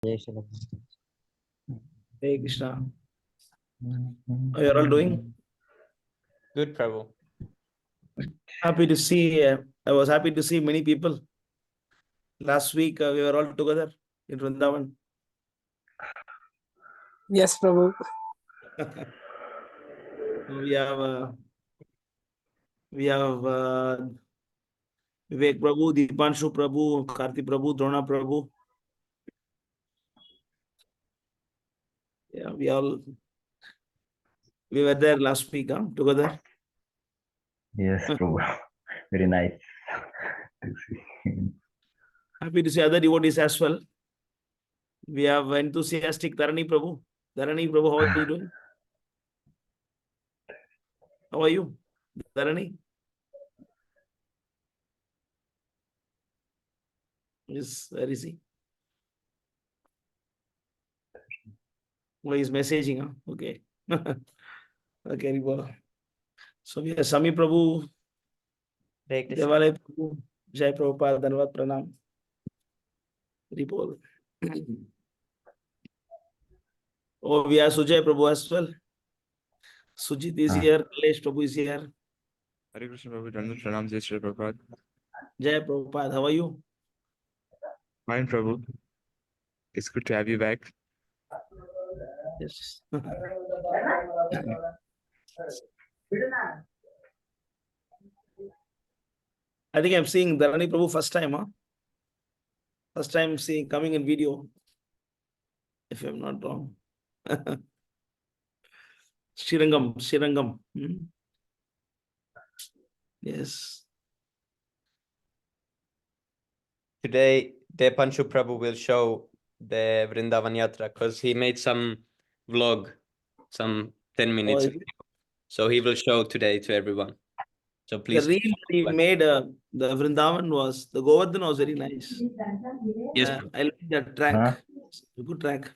Hey Krishna. How you all doing? Good, Prabhu. Happy to see. I was happy to see many people. Last week we were all together in Vrindavan. Yes, Prabhu. we have Vivek Prabhu, Dipanshu Prabhu, Karti Prabhu, Drona Prabhu. Yeah, we were there last week, together. Yes, Prabhu. Very nice to see. Happy to see other devotees as well. We have enthusiastic Dharani Prabhu. Dharani Prabhu, how are you doing? How are you, Dharani? Yes, where is he? Oh, he's messaging, huh? Okay. Okay, Ribo. So we have Sami Prabhu, Devalay Prabhu, Jai Prabhupada, Dhanavad Pranam. Ribo. Oh, we have Sujay Prabhu as well. Sujit is here, Kalesh Prabhu is here. Hare Krishna Prabhu, Dhanavad Pranam, Jai Shri Prabhupada. Jai Prabhupada, how are you? Fine, Prabhu. It's good to have you back. Yes. I think I'm seeing Dharani Prabhu first time, huh? First time seeing coming in video, if I'm not wrong. Srirangam. Yes. Today, Dipanshu Prabhu will show the Vrindavan Yatra because he made some vlog, some 10 minutes. Oh, So he will show today to everyone. So please. the reel he made, the Vrindavan was, the Govardhan was very nice. Yes. I like that track. A good track.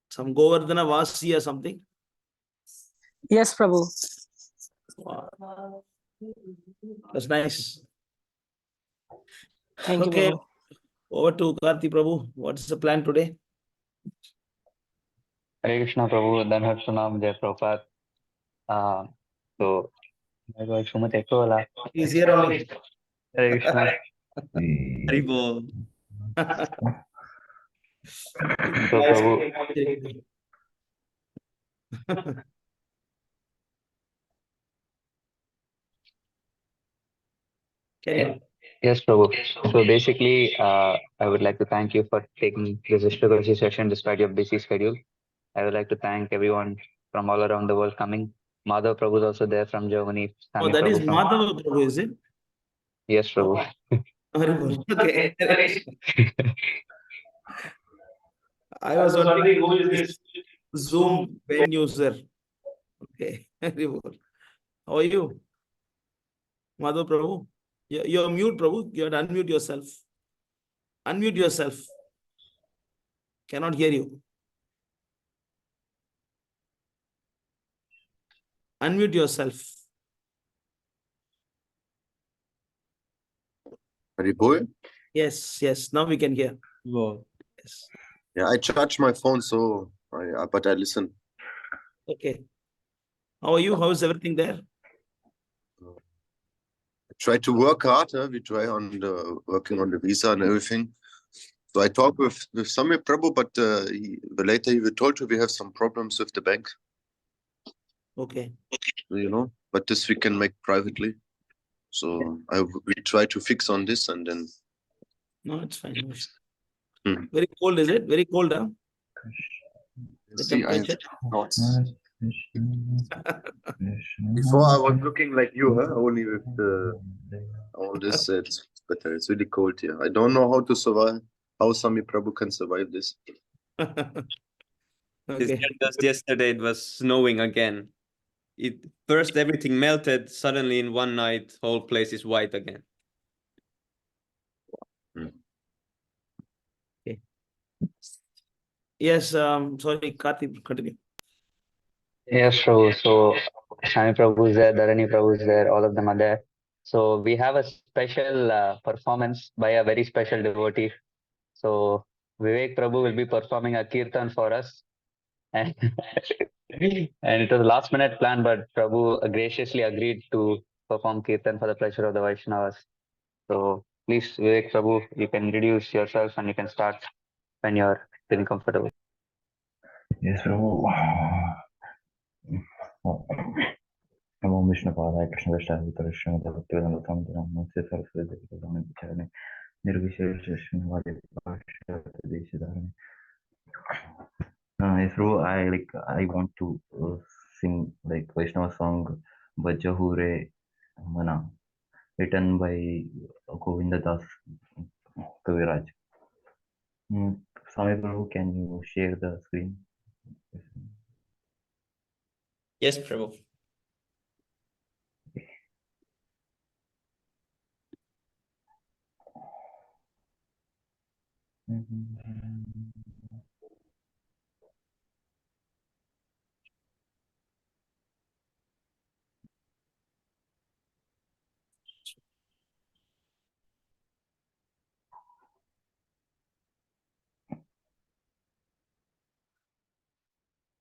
Some Govardhana Vasi or something. Yes, Prabhu. Wow. That's nice. Thank you, Okay, Prabhu. over to Karti Prabhu. What's the plan today? Hare Krishna Prabhu, Dhanavad Pranam, Jai Prabhupada. So, my God, so much echo wala. He's here only. Hare Krishna. Haribo. So, Prabhu. Yes, Prabhu. So basically, I would like to thank you for taking this Istagoshti session despite your busy schedule. I would like to thank everyone from all around the world coming. Madhav Prabhu is also there from Germany. Oh, Sami that Prabhu is from... Madhava Prabhu, is it? Yes, Prabhu. Okay. I was wondering who is this Zoom pen user. Okay. How are you? Madhav Prabhu? You're mute, Prabhu. You have to unmute yourself. Unmute yourself. Cannot hear you. Unmute yourself. Haribol? Yes. Now we can hear. Wow. Yes. Yeah, I charged my phone, so but I listen. Okay. How are you? How is everything there? I try to work hard. We try on working on the visa and everything. So I talked with Sami Prabhu, but later he told you we have some problems with the bank. Okay. But this we can make privately. So we try to fix on this and then. No, it's fine. Very cold, is it? Very cold, huh? The temperature. Before I was looking like you, only with all this. It's better. It's really cold here. I don't know how to survive. How Sami Prabhu can survive this? Okay. Just yesterday it was snowing again. First everything melted. Suddenly in one night, whole place is white again. Okay. Yes. Sorry, Karthi, continue. Yes, Prabhu. So Sami Prabhu is there, Dharani Prabhu is there, all of them are there. So we have a special performance by a very special devotee. So Vivek Prabhu will be performing a kirtan for us. And, and it was a last minute plan, but Prabhu graciously agreed to perform kirtan for the pleasure of the Vaishnavas. So please, Vivek Prabhu, you can introduce yourself and you can start when you're feeling comfortable. Yes, Prabhu. Om Vishnu Padaya Krishna Vishnu Krishna Bhaktivedanta Tam Namaste Saraswati Devaki Picharane Nirvishesha Srinivadi Bhasha Deshidharane. Yes, Prabhu, I want to sing like Vaishnava song Bajahure Mana, written by Govinda Das Kaviraj. Swami Prabhu, can you share the screen? Yes, Prabhu.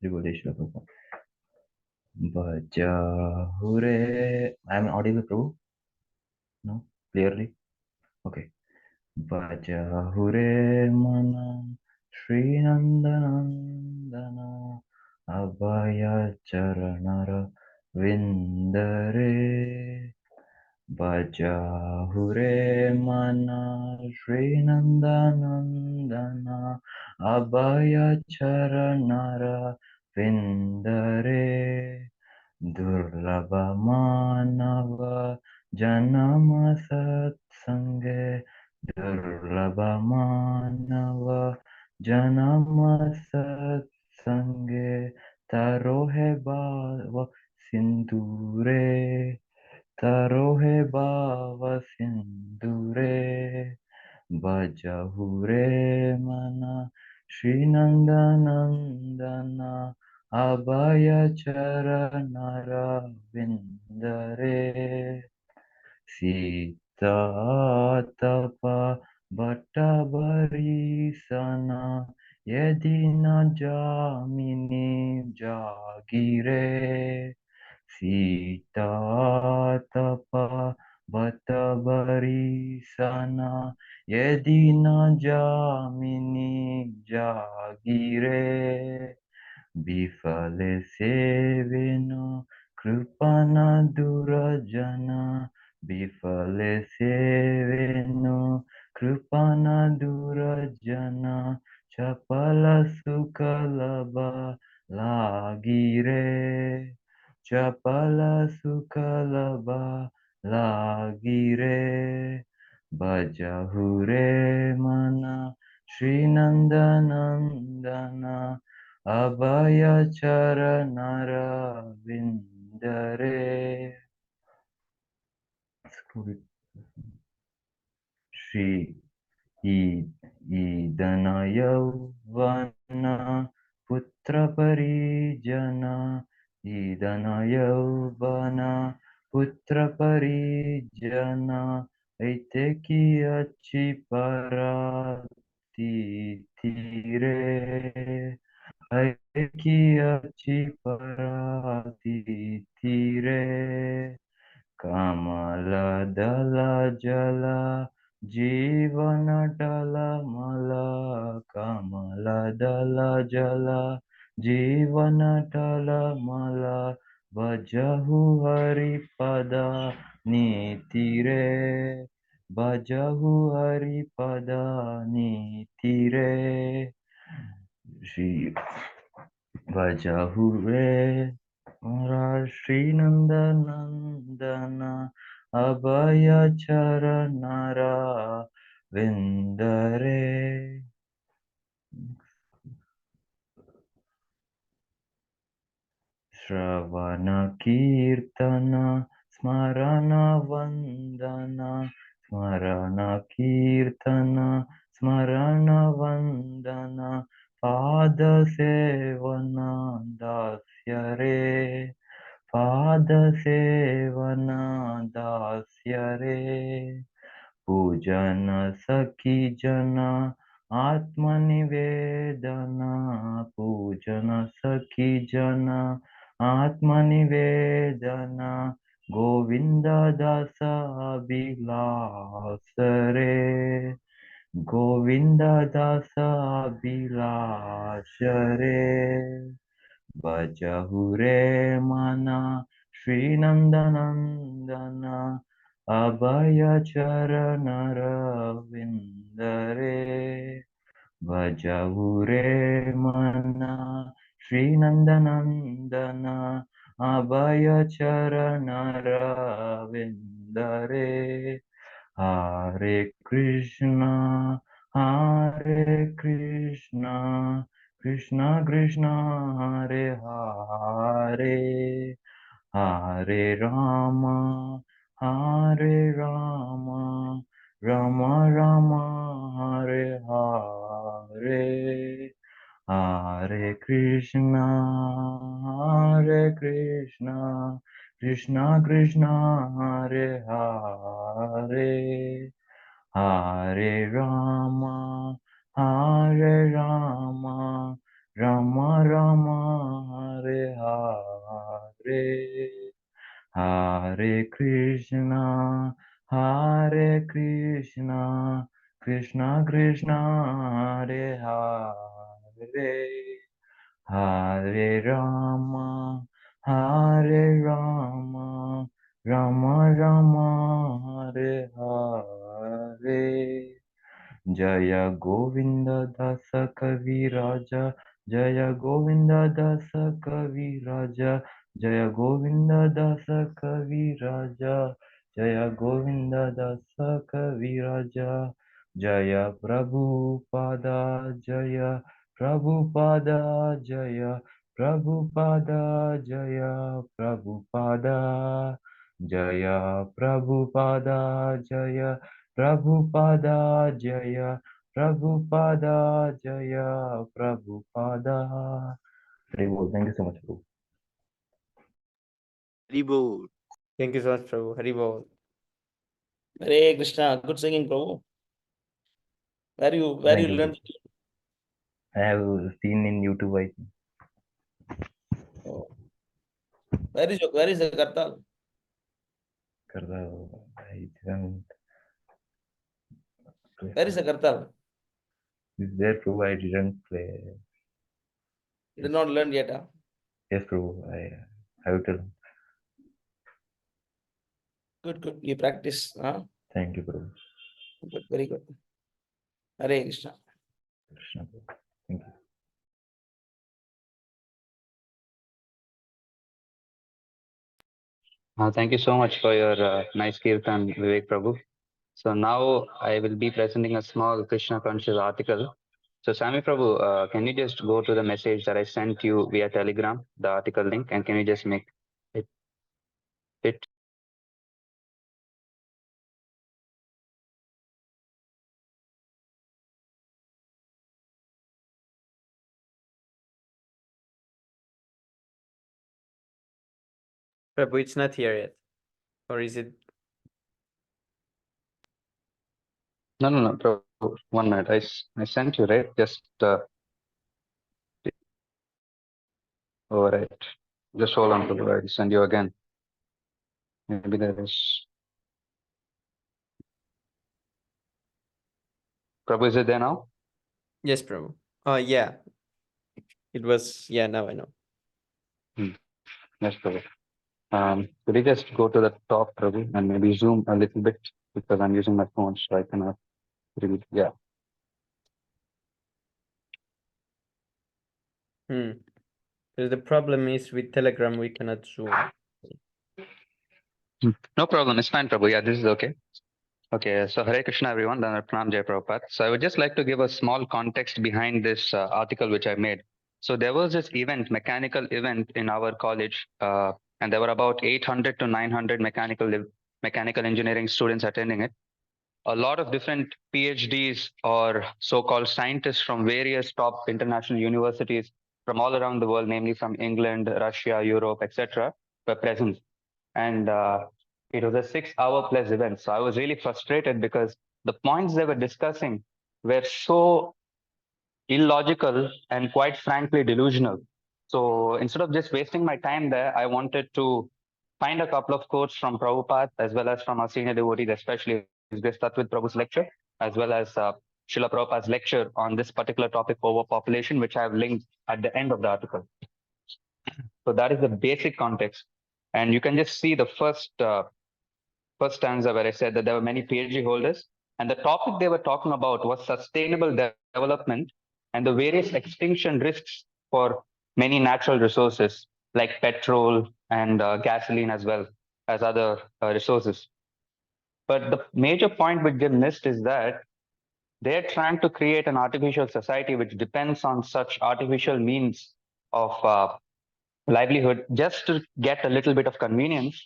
Tribulation Prabhu. Bajahure. I'm audible, Prabhu? No? Clearly? Okay. Bajahure mana Sri Nandanandana Abhaya Charanara Vindare Bajahure mana Sri Nandanandana Abhaya Charanara Vindare Durlabha Manava Janama Satsange Durlabha Manava Janama Satsange Tarohe Bhava Sindure Tarohe Bhava Sindure Bajahure Mana Srinandanandana Abhaya Charanara Vindare Sita Tapa Bhattabarisana Yedina Jamini Jagire Sita Tapa Bhattabarisana Yedina Jamini Jagire Bifale Seveno Kripana Durajana Bifale Seveno Kripana Durajana Chapala Sukalaba Lagire Chapala Sukalaba Lagire Bajahure Mana Srinandanandana Abhaya Charanara Vindare Shri Idana Yavana Putra Parijana Idana Yavana Putra Parijana Aiteki Achi Parati Tire Aiki parati tire Kamala dala jala Jivana dala mala Kamala dala jala Jivana dala mala Bajahu haripada nitire Bajahu haripada nitire Shri Vajahure Shri Nandanandana Abhaya Charanara Vindare Shravana Kirtana Smarana Vandana Smarana Kirtana Smarana Vandana Pada Sevana Dasya Re Pada Sevana Dasya Re Pujana Sakhi Jana आत्मनिवेदना पूजन सखी जना आत्मनिवेदना गोविंद दास अभिलाष रे गोविंद दास अभिलाष रे भजहु रे मना श्रीनंदनंदन अभय चरण रविंद रे भजहु रे मना श्रीनंदनंदन अभय चरण रविंद रे हरे कृष्णा कृष्णा कृष्णा हरे हरे हरे राम राम राम हरे हरे हरे कृष्णा कृष्णा कृष्णा हरे हरे हरे राम राम राम हरे हरे हरे कृष्णा कृष्णा कृष्णा हरे हरे हरे राम राम राम हरे हरे जय गोविंद दास कवि राजा जय गोविंद दास कवि राजा जय गोविंद दास कवि राजा जय गोविंद दास कवि राजा जय प्रभुपादा जय प्रभुपादा जय प्रभुपादा जय प्रभुपादा जय प्रभुपादा जय प्रभुपादा जय प्रभुपादा जय Prabhupada Very well. Thank you so much, Prabhu. Haribol. Thank you so much, Prabhu. Haribol. Hare Krishna. Good singing, Prabhu. Where you Thank you, learned? Prabhu. I have seen in YouTube, I think. Oh. Where is the Kartal? Karda, I didn't. Where is the Kartal? Is there, Prabhu? I didn't play. You did not learn yet, huh? Yes, Prabhu. I have to learn. Good. You practice, huh? Thank you, Prabhu. Good, very good. Hare Krishna. Krishna, Prabhu. Thank you. Thank you so much for your nice kirtan, Vivek Prabhu. So now I will be presenting a small Krishna conscious article. So Sami Prabhu, can you just go to the message that I sent you via Telegram, the article link, and can you just make it fit? Prabhu, it's not here yet. Or is it? No, Prabhu, 1 minute. I sent you, right? Just all right. Just hold on, Prabhu. I'll send you again. Maybe there is. Prabhu, is it there now? Yes, Prabhu. Oh, yeah. It was, yeah, now I know. Yes, Prabhu. Could you just go to the top, Prabhu, and maybe zoom a little bit because I'm using my phone, so I cannot read. Yeah. So the problem is with Telegram, we cannot zoom. No problem. It's fine, Prabhu. Yeah, this is okay. Okay, so Hare Krishna, everyone. Pranam Jai Prabhupada. So I would just like to give a small context behind this article which I made. So there was this event, mechanical event in our college, and there were about 800 to 900 mechanical engineering students attending it. A lot of different PhDs or so-called scientists from various top international universities from all around the world, namely from England, Russia, Europe, etc., were present. And it was a 6-hour plus event. So I was really frustrated because the points they were discussing were so illogical and quite frankly delusional. So instead of just wasting my time there, I wanted to find a couple of quotes from Prabhupada as well as from our senior devotees, especially Tatvit Prabhu's lecture, as well as Srila Prabhupada's lecture on this particular topic, overpopulation, which I have linked at the end of the article. So that is the basic context. And you can just see the first stanza where I said that there were many PhD holders, and the topic they were talking about was sustainable development and the various extinction risks for many natural resources like petrol and gasoline as well as other resources. But the major point which they missed is that they're trying to create an artificial society which depends on such artificial means of livelihood just to get a little bit of convenience.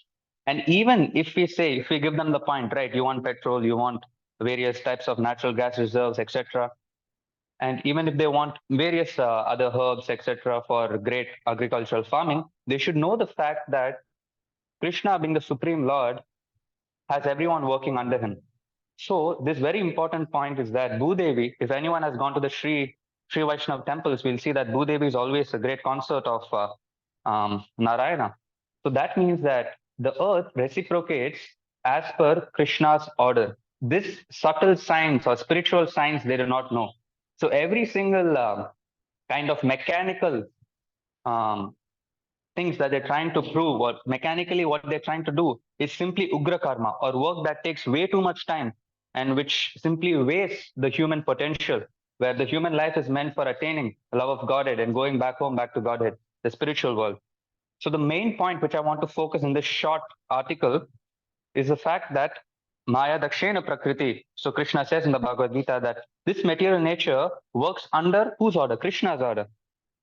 And even if we give them the point, right, you want petrol, you want various types of natural gas reserves, etc. And even if they want various other herbs, etc., for great agricultural farming, they should know the fact that Krishna, being the Supreme Lord, has everyone working under him. So this very important point is that Bhudevi, if anyone has gone to the Sri Vaishnav temples, we'll see that Bhudevi is always a great consort of Narayana. So that means that the earth reciprocates as per Krishna's order. This subtle science or spiritual science they do not know. So every single kind of mechanical um, things that they're trying to prove, or mechanically what they're trying to do, is simply ugra karma, or work that takes way too much time and which simply wastes the human potential, where the human life is meant for attaining the love of Godhead and going back home, back to Godhead, the spiritual world. So the main point which I want to focus in this short article is the fact that Maya Dakshena Prakriti. So Krishna says in the Bhagavad Gita that this material nature works under whose order? Krishna's order.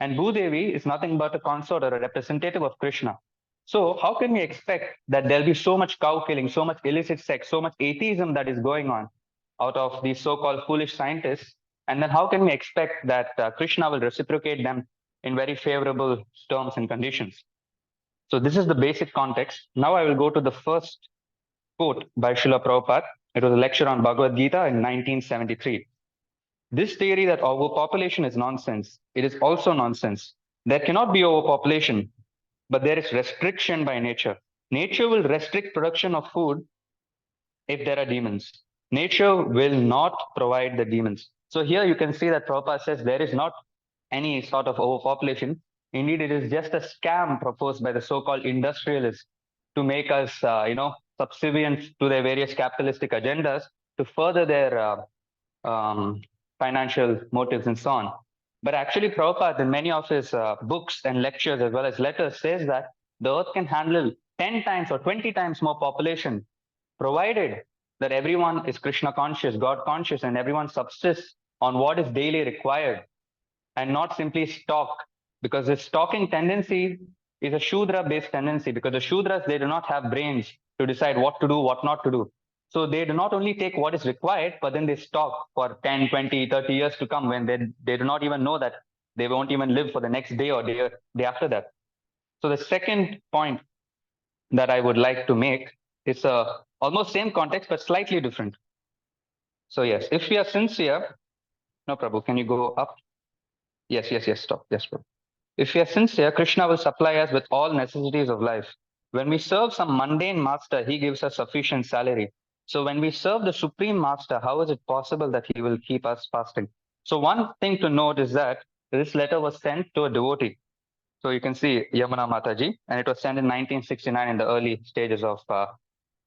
And Bhudevi is nothing but a consort or a representative of Krishna. So how can we expect that there'll be so much cow killing, so much illicit sex, so much atheism that is going on out of these so-called foolish scientists? And then how can we expect that Krishna will reciprocate them in very favorable terms and conditions? So this is the basic context. Now I will go to the first quote by Srila Prabhupada. It was a lecture on Bhagavad Gita in 1973. This theory that overpopulation is nonsense, it is also nonsense. There cannot be overpopulation, but there is restriction by nature. Nature will restrict production of food if there are demons. Nature will not provide the demons. So here you can see that Prabhupada says there is not any sort of overpopulation. Indeed, it is just a scam proposed by the so-called industrialists to make us, subservient to their various capitalistic agendas to further their financial motives and so on. But actually, Prabhupada, in many of his books and lectures as well as letters, says that the earth can handle 10 times or 20 times more population, provided that everyone is Krishna conscious, God conscious, and everyone subsists on what is daily required and not simply stock. Because the stocking tendency is a Shudra-based tendency, because the Shudras, they do not have brains to decide what to do, what not to do. So they do not only take what is required, but then they stock for 10, 20, 30 years to come, when they do not even know that they won't even live for the next day or day after that. So the second point that I would like to make is almost same context, but slightly different. So yes, if we are sincere, no, Prabhu, can you go up? Yes, stop. Yes, Prabhu. If we are sincere, Krishna will supply us with all necessities of life. When we serve some mundane master, he gives us sufficient salary. So when we serve the Supreme Master, how is it possible that he will keep us fasting? So one thing to note is that this letter was sent to a devotee. So you can see Yamuna Mataji, and it was sent in 1969 in the early stages of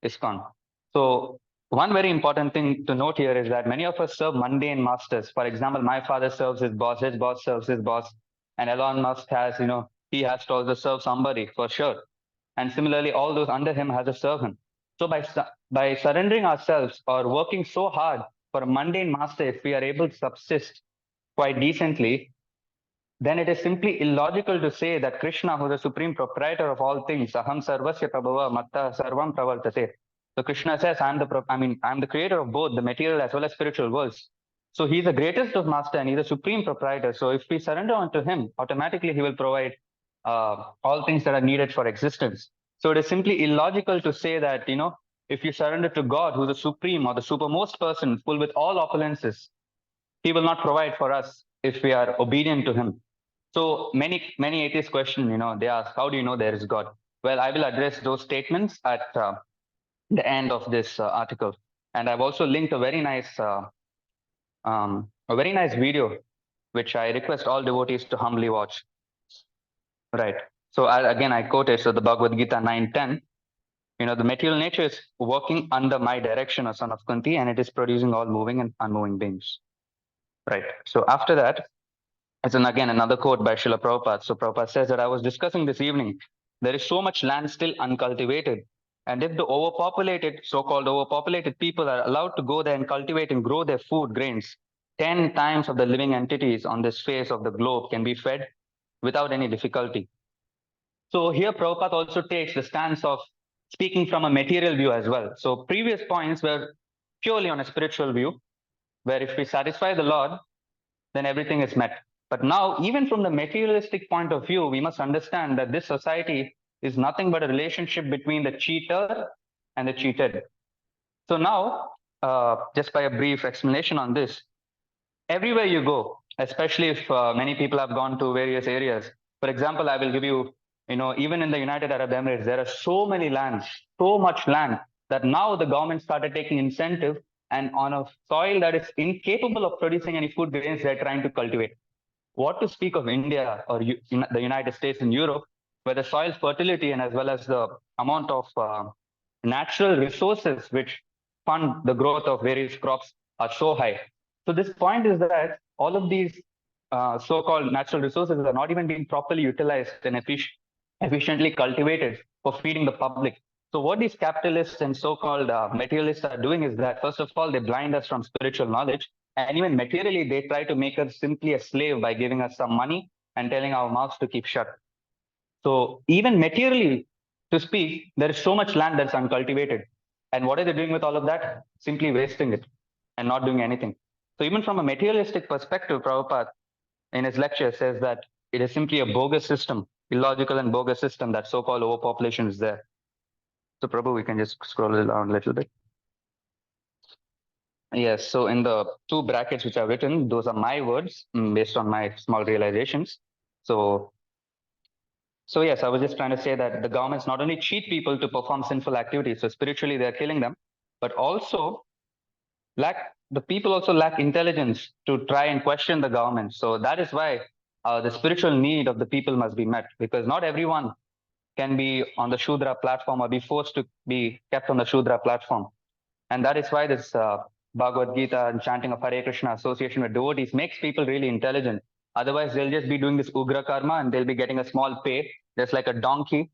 ISKCON. So one very important thing to note here is that many of us serve mundane masters. For example, my father serves his boss serves his boss, and Elon Musk has, he has to also serve somebody for sure. And similarly, all those under him has to serve him. So by surrendering ourselves or working so hard for a mundane master, if we are able to subsist quite decently, then it is simply illogical to say that Krishna, who is the supreme proprietor of all things, aham sarvasya prabhava matta sarvam pravartate. So Krishna says, I'm the creator of both the material as well as spiritual worlds. So he's the greatest of master and he's the supreme proprietor. So if we surrender unto him, automatically he will provide all things that are needed for existence. So it is simply illogical to say that, if you surrender to God, who's the supreme or the supermost person, full with all opulences, he will not provide for us. if we are obedient to him. So many atheists question, they ask, how do you know there is God? Well, I will address those statements at the end of this article. And I've also linked a very nice video, which I request all devotees to humbly watch. Right. So I quote it. So the Bhagavad Gita 9:10. The material nature is working under my direction, O son of Kunti, and it is producing all moving and unmoving beings. Right. So after that, it's again another quote by Srila Prabhupada. So Prabhupada says that I was discussing this evening, there is so much land still uncultivated. And if the so-called overpopulated people are allowed to go there and cultivate and grow their food grains, 10 times of the living entities on this face of the globe can be fed without any difficulty. So here Prabhupada also takes the stance of speaking from a material view as well. So previous points were purely on a spiritual view, where if we satisfy the Lord, then everything is met. But now, even from the materialistic point of view, we must understand that this society is nothing but a relationship between the cheater and the cheated. So now, just by a brief explanation on this, everywhere you go, especially if many people have gone to various areas. For example, I will give you, even in the United Arab Emirates, there are so many lands, so much land that now the government started taking incentive, and on a soil that is incapable of producing any food grains, they're trying to cultivate. What to speak of India or the United States and Europe, where the soil fertility and as well as the amount of natural resources which fund the growth of various crops are so high. So this point is that all of these so-called natural resources are not even being properly utilized and efficiently cultivated for feeding the public. So what these capitalists and so-called materialists are doing is that, first of all, they blind us from spiritual knowledge. And even materially, they try to make us simply a slave by giving us some money and telling our mouths to keep shut. So even materially, to speak, there is so much land that's uncultivated. And what are they doing with all of that? Simply wasting it and not doing anything. So even from a materialistic perspective, Prabhupada in his lecture says that it is simply a bogus system, illogical and bogus system that so-called overpopulation is there. So Prabhu, we can just scroll it down a little bit. Yes, so in the two brackets which I've written, those are my words based on my small realizations. So yes, I was just trying to say that the governments not only cheat people to perform sinful activities, so spiritually they're killing them, but also the people also lack intelligence to try and question the government. So that is why the spiritual need of the people must be met, because not everyone can be on the Shudra platform or be forced to be kept on the Shudra platform. And that is why this Bhagavad Gita and chanting of Hare Krishna, association with devotees, makes people really intelligent. Otherwise, they'll just be doing this Ugra karma and they'll be getting a small pay, just like a donkey.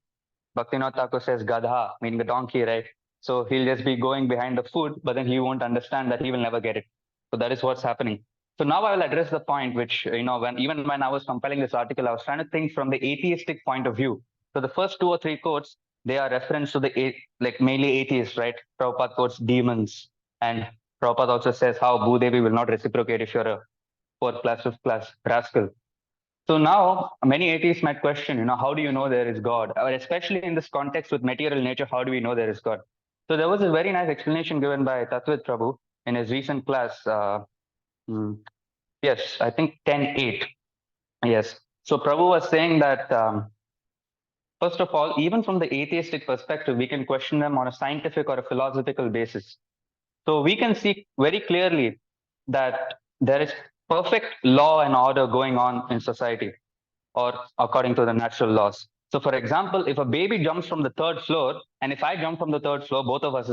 Bhaktivinoda Thakur says Gadha, meaning the donkey, right? So he'll just be going behind the food, but then he won't understand that he will never get it. So that is what's happening. So now I will address the point which, when I was compiling this article, I was trying to think from the atheistic point of view. So the first 2 or 3 quotes, they are reference to mainly atheists, right? Prabhupada quotes demons. And Prabhupada also says how Bhudevi will not reciprocate if you're a 4th class, 5th class rascal. So now many atheists might question, how do you know there is God? Or especially in this context with material nature, how do we know there is God? So there was a very nice explanation given by Prahlad Prabhu in his recent class. Yes, I think 10.8. Yes. So Prabhu was saying that, first of all, even from the atheistic perspective, we can question them on a scientific or a philosophical basis. So we can see very clearly that there is perfect law and order going on in society, or according to the natural laws. So for example, if a baby jumps from the 3rd floor, and if I jump from the 3rd floor, both of us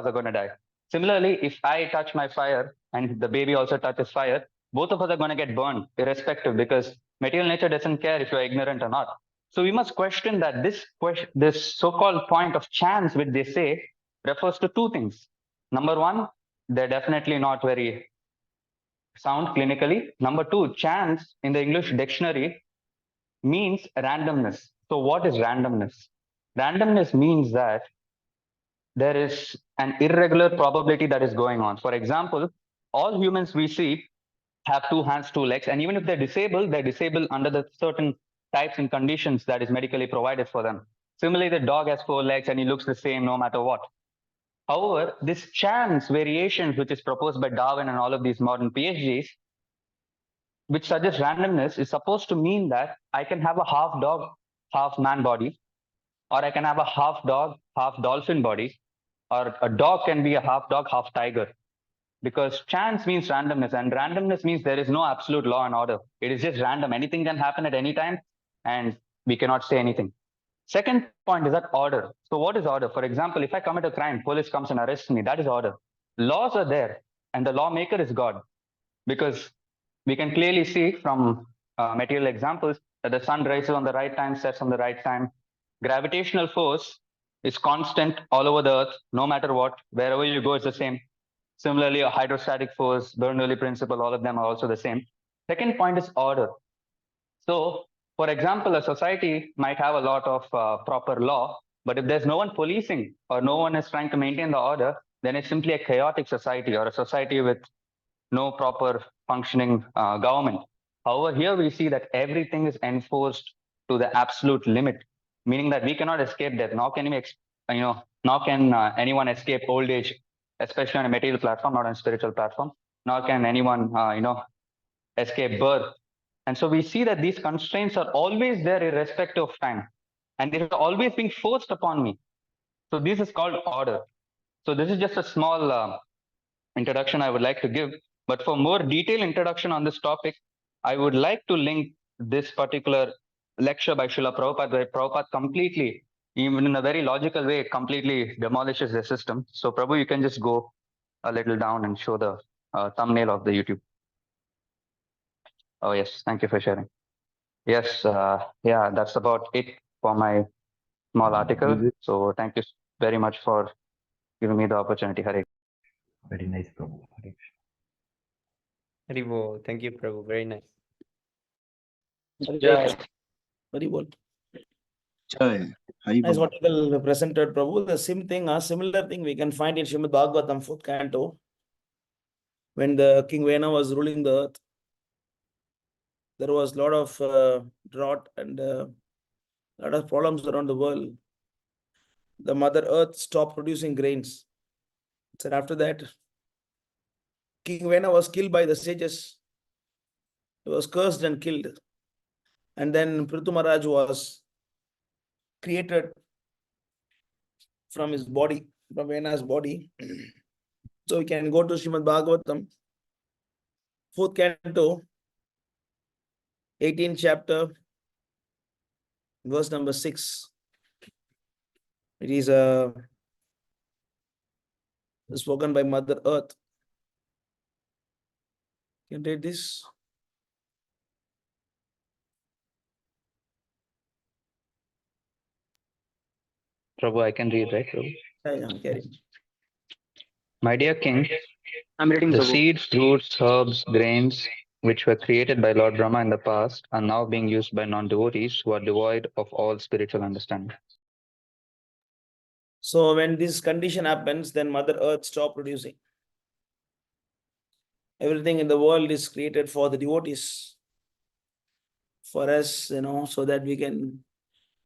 are going to die. Similarly, if I touch my fire and the baby also touches fire, both of us are going to get burned, irrespective, because material nature doesn't care if you're ignorant or not. So we must question that this so-called point of chance, which they say, refers to 2 things. Number 1, they're definitely not very sound clinically. Number 2, chance in the English dictionary means randomness. So what is randomness? Randomness means that there is an irregular probability that is going on. For example, all humans we see have 2 hands, 2 legs, and even if they're disabled under the certain types and conditions that is medically provided for them. Similarly, the dog has 4 legs and he looks the same no matter what. However, this chance variations, which is proposed by Darwin and all of these modern PhDs, which suggests randomness, is supposed to mean that I can have a half dog, half man body, or I can have a half dog, half dolphin body, or a dog can be a half dog, half tiger. Because chance means randomness, and randomness means there is no absolute law and order. It is just random. Anything can happen at any time, and we cannot say anything. Second point is that order. So, what is order? For example, if I commit a crime, police comes and arrests me, that is order. Laws are there, and the lawmaker is God. Because we can clearly see from material examples that the sun rises on the right time, sets on the right time. Gravitational force is constant all over the earth, no matter what. Wherever you go, it's the same. Similarly, a hydrostatic force, Bernoulli principle, all of them are also the same. Second point is order. So, for example, a society might have a lot of proper law, but if there's no one policing or no one is trying to maintain the order, then it's simply a chaotic society or a society with no proper functioning government. However, here we see that everything is enforced to the absolute limit, meaning that we cannot escape death. Nor can we, nor can anyone escape old age, especially on a material platform, not on a spiritual platform. Nor can anyone, escape birth. And so we see that these constraints are always there, irrespective of time, and they are always being forced upon me. So this is called order. So this is just a small introduction I would like to give. But for more detailed introduction on this topic, I would like to link this particular lecture by Srila Prabhupada, where Prabhupada completely, even in a very logical way, completely demolishes the system. So Prabhu, you can just go a little down and show the thumbnail of the YouTube. Oh yes, thank you for sharing. Yes, yeah, that's about it for my small article. So thank you very much for giving me the opportunity. Hare. Very nice, Prabhu. Hare Krishna. Haribo, thank you, Prabhu. Very nice. Very well. Jai. Hari Nice Bol. article presented, Prabhu. The same thing, a similar thing we can find in Srimad Bhagavatam, 4th canto. When the King Vena was ruling the earth, there was a lot of drought and a lot of problems around the world. The Mother Earth stopped producing grains. So after that, King Vena was killed by the sages. He was cursed and killed. And then Prithu Maharaj was created from his body, from Vena's body. So we can go to Srimad Bhagavatam, 4th canto, 18th chapter, verse number 6. It is spoken by Mother Earth. Can you read this? Prabhu, I can read, right, Prabhu? Yeah, carry. My dear king, I'm reading, the Prabhu. seeds, fruits, herbs, grains, which were created by Lord Brahma in the past, are now being used by non-devotees who are devoid of all spiritual understanding. So when this condition happens, then Mother Earth stop producing. Everything in the world is created for the devotees, for us, so that we can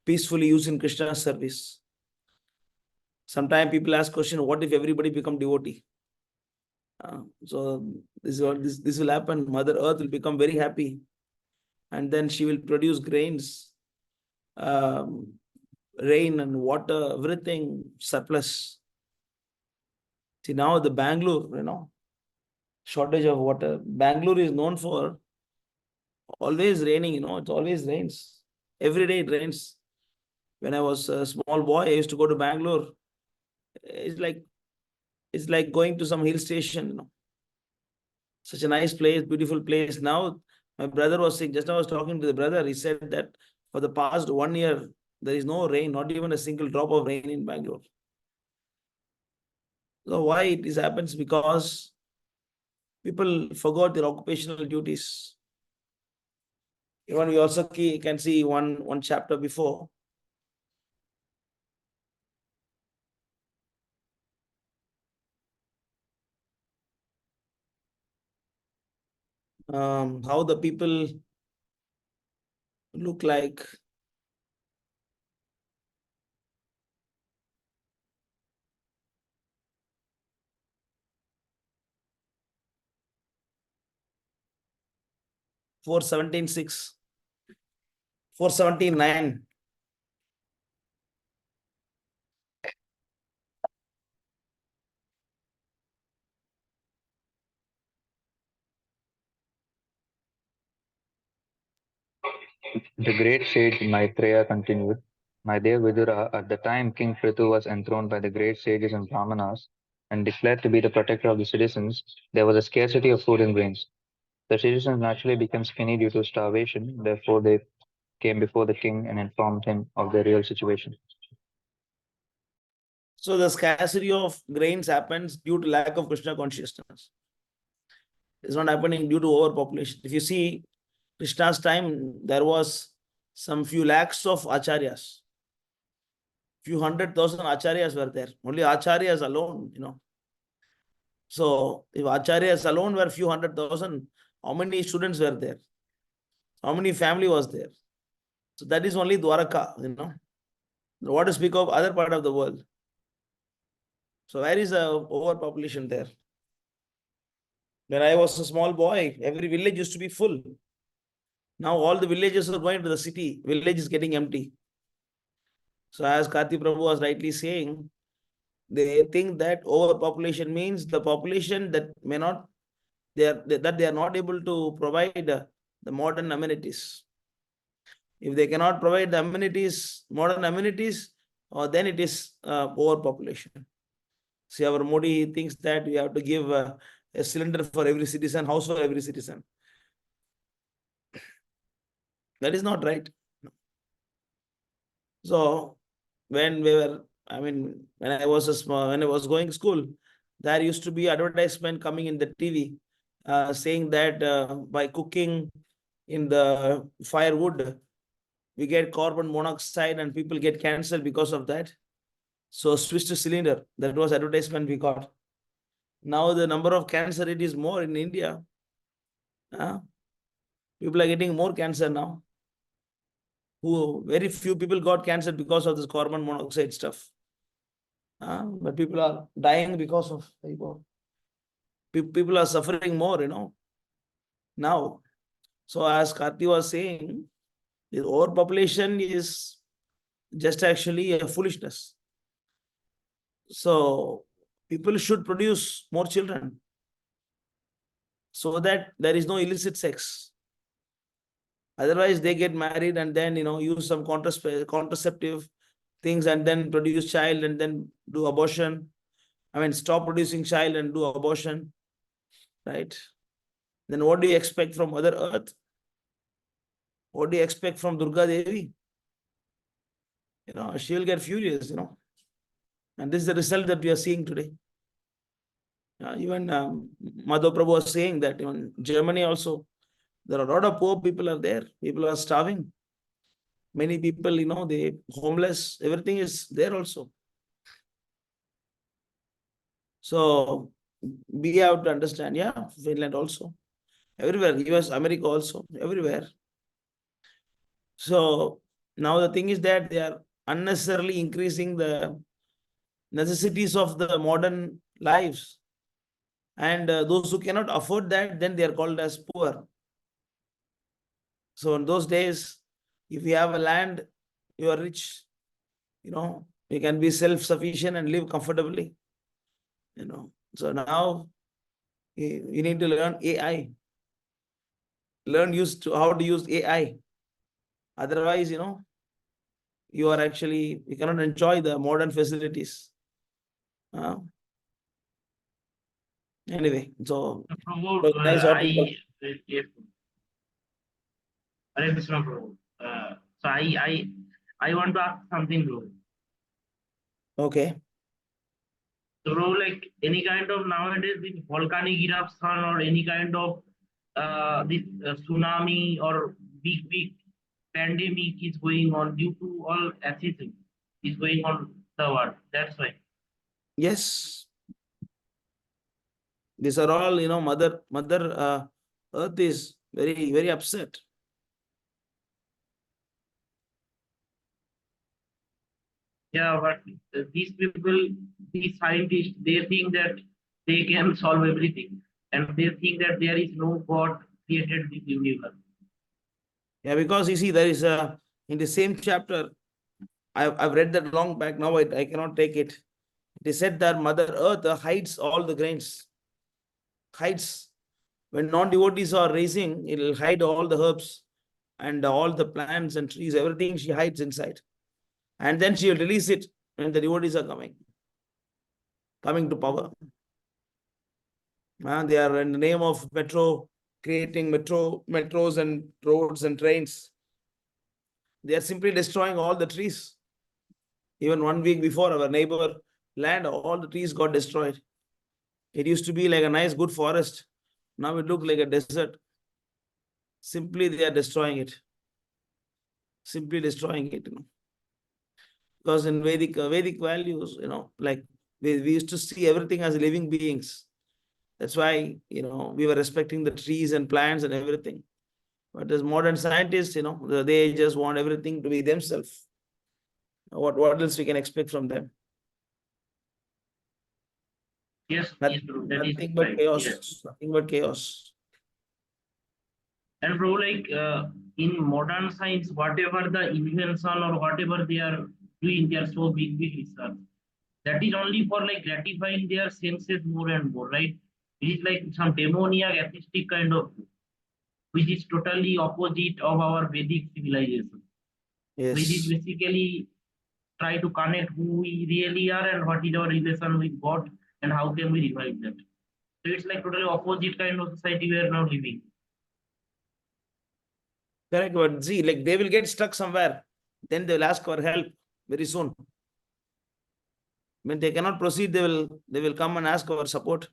peacefully use in Krishna's service. Sometimes people ask question, what if everybody become devotee? So this will happen. Mother Earth will become very happy, and then she will produce grains, rain and water, everything surplus. See, now the Bangalore, shortage of water. Bangalore is known for always raining, it always rains. Every day it rains. When I was a small boy, I used to go to Bangalore. It's like going to some hill station, Such a nice place, beautiful place. Now, my brother was saying, just now I was talking to the brother, he said that for the past 1 year, there is no rain, not even a single drop of rain in Bangalore. So why it happens? Because people forgot their occupational duties. Even we also can see one chapter before. How the people look like. 417.6, 479. The great sage Maitreya continued, My dear Vidura, at the time King Prithu was enthroned by the great sages and brahmanas and declared to be the protector of the citizens, there was a scarcity of food and grains. The citizens naturally became skinny due to starvation, therefore they came before the king and informed him of their real situation. So the scarcity of grains happens due to lack of Krishna consciousness. It's not happening due to overpopulation. If you see Krishna's time, there was some few lakhs of acharyas. Few 100,000 acharyas were there. Only acharyas alone. So if acharyas alone were few 100,000, how many students were there? How many family was there? So that is only Dwaraka. What to speak of other part of the world? So where is the overpopulation there? When I was a small boy, every village used to be full. Now all the villages are going to the city. Village is getting empty. So as Karti Prabhu was rightly saying, they think that overpopulation means the population that may not, they are not able to provide the modern amenities. If they cannot provide the amenities, modern amenities, then it is overpopulation. See, our Modi thinks that we have to give a cylinder for every citizen, house for every citizen. That is not right. So when when I was going to school, there used to be advertisement coming in the TV saying that by cooking in the firewood, we get carbon monoxide and people get cancer because of that. So switch to cylinder. That was advertisement we got. Now the number of cancer rate is more in India. People are getting more cancer now. Very few people got cancer because of this carbon monoxide stuff. But people are dying because of people are suffering more, now. So as Karti was saying, the overpopulation is just actually a foolishness. So people should produce more children so that there is no illicit sex. Otherwise, they get married and then use some contraceptive things and then produce child and then do abortion. Stop producing child and do abortion, right? Then what do you expect from Mother Earth? What do you expect from Durga Devi? She will get furious, and this is the result that we are seeing today. Even Madhav Prabhu was saying that in Germany also, there are a lot of poor people are there. People are starving. Many people, they homeless. Everything is there also. So we have to understand, Finland also. Everywhere, US, America also, everywhere. So now the thing is that they are unnecessarily increasing the necessities of the modern lives. And those who cannot afford that, then they are called as poor. So in those days, if you have a land, you are rich. You can be self-sufficient and live comfortably. So now you need to learn AI. Learn how to use AI. Otherwise, you cannot enjoy the modern facilities. Anyway, so Prabhu, nice Hare Krishna, Prabhu. So I want to ask something, bro. Okay. So, bro, like any kind of nowadays this volcanic eruption or any kind of this tsunami or big pandemic is going on due to all acidity is going on the world. That's why. Yes. These are all, Mother Earth is very, very upset. Yeah, but these people, these scientists, they think that they can solve everything, and they think that there is no God created this universe. Yeah, because you see, there is a, in the same chapter, I've read that long back, now I cannot take it. It is said that Mother Earth hides all the grains, hides. When non-devotees are raising, it will hide all the herbs and all the plants and trees, everything she hides inside. And then she will release it when the devotees are coming to power. They are in the name of metro, creating metros and roads and trains. They are simply destroying all the trees. Even 1 week before, our neighbor land, all the trees got destroyed. It used to be like a nice, good forest. Now it looks like a desert. Simply they are destroying it. Simply destroying it, Because in Vedic values, like we used to see everything as living beings. That's why, we were respecting the trees and plants and everything. But as modern scientists, they just want everything to be themselves. What else we can expect from them? Yes, That, yes, bro. That is nothing but right. chaos. Yes. Nothing but chaos. And bro, like in modern science, whatever the invention or whatever they are doing, they are so big, big research. That is only for like gratifying their senses more and more, right? It is like some demoniac atheistic kind of, which is totally opposite of our Vedic civilization. Which is Yes. basically try to connect who we really are and what is our relation with God and how can we revive that. So it's like totally opposite kind of society we are now living. Correct. But see, like they will get stuck somewhere. Then they will ask for help very soon. When they cannot proceed, they will come and ask our support.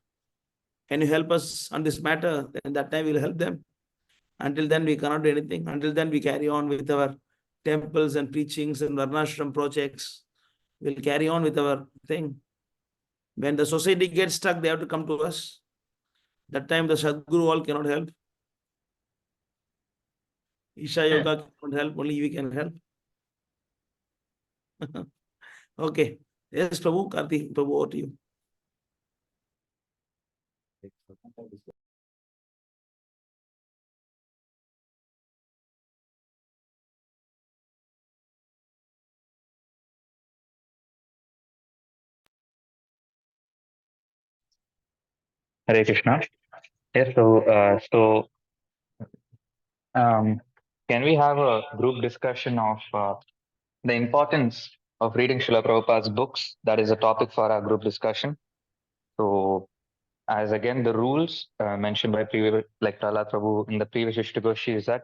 Can you help us on this matter? Then that time we'll help them. Until then, we cannot do anything. Until then, we carry on with our temples and preachings and varnashram projects. We'll carry on with our thing. When the society gets stuck, they have to come to us. That time, the Sadguru all cannot help. Isha Yoga cannot help. Only we can help. Okay. Yes, Prabhu, Karthi, Prabhu, over to you. Hare Krishna. Yes, can we have a group discussion of the importance of reading Srila Prabhupada's books? That is a topic for our group discussion. So, as again, the rules mentioned by like Prahlad Prabhu in the previous Istagoshti is that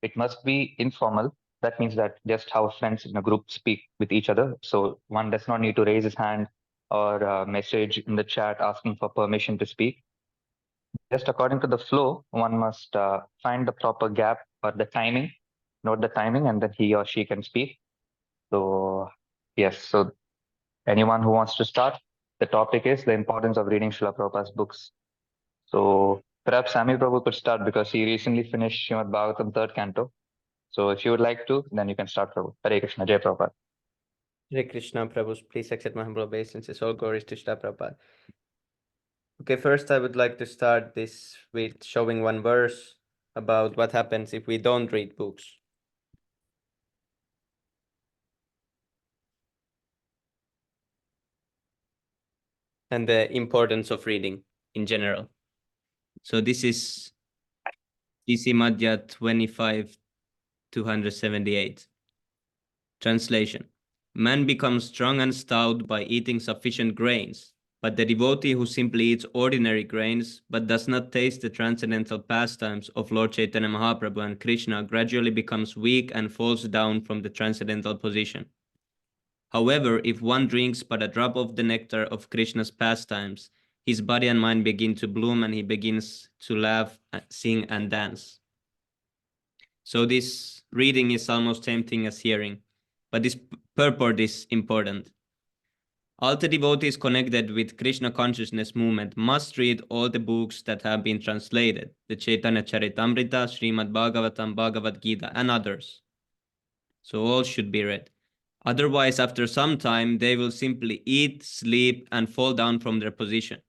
it must be informal. That means that just how friends in a group speak with each other. So one does not need to raise his hand or message in the chat asking for permission to speak. Just according to the flow, one must find the proper gap or the timing, note the timing, and then he or she can speak. So, yes, so anyone who wants to start, the topic is the importance of reading Srila Prabhupada's books. So, perhaps Sami Prabhu could start because he recently finished Srimad Bhagavatam 3rd canto. So, if you would like to, then you can start, Prabhu. Hare Krishna, Jai Prabhupada. Hare Krishna, Prabhu, please accept my humble obeisances. All glories to Srila Prabhupada. Okay, first I would like to start this with showing one verse about what happens if we don't read books. And the importance of reading in general. So this is CC Madhya 25-278. Translation. Man becomes strong and stout by eating sufficient grains, but the devotee who simply eats ordinary grains but does not taste the transcendental pastimes of Lord Chaitanya Mahaprabhu and Krishna gradually becomes weak and falls down from the transcendental position. However, if one drinks but a drop of the nectar of Krishna's pastimes, his body and mind begin to bloom and he begins to laugh, sing, and dance. So this reading is almost same thing as hearing, but this purport is important. All the devotees connected with Krishna consciousness movement must read all the books that have been translated, the Chaitanya Charitamrita, Srimad Bhagavatam, Bhagavad Gita, and others. So all should be read. Otherwise, after some time, they will simply eat, sleep, and fall down from their position.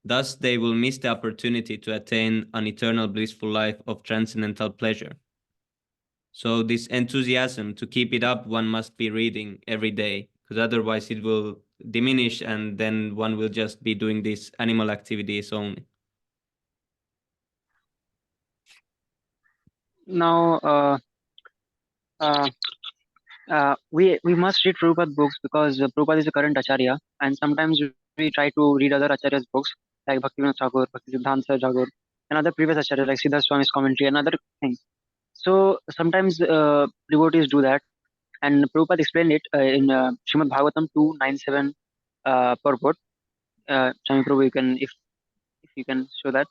Thus, they will miss the opportunity to attain an eternal blissful life of transcendental pleasure. So this enthusiasm, to keep it up, one must be reading every day, because otherwise it will diminish and then one will just be doing these animal activities only. Now, we must read Prabhupada books because Prabhupada is the current Acharya, and sometimes we try to read other Acharya's books like Bhaktivinoda Thakur, Bhaktisiddhanta Thakur, and other previous Acharyas like Siddharth Swami's commentary and other things. So sometimes devotees do that, and Prabhupada explained it in Srimad Bhagavatam 297 purport. Swami Prabhu, you can if you can show that.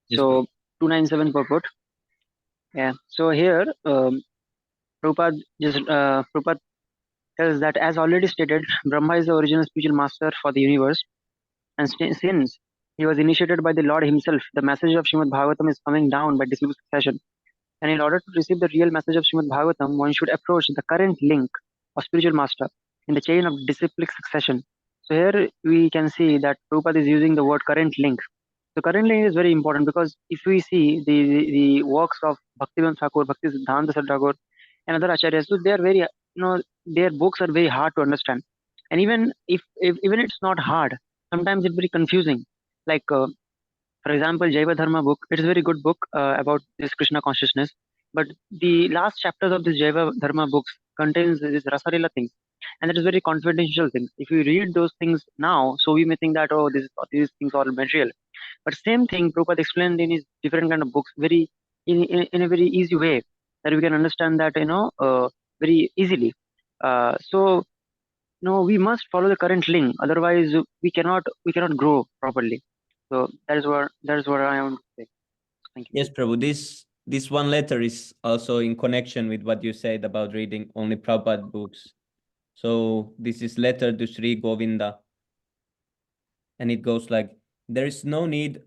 Yes, So 297 purport. Yeah. So here Prabhupada tells that, as already stated, Brahma is the original spiritual master for the universe, and since he was initiated by the Lord himself, the message of Srimad Bhagavatam is coming down by disciplic succession. And in order to receive the real message of Srimad Bhagavatam, one should approach the current link of spiritual master in the chain of disciplic succession. So here we can see that Prabhupada is using the word current link. So current link is very important because if we see the works of Bhaktivinoda Thakur, Bhaktisiddhanta Thakur, and other acharyas, so they are very, their books are very hard to understand. And even if even it's not hard, sometimes it's very confusing. Like for example, Jaiva Dharma book, it is a very good book about this Krishna consciousness. But the last chapters of this Jaiva Dharma books contains this Rasarila things, and it is very confidential things. If we read those things now, so we may think that, oh, these things are material. But same thing Prabhupada explained in his different kind of books, very in a very easy way that we can understand that very easily. So we must follow the current link, otherwise we cannot grow properly. So that is what I want to say. Thank you. Yes, Prabhu. This one letter is also in connection with what you said about reading only Prabhupada books. So this is letter to Sri Govinda. And it goes like, there is no need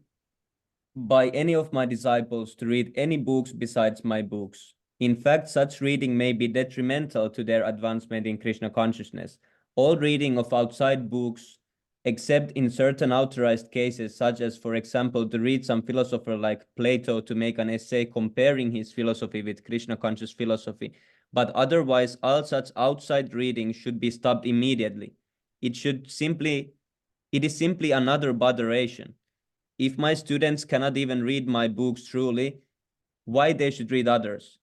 by any of my disciples to read any books besides my books. In fact, such reading may be detrimental to their advancement in Krishna consciousness. All reading of outside books, except in certain authorized cases, such as, for example, to read some philosopher like Plato to make an essay comparing his philosophy with Krishna conscious philosophy. But otherwise, all such outside reading should be stopped immediately. It is simply another botheration. If my students cannot even read my books truly, why they should read others?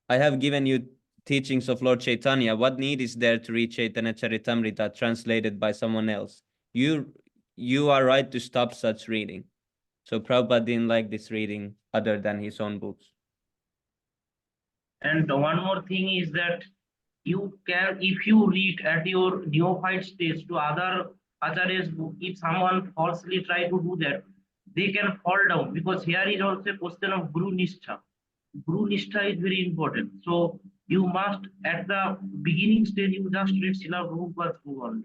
I have given you teachings of Lord Chaitanya. What need is there to read Chaitanya Charitamrita translated by someone else? You are right to stop such reading. So Prabhupada didn't like this reading other than his own books. And one more thing is that you can, if you read at your neophyte stage to other acharyas book, if someone falsely try to do that, they can fall down, because here is also a question of Guru Nishtha. Guru Nishtha is very important. So you must, at the beginning stage, you just read Srila Prabhupada's book only.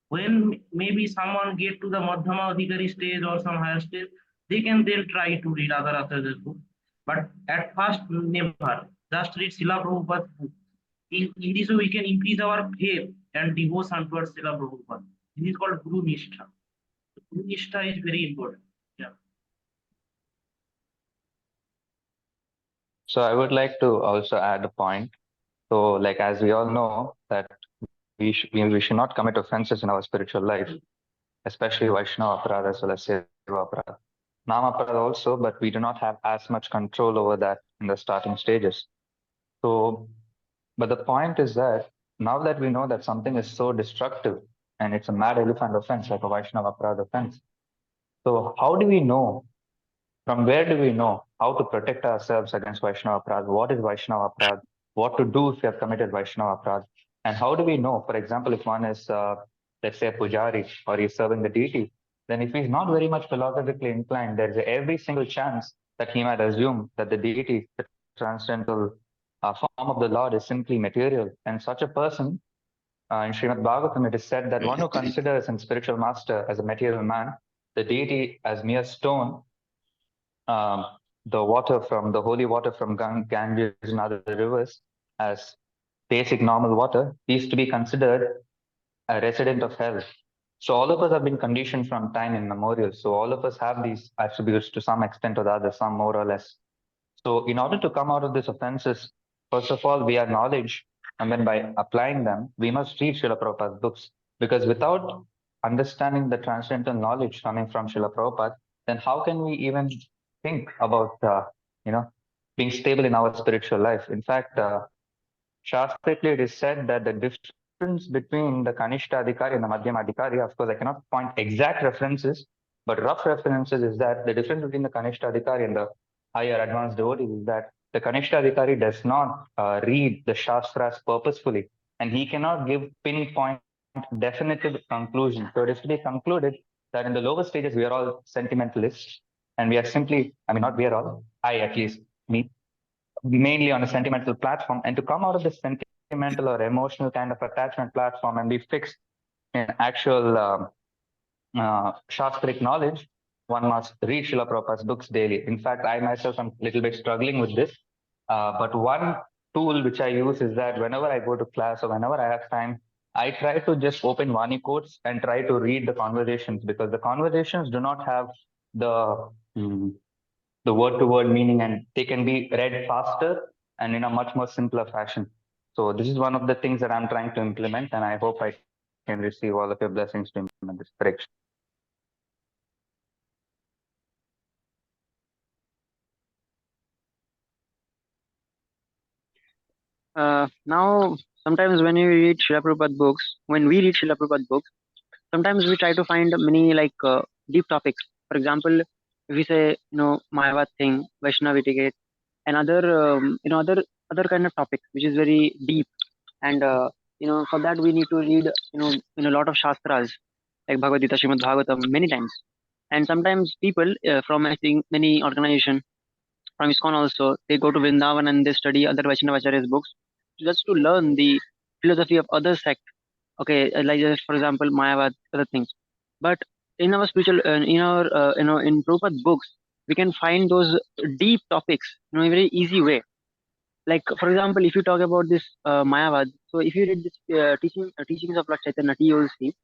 When maybe someone get to the Madhyama Adhikari stage or some higher stage, they can then try to read other authors' book. But at first, never. Just read Srila Prabhupada's book. In this way, we can increase our faith and devotion towards Srila Prabhupada. This is called Guru Nishtha. Guru Nishtha is very important. Yeah. So I would like to also add a point. So, like as we all know that we should not commit offenses in our spiritual life, especially Vaishnava Aparadha as well as Seva Aparadha. Nama Aparadha also, but we do not have as much control over that in the starting stages. So, but the point is that now that we know that something is so destructive and it's a mad elephant offense, like a Vaishnava Aparadha offense, so how do we know, from where do we know how to protect ourselves against Vaishnava Aparadha? What is Vaishnava Aparadha? What to do if we have committed Vaishnava Aparadha? And how do we know, for example, if one is, let's say, a pujari or he's serving the deity, then if he's not very much philosophically inclined, there's every single chance that he might assume that the deity, the transcendental form of the Lord, is simply material. And such a person, in Srimad Bhagavatam, it is said that one who considers a spiritual master as a material man, the deity as mere stone, the water from the holy water from Ganges and other rivers as basic normal water, is to be considered a resident of hell. So all of us have been conditioned from time immemorial. So all of us have these attributes to some extent or the other, some more or less. So in order to come out of these offenses, first of all, we acknowledge, and then by applying them, we must read Srila Prabhupada's books. Because without understanding the transcendental knowledge coming from Srila Prabhupada, then how can we even think about, being stable in our spiritual life? In fact, Shastrically, it is said that the difference between the Kanishta Adhikari and the Madhyama Adhikari, of course, I cannot point exact references, but rough references is that the difference between the Kanishta Adhikari and the higher advanced devotees is that the Kanishta Adhikari does not read the Shastras purposefully, and he cannot give pinpoint definitive conclusion. So it is to be concluded that in the lower stages, we are all sentimentalists, and we are simply, I mean, not we are all, I at least, me, mainly on a sentimental platform, and to come out of this sentimental or emotional kind of attachment platform and be fixed in actual Shastric knowledge, one must read Srila Prabhupada's books daily. In fact, I myself am a little bit struggling with this. But one tool which I use is that whenever I go to class or whenever I have time, I try to just open Vani quotes and try to read the conversations, because the conversations do not have the the word to word meaning, and they can be read faster and in a much more simpler fashion. So this is one of the things that I'm trying to implement, and I hope I can receive all of your blessings to implement this correction. Now, sometimes when you read Srila Prabhupada books, when we read Srila Prabhupada books, sometimes we try to find many deep topics. For example, if we say Mayavad thing, Vaishnava etiquette, and other kind of topics which is very deep, and for that we need to read in a lot of shastras like Bhagavad Gita, Srimad Bhagavatam many times. And sometimes people from I think many organization from ISKCON also, they go to Vrindavan and they study other Vaishnavacharya's books just to learn the philosophy of other sect. Okay, like just for example, Mayavad, other things. But in our spiritual, in Prabhupada books, we can find those deep topics in a very easy way. Like for example, if you talk about this Mayavad, so if you read this teachings of Lord Chaitanya, TOC,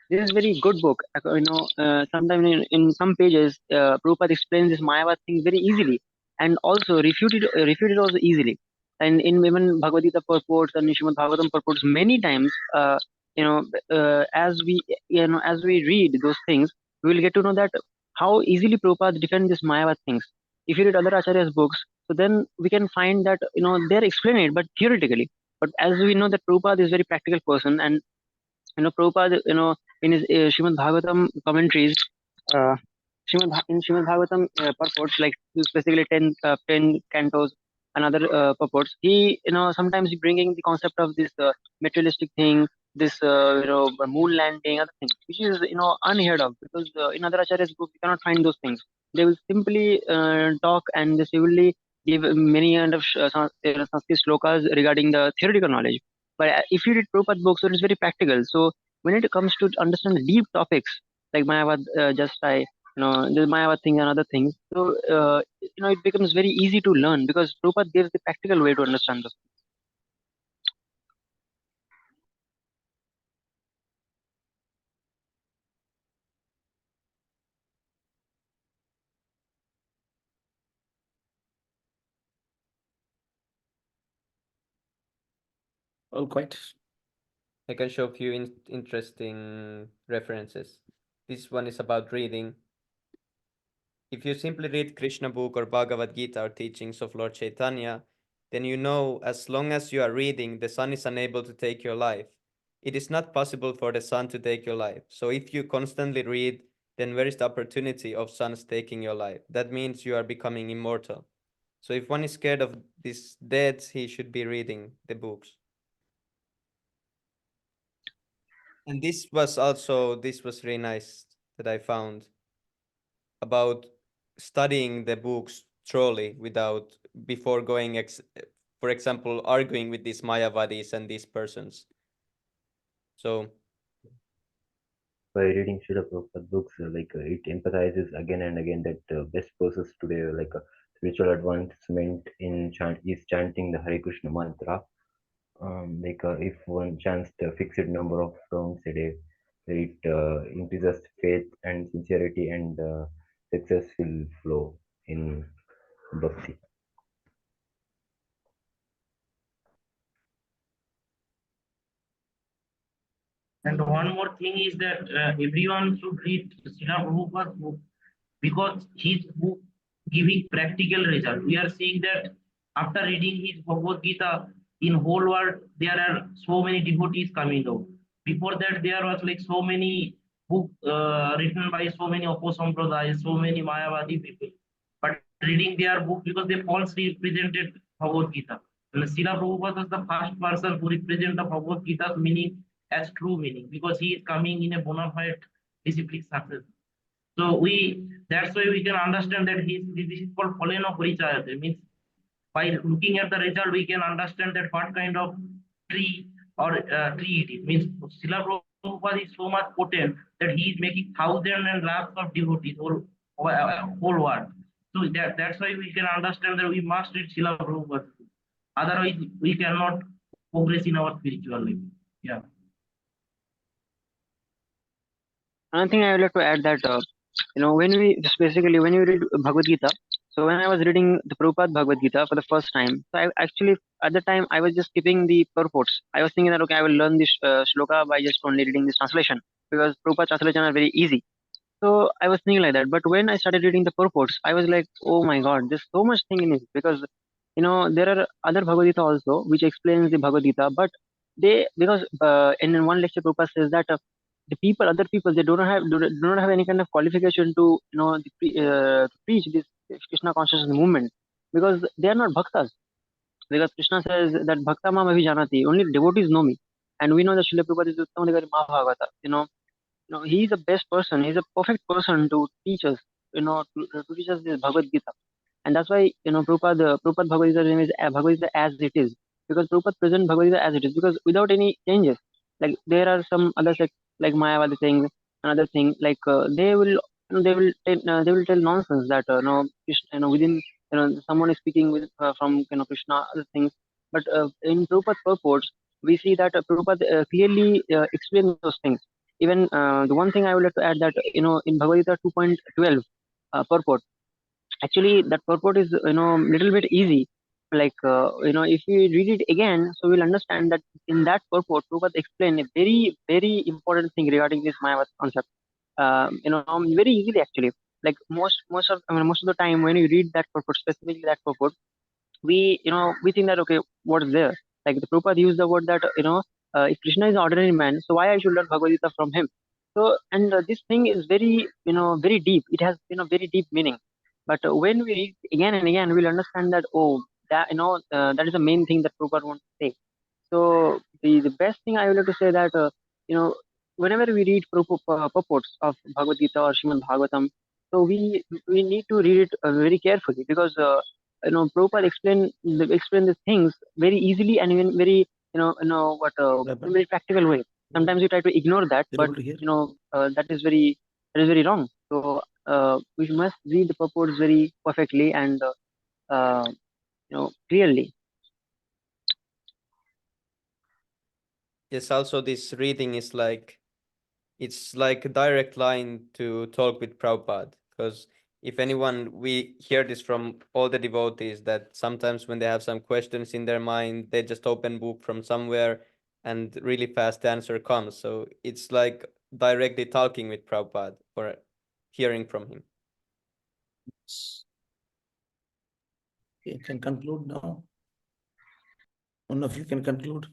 this is very good book. Sometimes in some pages, Prabhupada explains this Mayavad thing very easily, and also refute it also easily. And in even Bhagavad Gita purports and Srimad Bhagavatam purports, many times, as we read those things, we will get to know that how easily Prabhupada defends this Mayavad things. If you read other Acharya's books, so then we can find that they're explaining it, but theoretically. But as we know that Prabhupada is a very practical person, and Prabhupada, in his Srimad Bhagavatam commentaries, uh, in Srimad Bhagavatam purports, like specifically 10 cantos and other purports, he, sometimes he bringing the concept of this materialistic thing, this, moon landing, other things, which is, unheard of, because in other Acharya's book, you cannot find those things. They will simply talk and they will give many kind of Sanskrit slokas regarding the theoretical knowledge. But if you read Prabhupada books, so it is very practical. So when it comes to understand deep topics like Mayavad, the Mayavad thing and other things, so it becomes very easy to learn because Prabhupada gives the practical way to understand this. All quite. I can show a few interesting references. This one is about reading. If you simply read Krishna book or Bhagavad Gita or teachings of Lord Chaitanya, then you know as long as you are reading, the sun is unable to take your life. It is not possible for the sun to take your life. So if you constantly read, then where is the opportunity of suns taking your life? That means you are becoming immortal. So if one is scared of this death, he should be reading the books. And this was really nice that I found about studying the books thoroughly without before going for example arguing with these Mayavadis and these persons. So by reading Srila Prabhupada books, it emphasizes again and again that best process today, spiritual advancement is chanting the Hare Krishna mantra. If one chants a fixed number of rounds a day, where it increases faith and sincerity, and success will flow in bhakti. And one more thing is that everyone should read Srila Prabhupada's book because his book giving practical result. We are seeing that after reading his Bhagavad Gita, in whole world there are so many devotees coming out. Before that, there was like so many book written by so many Upasampradayas, so many Mayavadi people. But reading their book because they falsely represented Bhagavad Gita. And Srila Prabhupada was the first person who represent the Bhagavad Gita's meaning as true meaning because he is coming in a bona fide discipline success. So that's why we can understand that this is called Phalena Parichayate. Means by looking at the result, we can understand that what kind of tree or tree it is. Means Srila Prabhupada is so much potent that he is making thousands and lakhs of devotees whole world. So that's why we can understand that we must read Srila Prabhupada. Otherwise, we cannot progress in our spiritual life. Yeah. Another thing I would like to add that when we just basically when you read Bhagavad Gita, so when I was reading the Prabhupada Bhagavad Gita for the first time, so I actually at the time I was just skipping the purports. I was thinking that okay, I will learn this shloka by just only reading this translation because Prabhupada translation are very easy. So I was thinking like that. But when I started reading the purports, I was like, oh my god, there's so much thing in it because there are other Bhagavad Gita also which explains the Bhagavad Gita, but they because in one lecture Prabhupada says that other people, they do not have any kind of qualification to to preach this Krishna consciousness movement because they are not bhaktas. Because Krishna says that bhakta mam abhijanati, only devotees know me, and we know that Srila Prabhupada is Uttam Mahabhagavata. He is the best person. He's a perfect person to teach us. To teach us this Bhagavad Gita, and that's why Prabhupada Bhagavad Gita name is Bhagavad Gita as it is because Prabhupada present Bhagavad Gita as it is because without any changes. Like there are some others like Mayavadi things, another thing like they will tell nonsense that within someone is speaking with from Krishna other things, but in Prabhupada purports we see that Prabhupada clearly explains those things. Even the one thing I would like to add that in Bhagavad Gita 2.12 purport, actually that purport is little bit easy. Like if we read it again, so we'll understand that in that purport Prabhupada explained a very very important thing regarding this Mayavad concept. Very easily actually. Like most of the time when you read that purport, specifically that purport, we think that okay, what's there? Like the Prabhupada used the word that if Krishna is an ordinary man, so why I should learn Bhagavad Gita from him? So and this thing is very very deep. It has very deep meaning. But when we read again and again, we'll understand that oh, that that is the main thing that Prabhupada wants to say. So the best thing I would like to say that whenever we read purports of Bhagavad Gita or Srimad Bhagavatam, so we need to read it very carefully because Prabhupada explain the things very easily and in very in a very practical way. Sometimes we try to ignore that, but that is very wrong. So we must read the purports very perfectly and clearly. Yes, also this reading is like it's like a direct line to talk with Prabhupada because if anyone, we hear this from all the devotees that sometimes when they have some questions in their mind, they just open book from somewhere and really fast answer comes. So it's like directly talking with Prabhupada or hearing from him. You can conclude now. One of you can conclude.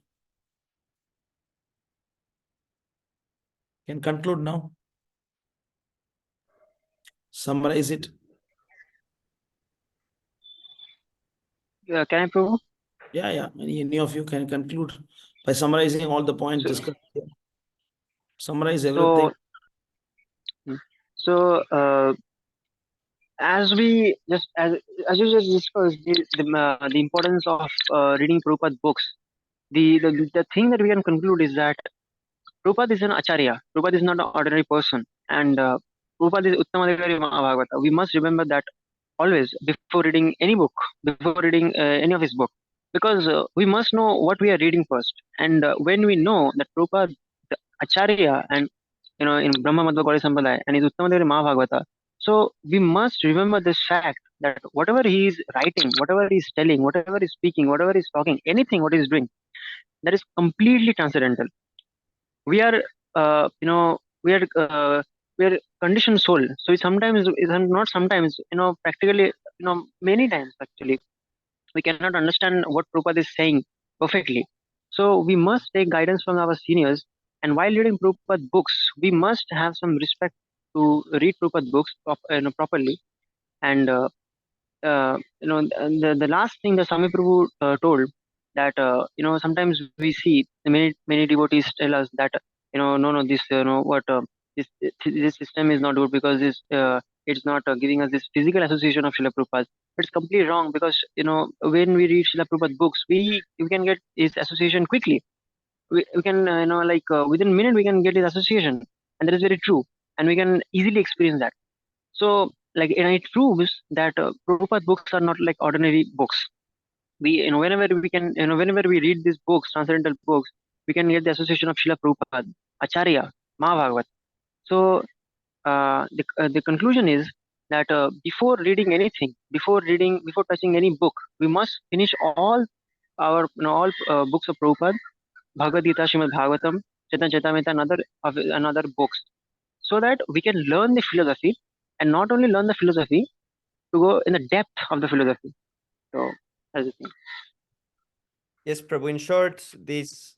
Can conclude now. Summarize it. Can I prove? Yeah. Any of you can conclude by summarizing all the points discussed here. Summarize everything. So as we just as you just discussed the importance of reading Prabhupada books, the thing that we can conclude is that Prabhupada is an acharya. Prabhupada is not an ordinary person, and Prabhupada is Uttamadhikari Mahabhagavata. We must remember that always before reading any book, before reading any of his book, because we must know what we are reading first. And when we know that Prabhupada, the acharya, and in Brahma Madhva Gauri Sampradaya and is Uttamadevi Mahabhagavata. So we must remember this fact that whatever he is writing, whatever he is telling, whatever he is speaking, whatever he is talking, anything what he is doing, that is completely transcendental. We are, we are, we are conditioned soul. So sometimes, not sometimes, practically, many times actually, we cannot understand what Prabhupada is saying perfectly. So we must take guidance from our seniors. And while reading Prabhupada books, we must have some respect to read Prabhupada books properly. And the last thing the Swami Prabhu told that sometimes we see many devotees tell us that no this what this system is not good because this it's not giving us this physical association of Srila Prabhupada. But it's completely wrong because when we read Srila Prabhupada books, we can get his association quickly. We can within a minute we can get his association, and that is very true, and we can easily experience that. So, it proves that Prabhupada books are not like ordinary books. We, whenever we can, whenever we read these books, transcendental books, we can get the association of Srila Prabhupada, Acharya, Mahabhagavat. So, the conclusion is that before reading anything, before touching any book, we must finish all our, all books of Prabhupada, Bhagavad Gita, Srimad Bhagavatam, Chaitanya Charitamrita, and another books, so that we can learn the philosophy, and not only learn the philosophy, to go in the depth of the philosophy. So that's the thing. Yes, Prabhu. In short, this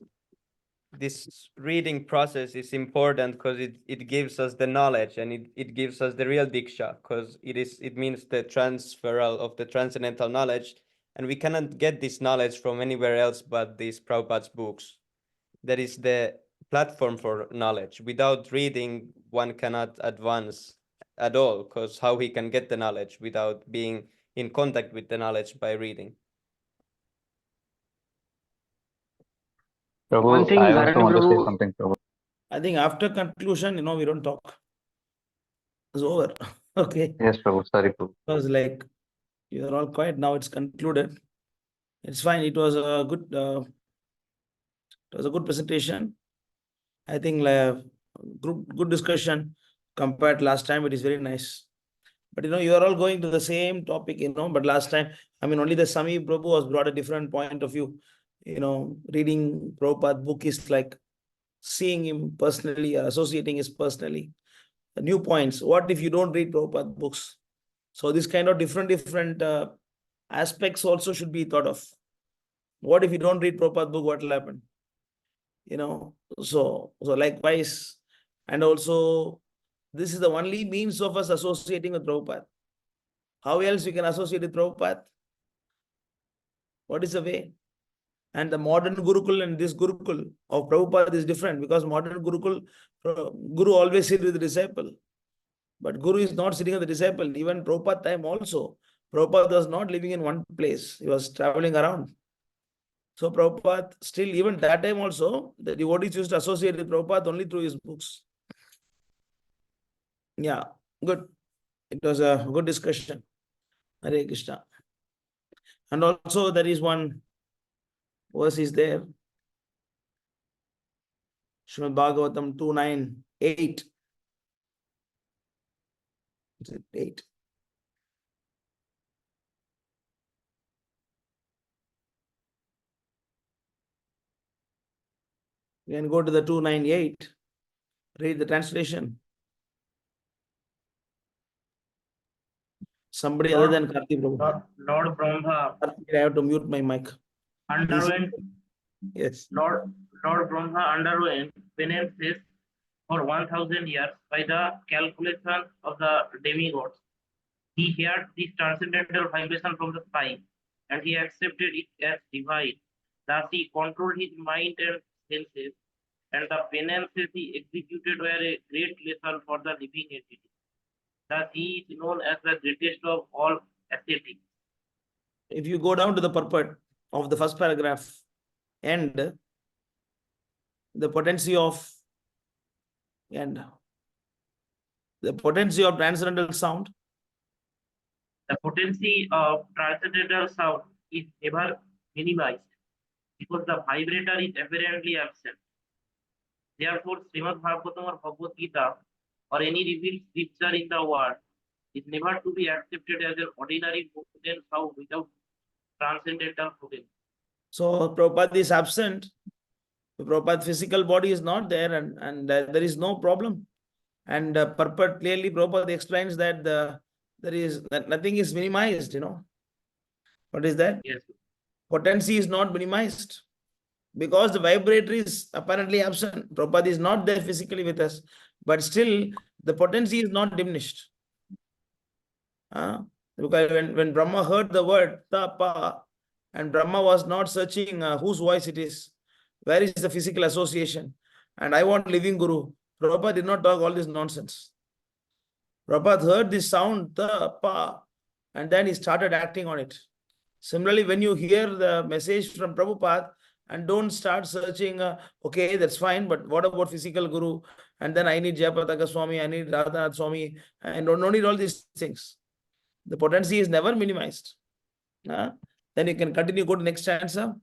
reading process is important because it gives us the knowledge, and it gives us the real diksha, because it means the transferal of the transcendental knowledge, and we cannot get this knowledge from anywhere else but these Prabhupada's books. That is the platform for knowledge. Without reading, one cannot advance at all, because how he can get the knowledge without being in contact with the knowledge by reading? One Prabhu, thing, I also Bharani want to say Prabhu, something, Prabhu. I think after conclusion, we don't talk. It's over. Okay. Yes, Prabhu. Sorry, Prabhu. Because you're all quiet now. It's concluded. It's fine. It was a good. It was a good presentation. I think good discussion compared to last time. It is very nice. But you are all going to the same topic. But last time, only the Swami Prabhu has brought a different point of view. Reading Prabhupada book is like seeing him personally or associating his personally. The new points. What if you don't read Prabhupada books? So this kind of different aspects also should be thought of. What if you don't read Prabhupada book? What will happen? So likewise, and also this is the only means of us associating with Prabhupada. How else you can associate with Prabhupada? What is the way? And the modern Gurukul and this Gurukul of Prabhupada is different, because modern Gurukul, Guru always sit with the disciple. But Guru is not sitting with the disciple. Even Prabhupada time also, Prabhupada was not living in one place. He was traveling around. So Prabhupada, still even that time also, the devotees used to associate with Prabhupada only through his books. Yeah, good. It was a good discussion. Hare Krishna. And also there is one verse is there. Srimad Bhagavatam 298. Is it 8? You can go to the 298. Read the translation. Somebody other than Karthi Prabhu. Lord Brahma I have to mute my mic. underwent. Yes. Lord Brahma underwent penances for 1,000 years by the calculation of the demigods. He heard this transcendental vibration from the sky, and he accepted it as divine. Thus he controlled his mind and senses, and the penances he executed were a great lesson for the living entity. Thus he is known as the greatest of all ascetics. If you go down to the purport of the first paragraph, and the potency of transcendental sound. The potency of transcendental sound is ever minimized because the vibrator is apparently absent. Therefore, Srimad Bhagavatam or Bhagavad Gita or any revealed scripture in the world is never to be accepted as an ordinary potent sound without transcendental potency. So Prabhupada is absent. Prabhupada's physical body is not there, and there is no problem. And purport clearly Prabhupada explains that that nothing is minimized, What is that? Yes. Potency is not minimized because the vibrator is apparently absent. Prabhupada is not there physically with us, but still the potency is not diminished. Because when Brahma heard the word tapa, and Brahma was not searching whose voice it is, where is the physical association, and I want living Guru. Prabhupada did not talk all this nonsense. Prabhupada heard this sound, tapa, and then he started acting on it. Similarly, when you hear the message from Prabhupada, and don't start searching, okay, that's fine, but what about physical Guru? And then I need Jayapataka Swami, I need Radhanath Swami, and don't need all these things. The potency is never minimized. Then you can continue, go to next stanza.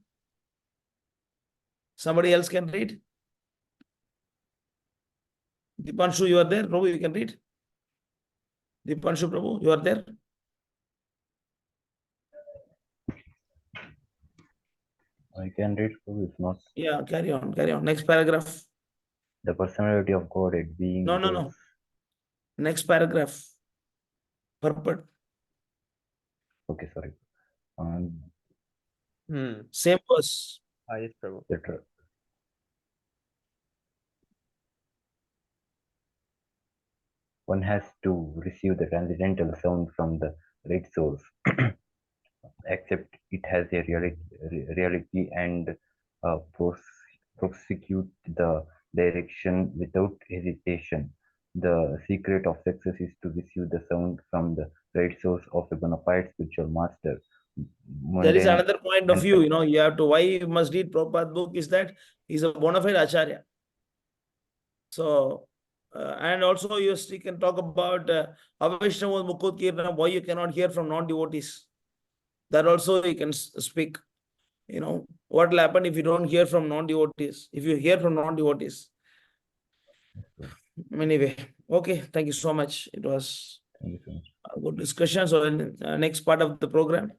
Somebody else can read. Dipanshu, you are there. Prabhu, you can read. Dipanshu, Prabhu, you are there. I can read, Prabhu, if not. Yeah, carry on, carry on. Next paragraph. The personality of Godhead being. No. Next paragraph. Purport. Okay, sorry. Same verse. Yes, Prabhu. One has to receive the transcendental sound from the right source, accept it has a reality, and prosecute the direction without hesitation. The secret of success is to receive the sound from the right source of a bona fide spiritual master. There is another point of view, you have to, why you must read Prabhupada's book is that he's a bona fide Acharya. So, and also you can talk about Avaishnava Mukut Kirtanam, why you cannot hear from non-devotees. That also you can speak. What will happen if you don't hear from non-devotees? If you hear from non-devotees. Anyway, okay, thank you so much. It was a good discussion. So, next part of the program.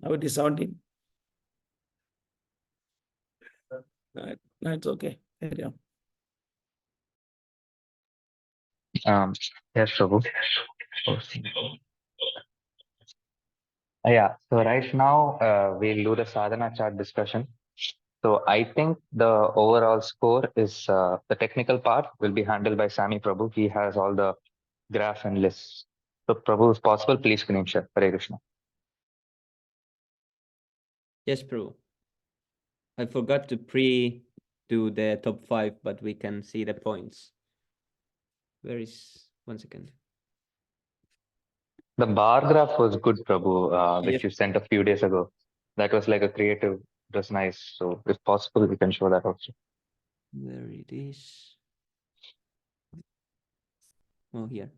Now it is 17. No, it's okay. Carry on. Yes, Prabhu. Yeah, so right now we'll do the sadhana chart discussion. So I think the overall score is the technical part will be handled by Sami Prabhu. He has all the graph and lists. So Prabhu, if possible, please screen share. Hare Krishna. Yes, Prabhu. I forgot to do the top 5, but we can see the points. Where is, 1 second. The bar graph was good, Prabhu, which you sent a few days ago. That was like a creative, it was nice. So if possible, we can show that also. There it is. Oh, here.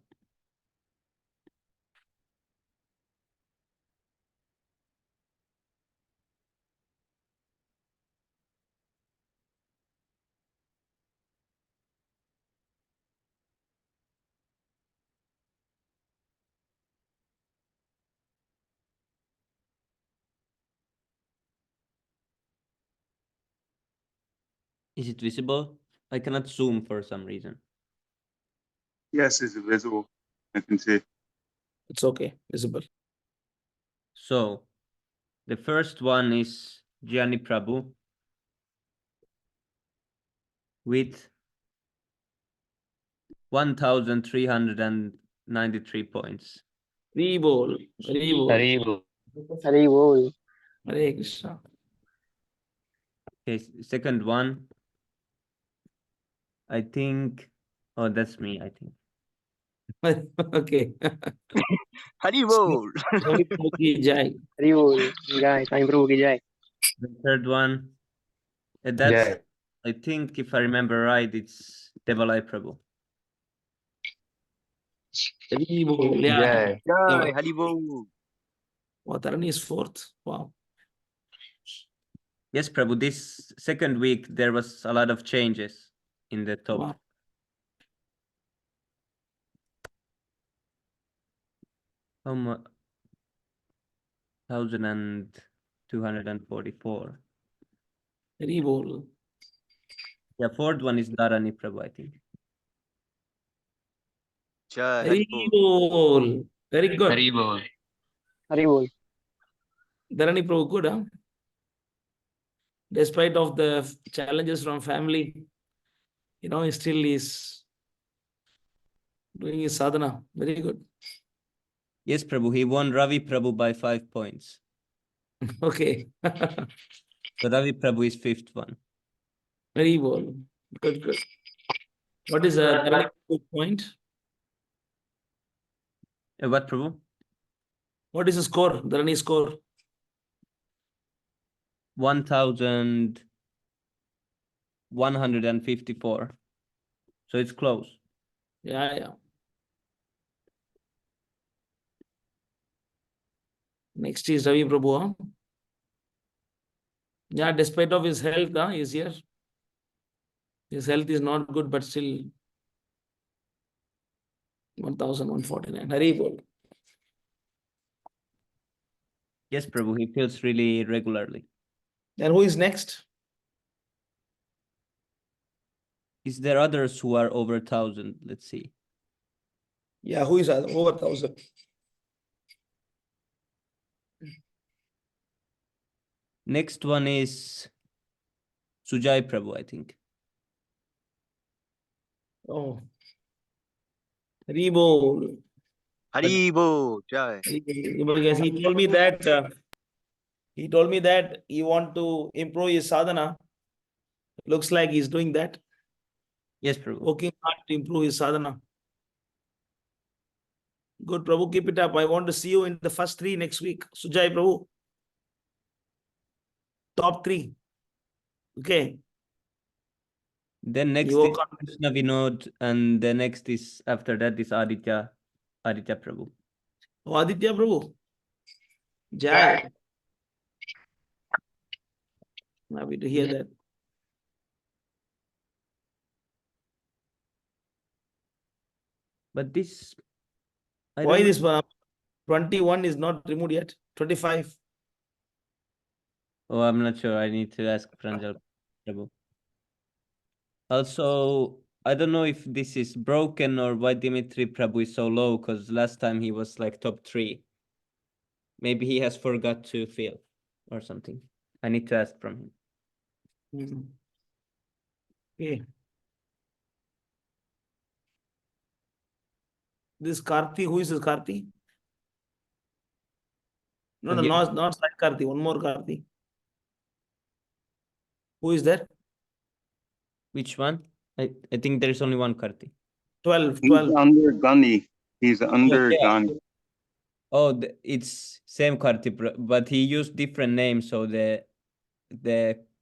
Is it visible? I cannot zoom for some reason. Yes, it's visible. I can see. It's okay, visible. So, the first one is Gianni Prabhu with 1,393 points. Hare Bol. Hare Bol. Hare Bol. Hare Bol. Hare Krishna. Okay, second one. I think, oh, that's me, I think. Okay. Hare Bol. Swami Prabhu ki jai. Hare Bol. Jai. Swami Prabhu ki jai. The third one, that's, I think, if I remember right, it's Devalai Prabhu. Hare Bol. Yeah. Jai. Jai. Hare Bol. Watarani is fourth. Wow. Yes, Prabhu, this second week there was a lot of changes in the top. Wow. How much? 1,244. Haribol. Yeah, fourth one is Dharani Prabhu, I think. Jai Haribol. Very good. Haribol. Haribol. Dharani Prabhu, good, huh? Despite of the challenges from family, he still is doing his sadhana. Very good. Yes, Prabhu, he won Ravi Prabhu by 5 points. Okay. So Ravi Prabhu is fifth one. Haribol. Good, good. What is Dharani Prabhu point? What, Prabhu? What is the score? Dharani score? 1,154. So it's close. Yeah. Next is Ravi Prabhu, huh? Yeah, despite of his health, he's here. His health is not good, but still 1,149. Haribol. Yes, Prabhu, he feels really regularly. And who is next? Is there others who are over 1,000? Let's see. Yeah, who is over 1,000? Next one is Sujai Prabhu, I think. Oh. Haribol. Haribol. Jai. Yes, he told me that he want to improve his sadhana. Looks like he's doing that. Yes, Prabhu. Working hard to improve his sadhana. Good, Prabhu, keep it up. I want to see you in the first 3 next week. Sujai Prabhu. Top 3. Okay. Then next You is work on Krishna Vinod, and the next is after that is Aditya Prabhu. Oh, Aditya Prabhu. Jai. Happy to hear that. But this, Why this one? 21 is not removed yet. 25. Oh, I'm not sure. I need to ask Pranjal Prabhu. Also, I don't know if this is broken or why Dimitri Prabhu is so low, because last time he was like top 3. Maybe he has forgot to fill or something. I need to ask from him. Okay. This Karthi, who is this Karthi? No, Again? not Sai Karthi. One more Karthi. Who is that? Which one? I think there is only one Karthi. 12. He's under Gandhi. He's under yeah. Gandhi. Oh, it's same Karthi, but he used different names, so the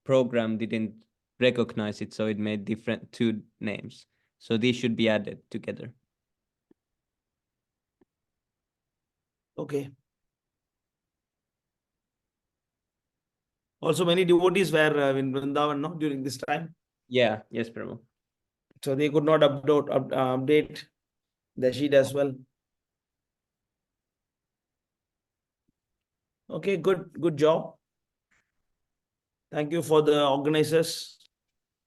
program didn't recognize it, so it made different 2 names. So these should be added together. Okay. Also, many devotees were in Vrindavan, no, during this time. Yeah, yes, Prabhu. So they could not update the sheet as well. Okay, good job. Thank you for the organizers.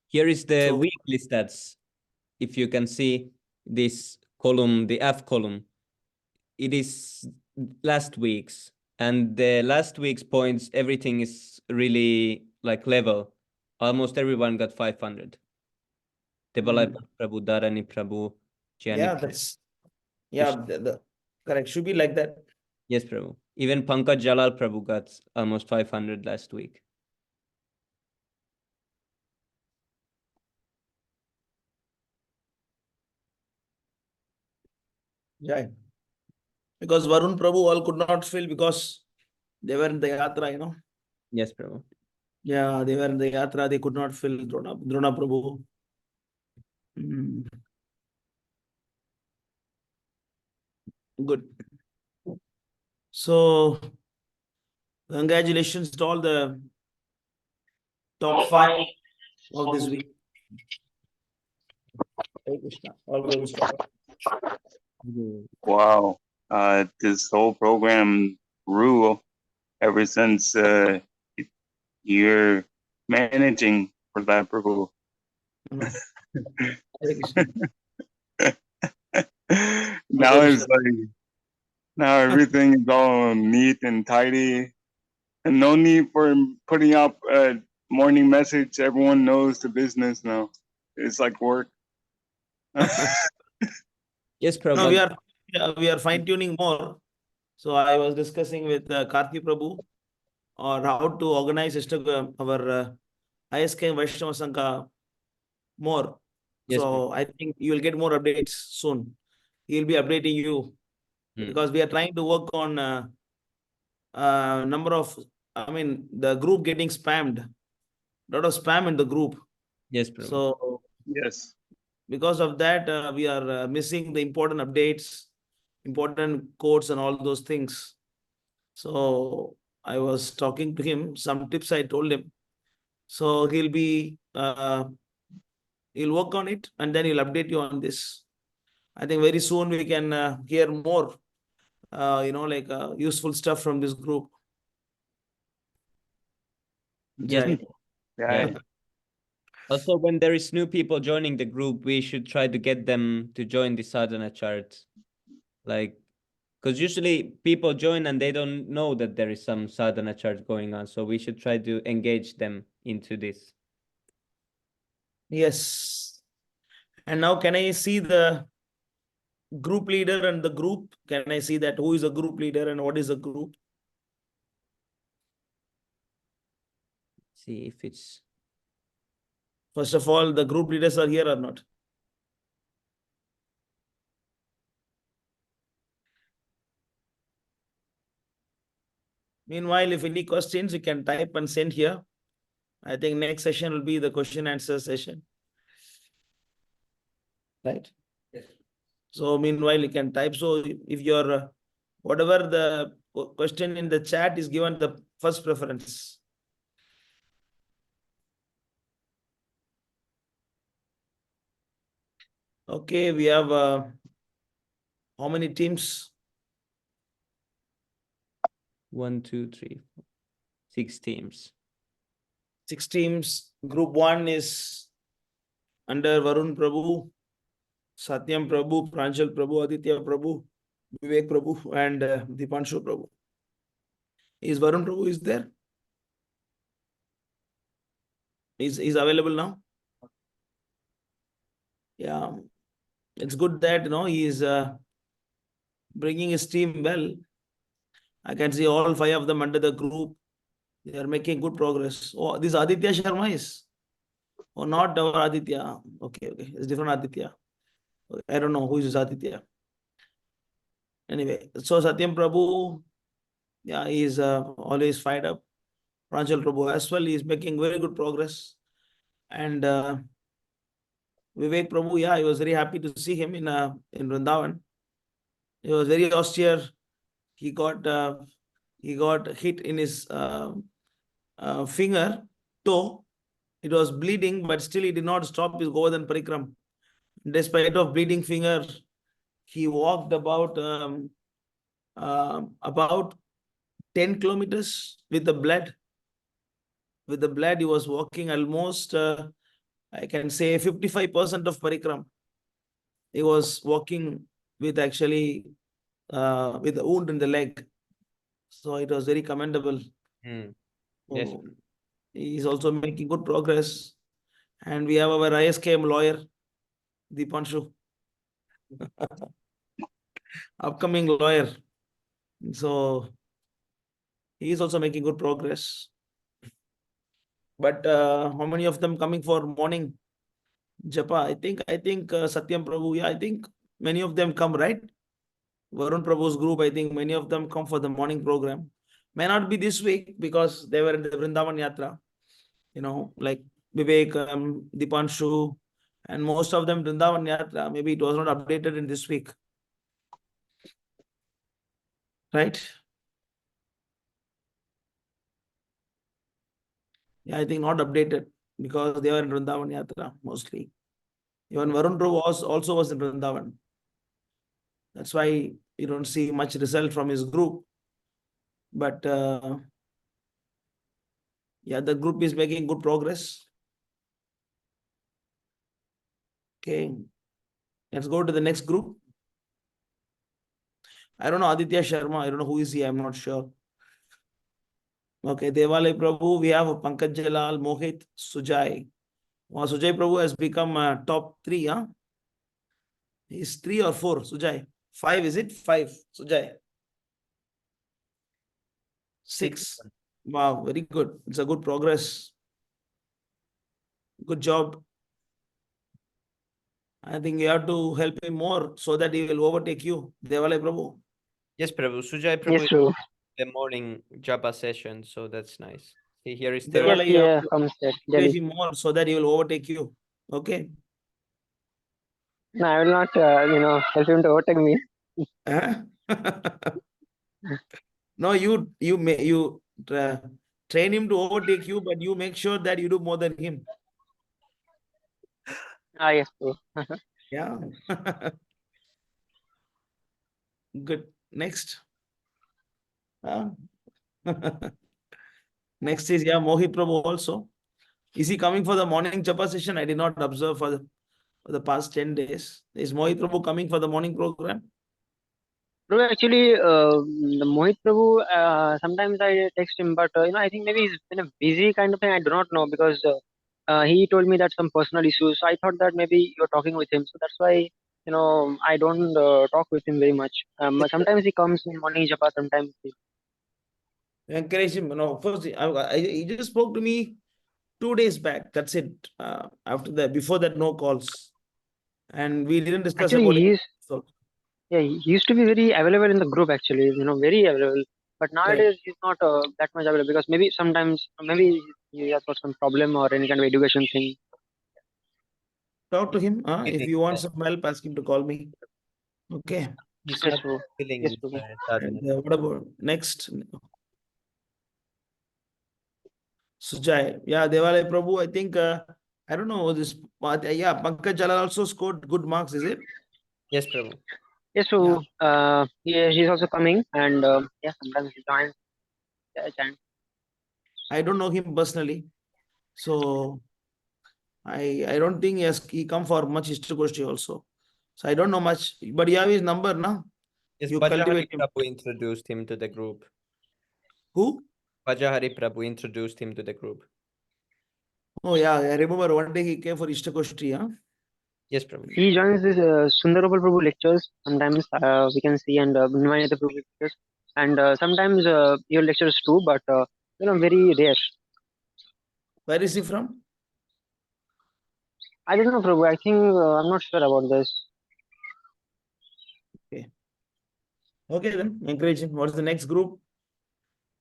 Here is the weekly stats. If you can see this column, the F column, it is last week's. And the last week's points, everything is really like level. Almost everyone got 500. Devalai Prabhu, Dharani Prabhu, Jani Yeah, Prabhu. that's the correct. Should be like that. Yes, Prabhu. Even Pankaj Jalal Prabhu got almost 500 last week. Yeah. Because Varun Prabhu all could not fill because they were in the yatra, Yes, Prabhu. Yeah, they were in the yatra. They could not fill Drona Prabhu. Good. So, congratulations to all the top 5 of this week. Hare Krishna. All glories to God. Wow. This whole program grew ever since you're managing Prahlad Prabhu. Hare Krishna. Now it's like now everything is all neat and tidy, and no need for putting up a morning message. Everyone knows the business now. It's like work. Yes, No, Prabhu. we are fine tuning more. So I was discussing with Karthi Prabhu or how to organize our ISK Vaishnava Sangha more. Yes, So I think you will get more updates soon. He will be updating you because we are trying to work on number of, the group getting spammed. A lot of spam in the group. Yes, Prabhu. So yes, because of that, we are missing the important updates, important quotes, and all those things. So I was talking to him. Some tips I told him. So he'll work on it, and then he'll update you on this. I think very soon we can hear more, useful stuff from this group. Yes. Jai. Yeah. Also, when there is new people joining the group, we should try to get them to join the sadhana chart. Like, because usually people join and they don't know that there is some sadhana chart going on. So we should try to engage them into this. Yes. And now can I see the group leader and the group? Can I see that who is a group leader and what is a group? See if it's... First of all, the group leaders are here or not? Meanwhile, if any questions, you can type and send here. I think next session will be the question answer session. Right? Yes. So meanwhile, you can type. So if your whatever the question in the chat is given the first preference. Okay, we have how many teams? 1, 2, 3, 4, 6 teams. 6 teams. Group 1 is under Varun Prabhu, Satyam Prabhu, Pranjal Prabhu, Aditya Prabhu, Vivek Prabhu, and Dipanshu Prabhu. Is Varun Prabhu is there? Is available now? Yeah, it's good that he is bringing his team well. I can see all 5 of them under the group. They are making good progress. Oh, this Aditya Sharma is, or not our Aditya? Okay, it's different Aditya. I don't know who is Aditya. Anyway, so Satyam Prabhu, yeah, he is always fired up. Pranjal Prabhu as well, he is making very good progress. And Vivek Prabhu, yeah, I was very happy to see him in Vrindavan. He was very austere. He got hit in his finger, toe. It was bleeding, but still he did not stop his Govardhan Parikram. Despite of bleeding finger, he walked about 10 kilometers with the blood. With the blood, he was walking almost, I can say 55% of Parikram. He was walking with actually with a wound in the leg. So it was very commendable. Yes. So he is also making good progress. And we have our ISKM lawyer, Dipanshu. Upcoming lawyer. So he is also making good progress. But how many of them coming for morning japa? I think Satyam Prabhu, yeah, I think many of them come, right? Varun Prabhu's group, I think many of them come for the morning program. May not be this week because they were in the Vrindavan Yatra. Like Vivek, Dipanshu, and most of them Vrindavan Yatra. Maybe it was not updated in this week. Right? Yeah, I think not updated because they were in Vrindavan Yatra mostly. Even Varun Prabhu also was in Vrindavan. That's why you don't see much result from his group. But yeah, the group is making good progress. Okay, let's go to the next group. I don't know Aditya Sharma. I don't know who is he. I'm not sure. Okay, Devalay Prabhu. We have Pankaj Jalal, Mohit, Sujay. Well, Sujay Prabhu has become top 3. Huh? He's 3 or 4. Sujay. 5 is it? 5. Sujay. 6. Wow, very good. It's a good progress. Good job. I think you have to help him more so that he will overtake you. Devalay Prabhu. Yes, Prabhu. Sujay Prabhu Yes, is Prabhu. the morning japa session, so that's nice. See, here is Yes, Devalay, you have yeah, to from State motivate Delhi. him more so that he will overtake you. Okay. No, I will not, help him to overtake me. Huh? No, you train him to overtake you, but you make sure that you do more than him. Ah, yes, Prabhu. Yeah. Good. Next. Next is Mohit Prabhu also. Is he coming for the morning japa session? I did not observe for the past 10 days. Is Mohit Prabhu coming for the morning program? Prabhu, actually, the Mohit Prabhu, sometimes I text him, but I think maybe he's been a busy kind of thing. I do not know because he told me that some personal issues. So I thought that maybe you're talking with him. So that's why I don't talk with him very much. But sometimes he comes in morning japa. Sometimes Encourage him. First, he just spoke to me 2 days back. That's it. Before that, no calls. And we didn't discuss actually about it. he's So, yeah, he used to be very available in the group actually. Very available. But nowadays he's not that much available because maybe sometimes maybe he has got some problem or any kind of education thing. talk to him. If you want some help, ask him to call me. Okay. He's Yes, not Prabhu. feeling Yes, Prabhu. And what about next? Sujay. Yeah, Devalay Prabhu. I think, I don't know this. Yeah, Pankaj Jalal also scored good marks, is it? Yes, Prabhu. Yes, Prabhu. He's also coming and yeah, sometimes he joins. And I don't know him personally. So I don't think he come for much Istagoshti also. So I don't know much. But you have his number now. Yes, You Bajahari cultivate him. Prabhu introduced him to the group. Who? Bajahari Prabhu introduced him to the group. Oh yeah, I remember one day he came for Istagoshti. Huh? Yes, Prabhu. he joins this Sundarabal Prabhu lectures. Sometimes we can see and Nivayata Prabhu lectures. And sometimes your lectures too, but very rare. Where is he from? I don't know, Prabhu. I think I'm not sure about this. Okay. Okay then, encourage him. What's the next group?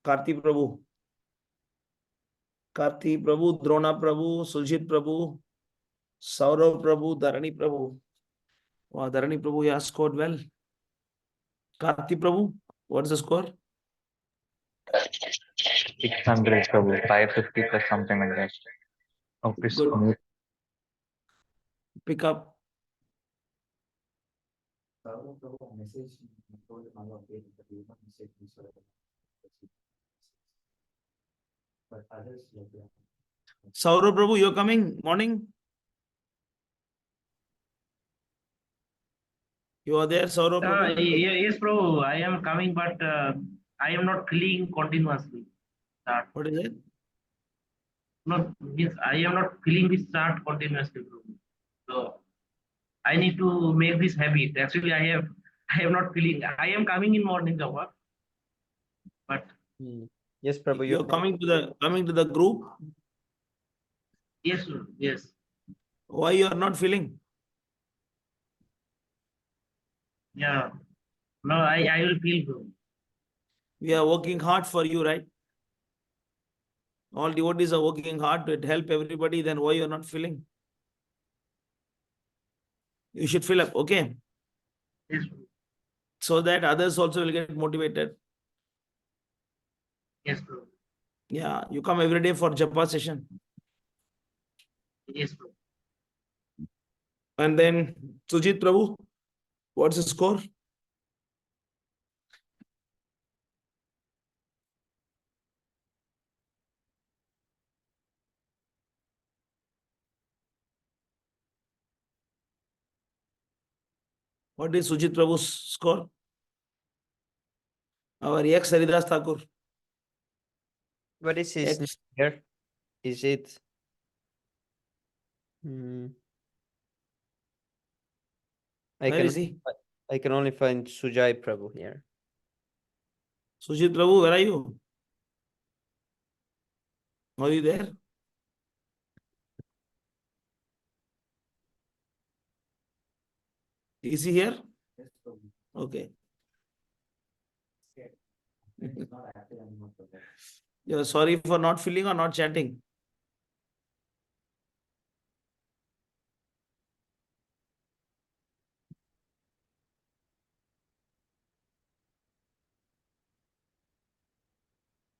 Karti Prabhu. Karti Prabhu, Drona Prabhu, Suljit Prabhu, Saurav Prabhu, Dharani Prabhu. Wow, Dharani Prabhu, he has scored well. Karti Prabhu, what's the score? 600, Prabhu. 550 plus something like that. Okay, Good. so Pick up. Saurav Prabhu, you're coming morning? You are there, Saurav Prabhu? Yes, bro. I am coming, but I am not feeling continuously. Start. What is it? Not means I am not feeling this start continuously, bro. So I need to make this habit. Actually, I am not feeling. I am coming in morning hour, but Yes, Prabhu. You're coming to the group. yes, bro, yes. Why you are not feeling? Yeah. No, I will feel, bro. We are working hard for you, right? All devotees are working hard to help everybody. Then why you are not feeling? You should fill up, okay? Yes, bro. So that others also will get motivated. Yes, bro. Yeah, you come every day for japa session. Yes, Prabhu. And then Sujit Prabhu, what's the score? What is Sujit Prabhu's score? Our ex Haridas Thakur. What is his name Ex. here? Is it? Hmm. Where is he? I can only find Sujai Prabhu here. Sujit Prabhu, where are you? Are you there? Is he here? Okay. You're sorry for not filling or not chanting?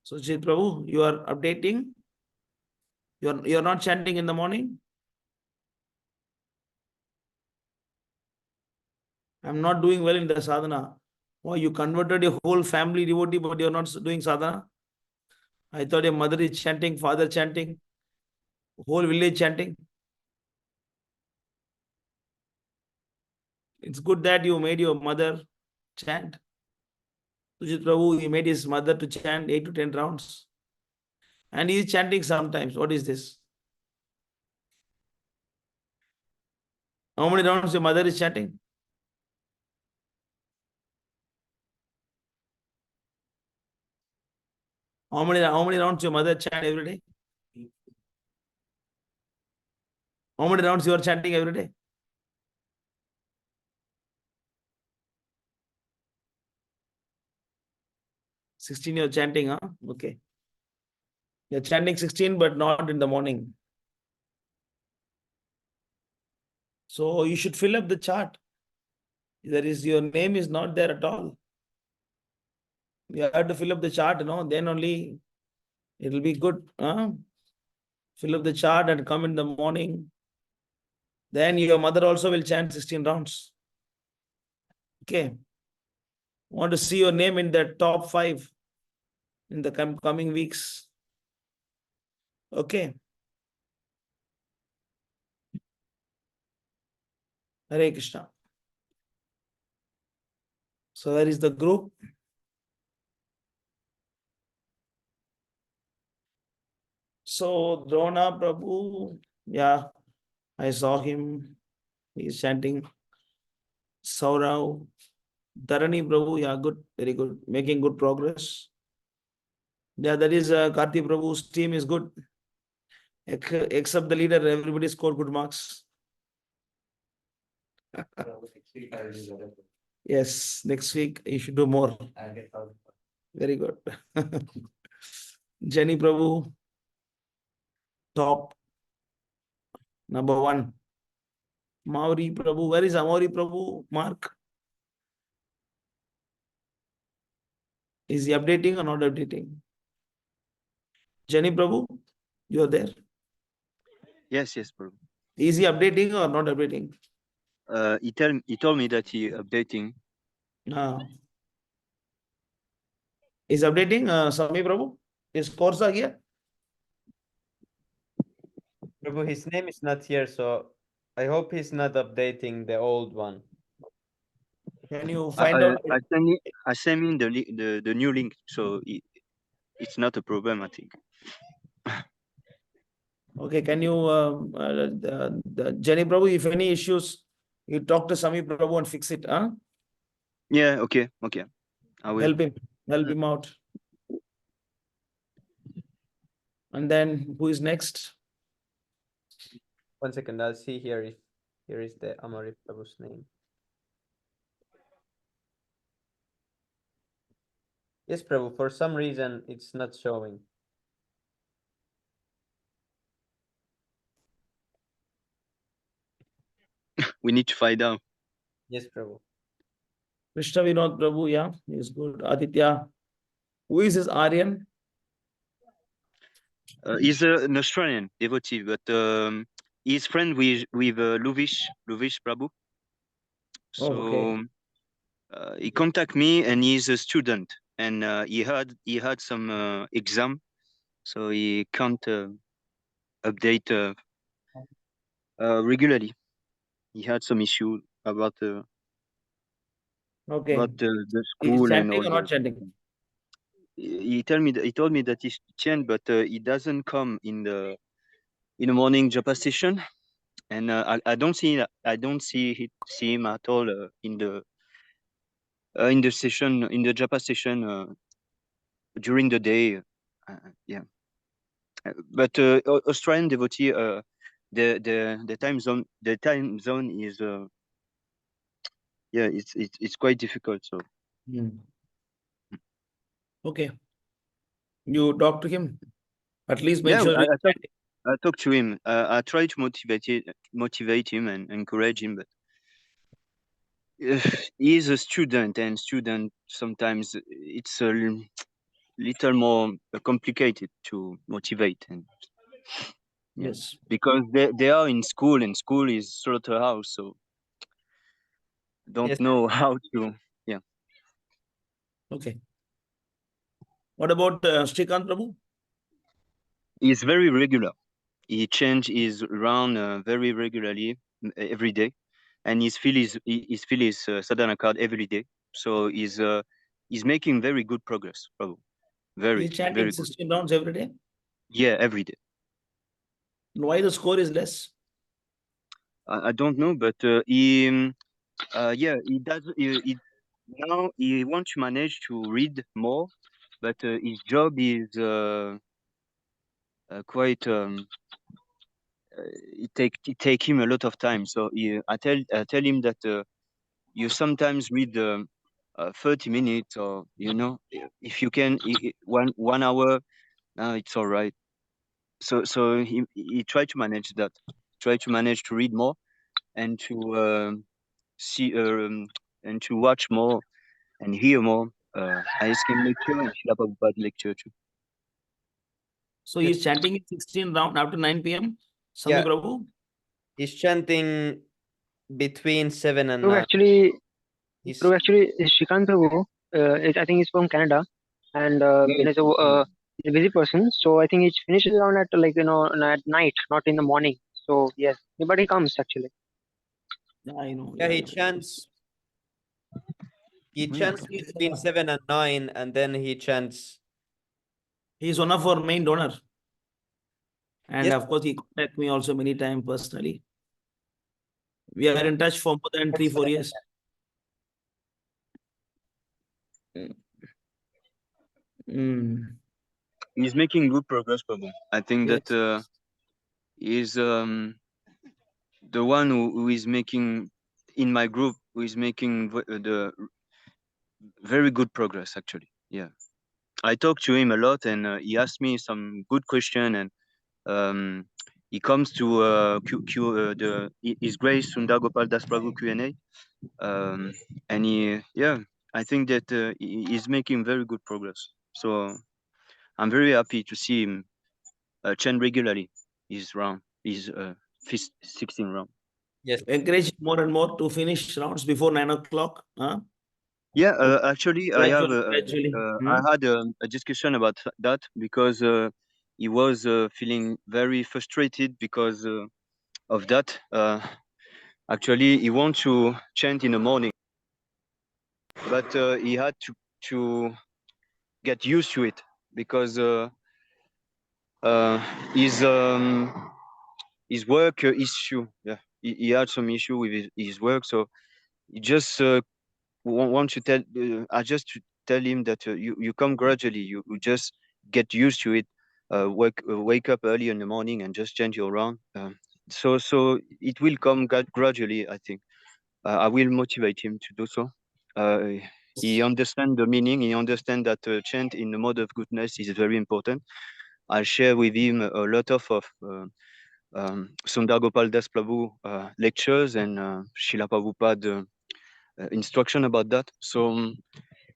Sujit Prabhu, you are updating? You're not chanting in the morning? I'm not doing well in the sadhana. Why, you converted your whole family devotee, but you're not doing sadhana? I thought your mother is chanting, father chanting, whole village chanting. It's good that you made your mother chant. Sujit Prabhu, he made his mother to chant 8 to 10 rounds. And he is chanting sometimes. What is this? How many rounds your mother is chanting? How many rounds your mother chant every day? How many rounds you are chanting every day? 16 you're chanting, huh? Okay. You're chanting 16, but not in the morning. So you should fill up the chart. Your name is not there at all. You have to fill up the chart, then only it will be good. Huh? Fill up the chart and come in the morning. Then your mother also will chant 16 rounds. Okay. Want to see your name in the top 5 in the coming weeks. Okay. Hare Krishna. So where is the group? So Drona Prabhu, yeah, I saw him. He's chanting. Saurav, Dharani Prabhu, yeah, good, very good, making good progress. Yeah, that is Karthi Prabhu's team is good. Except the leader, everybody scored good marks. Yes, next week you should do more. Very good. Jenny Prabhu, top number 1. Mauri Prabhu, where is Mauri Prabhu? Mark. Is he updating or not updating? Jenny Prabhu, you are there. Yes, Prabhu. Is he updating or not updating? He told me that he updating. Is updating, Sami Prabhu? Is Corsa here? Prabhu, his name is not here, so I hope he's not updating the old one. Can you find out? I send him the new link, so it's not a problem, I think. Okay, can you, the Jenny Prabhu, if any issues, you talk to Sami Prabhu and fix it, huh? Yeah, okay. I will. Help him out. And then who is next? 1 second, I'll see here if here is the Amari Prabhu's name. Yes, Prabhu, for some reason it's not showing. We need to find out. Yes, Prabhu. Krishna Vinod Prabhu, yeah, he's good. Aditya. Who is this Aryan? He's an Australian devotee, but he's friend with Luvish Prabhu. So Oh, okay. he contact me, and he's a student, and he had some exam, so he can't update regularly. He had some issue about Okay. the He's school and chanting all or not the. chanting? He told me that he chant, but he doesn't come in the morning japa session, and I don't see him at all in the session, in the japa session during the day. Yeah, but Australian devotee, the time zone is yeah, it's quite difficult. So Okay. You talk to him. At least make yeah, sure you I talked to him. I try to motivate him and encourage him, but he is a student, and student sometimes it's a little more complicated to motivate, and yeah, Yes. because they are in school, and school is slaughterhouse, so don't Yes. know how to. Yeah, Okay. What about Srikant Prabhu? he's very regular. He change his round very regularly every day, and his fill his sadhana card every day. So he's making very good progress, Prabhu. He's Very chanting very good. 16 rounds every day. Yeah, every day. Why the score is less? I don't know, but he yeah, he does. Now he wants to manage to read more, but his job is quite. It take him a lot of time. So I tell him that you sometimes read 30 minutes, or if you can, 1 hour, it's all right. So he tried to manage that. Try to manage to read more, and to see and to watch more and hear more. ISKM lecture and Srila Prabhupada lecture too. So he's chanting in 16 round after 9 p.m. Sami Yeah. Prabhu. He's chanting between 7 and Prabhu 9. actually, He's Shrikant Prabhu, I think he's from Canada, and Yeah, he's a busy person. So I think he finishes around at at night, not in the morning. So yes, but he comes actually. Yeah, I know. yeah, Yeah, he yeah. chants. He Yeah. chants between 7 and 9, and then he chants. He's one of our main donor. And Yes. of course, he contacted me also many times personally. We are in touch for more than 3-4 years. Mm. he's making good progress, Prabhu. I think Yes. that he's the one who is making in my group, who is making the very good progress actually. Yeah, I talked to him a lot, and he asked me some good question, and he comes to His Grace Sundar Gopal Das Prabhu Q&A, and I think that he's making very good progress. So I'm very happy to see him chant regularly his 16 round. Yes. Encourage more and more to finish rounds before 9 o'clock. Huh? Yeah, actually, I have Gradually. I had a discussion about that, because he was feeling very frustrated because of that. Actually, he wants to chant in the morning, but he had to get used to it, because his work issue. Yeah, he had some issue with his work, so he just want to tell. I just to tell him that you come gradually. You just get used to it. Wake up early in the morning and just change your round. So it will come gradually. I think I will motivate him to do so. He understand the meaning. He understand that chant in the mode of goodness is very important. I share with him a lot of Sundar Gopal Das Prabhu lectures and Srila Prabhupada instruction about that. So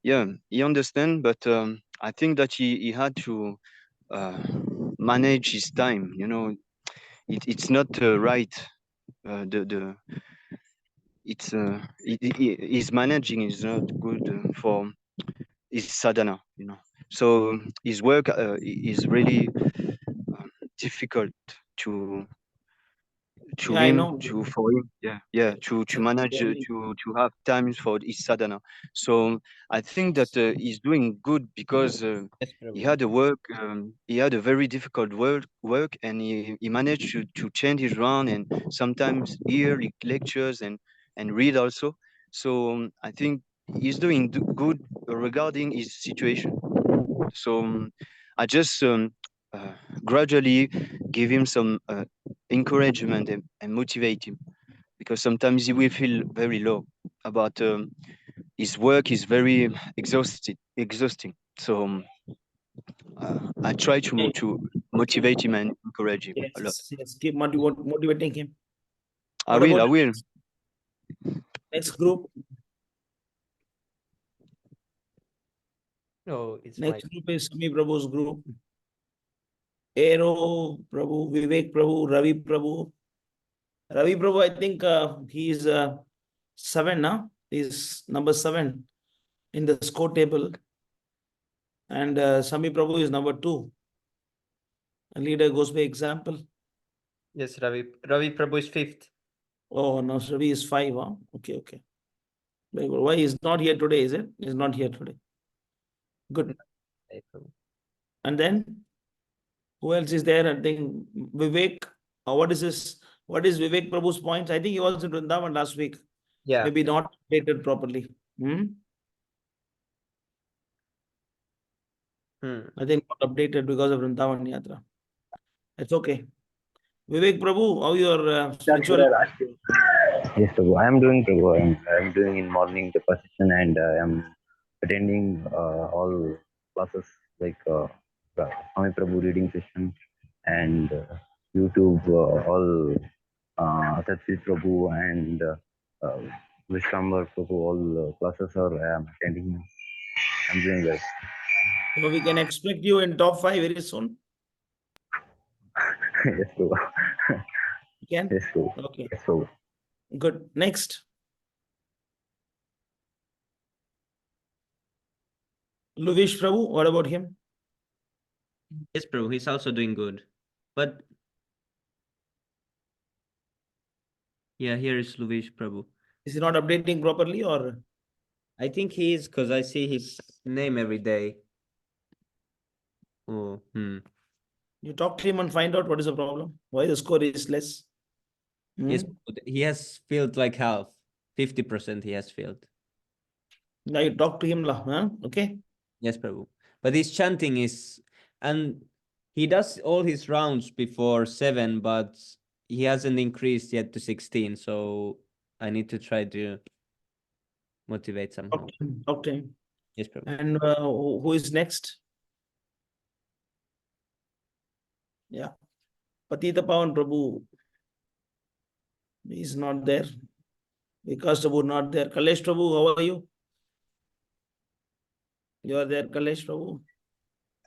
yeah, he understand, but I think that he had to manage his time. It's not right. His managing is not good for his sadhana. So his work is really difficult to Yeah, I know. for him, to manage to have times for his sadhana. So I think that he's doing good because Yes, he Prabhu. had he had a very difficult work, and he managed to change his run and sometimes hear lectures and read also. So I think he's doing good regarding his situation. So I just gradually give him some encouragement and motivate him, because sometimes he will feel very low about his work is very exhausting. So I try to motivate him and encourage him a lot. Yes, keep motivating him. I What will. about next group? No, it's Next group is Sami Prabhu's group. Aero Prabhu, Vivek Prabhu, Ravi Prabhu. Ravi Prabhu, I think he's 7 now. He's number 7 in the score table. And Sami Prabhu is number 2. A leader goes by example. Yes, Ravi Prabhu is 5th. Oh, no, Ravi is 5. Huh? Okay. Very good. Why he's not here today, is it? He's not here today. Good. And then who else is there? I think Vivek. What is this? What is Vivek Prabhu's point? I think he was in Vrindavan last week. Yeah. Maybe not updated properly. I think not updated because of Vrindavan Yatra. It's okay. Vivek Prabhu, how your spiritual? Yes, Prabhu. I am doing, Prabhu. I am doing in morning the procession, and I am attending all classes like Swami Prabhu reading session and YouTube, all Satsit Prabhu and Vishkambar Prabhu, all classes are I am attending. I am doing well. So we can expect you in top 5 very soon. Yes, Prabhu. You can? Yes, Prabhu. Okay. Yes, Prabhu. Good. Next. Luvish Prabhu, what about him? Yes, Prabhu, he's also doing good. But yeah, here is Luvish Prabhu. Is he not updating properly, or? I think he is, because I see his name every day. Oh, You talk to him and find out what is the problem. Why the score is less? Yes, he has failed like half. 50% he has failed. Now you talk to him, huh? Okay. Yes, Prabhu. But his chanting is, and he does all his rounds before 7, but he hasn't increased yet to 16. So I need to try to motivate somehow. Talk to him. Yes, Prabhu. And who is next? Yeah. Patita Pawan Prabhu. He's not there. Vikas Prabhu not there. Kalesh Prabhu, how are you? You are there, Kalesh Prabhu.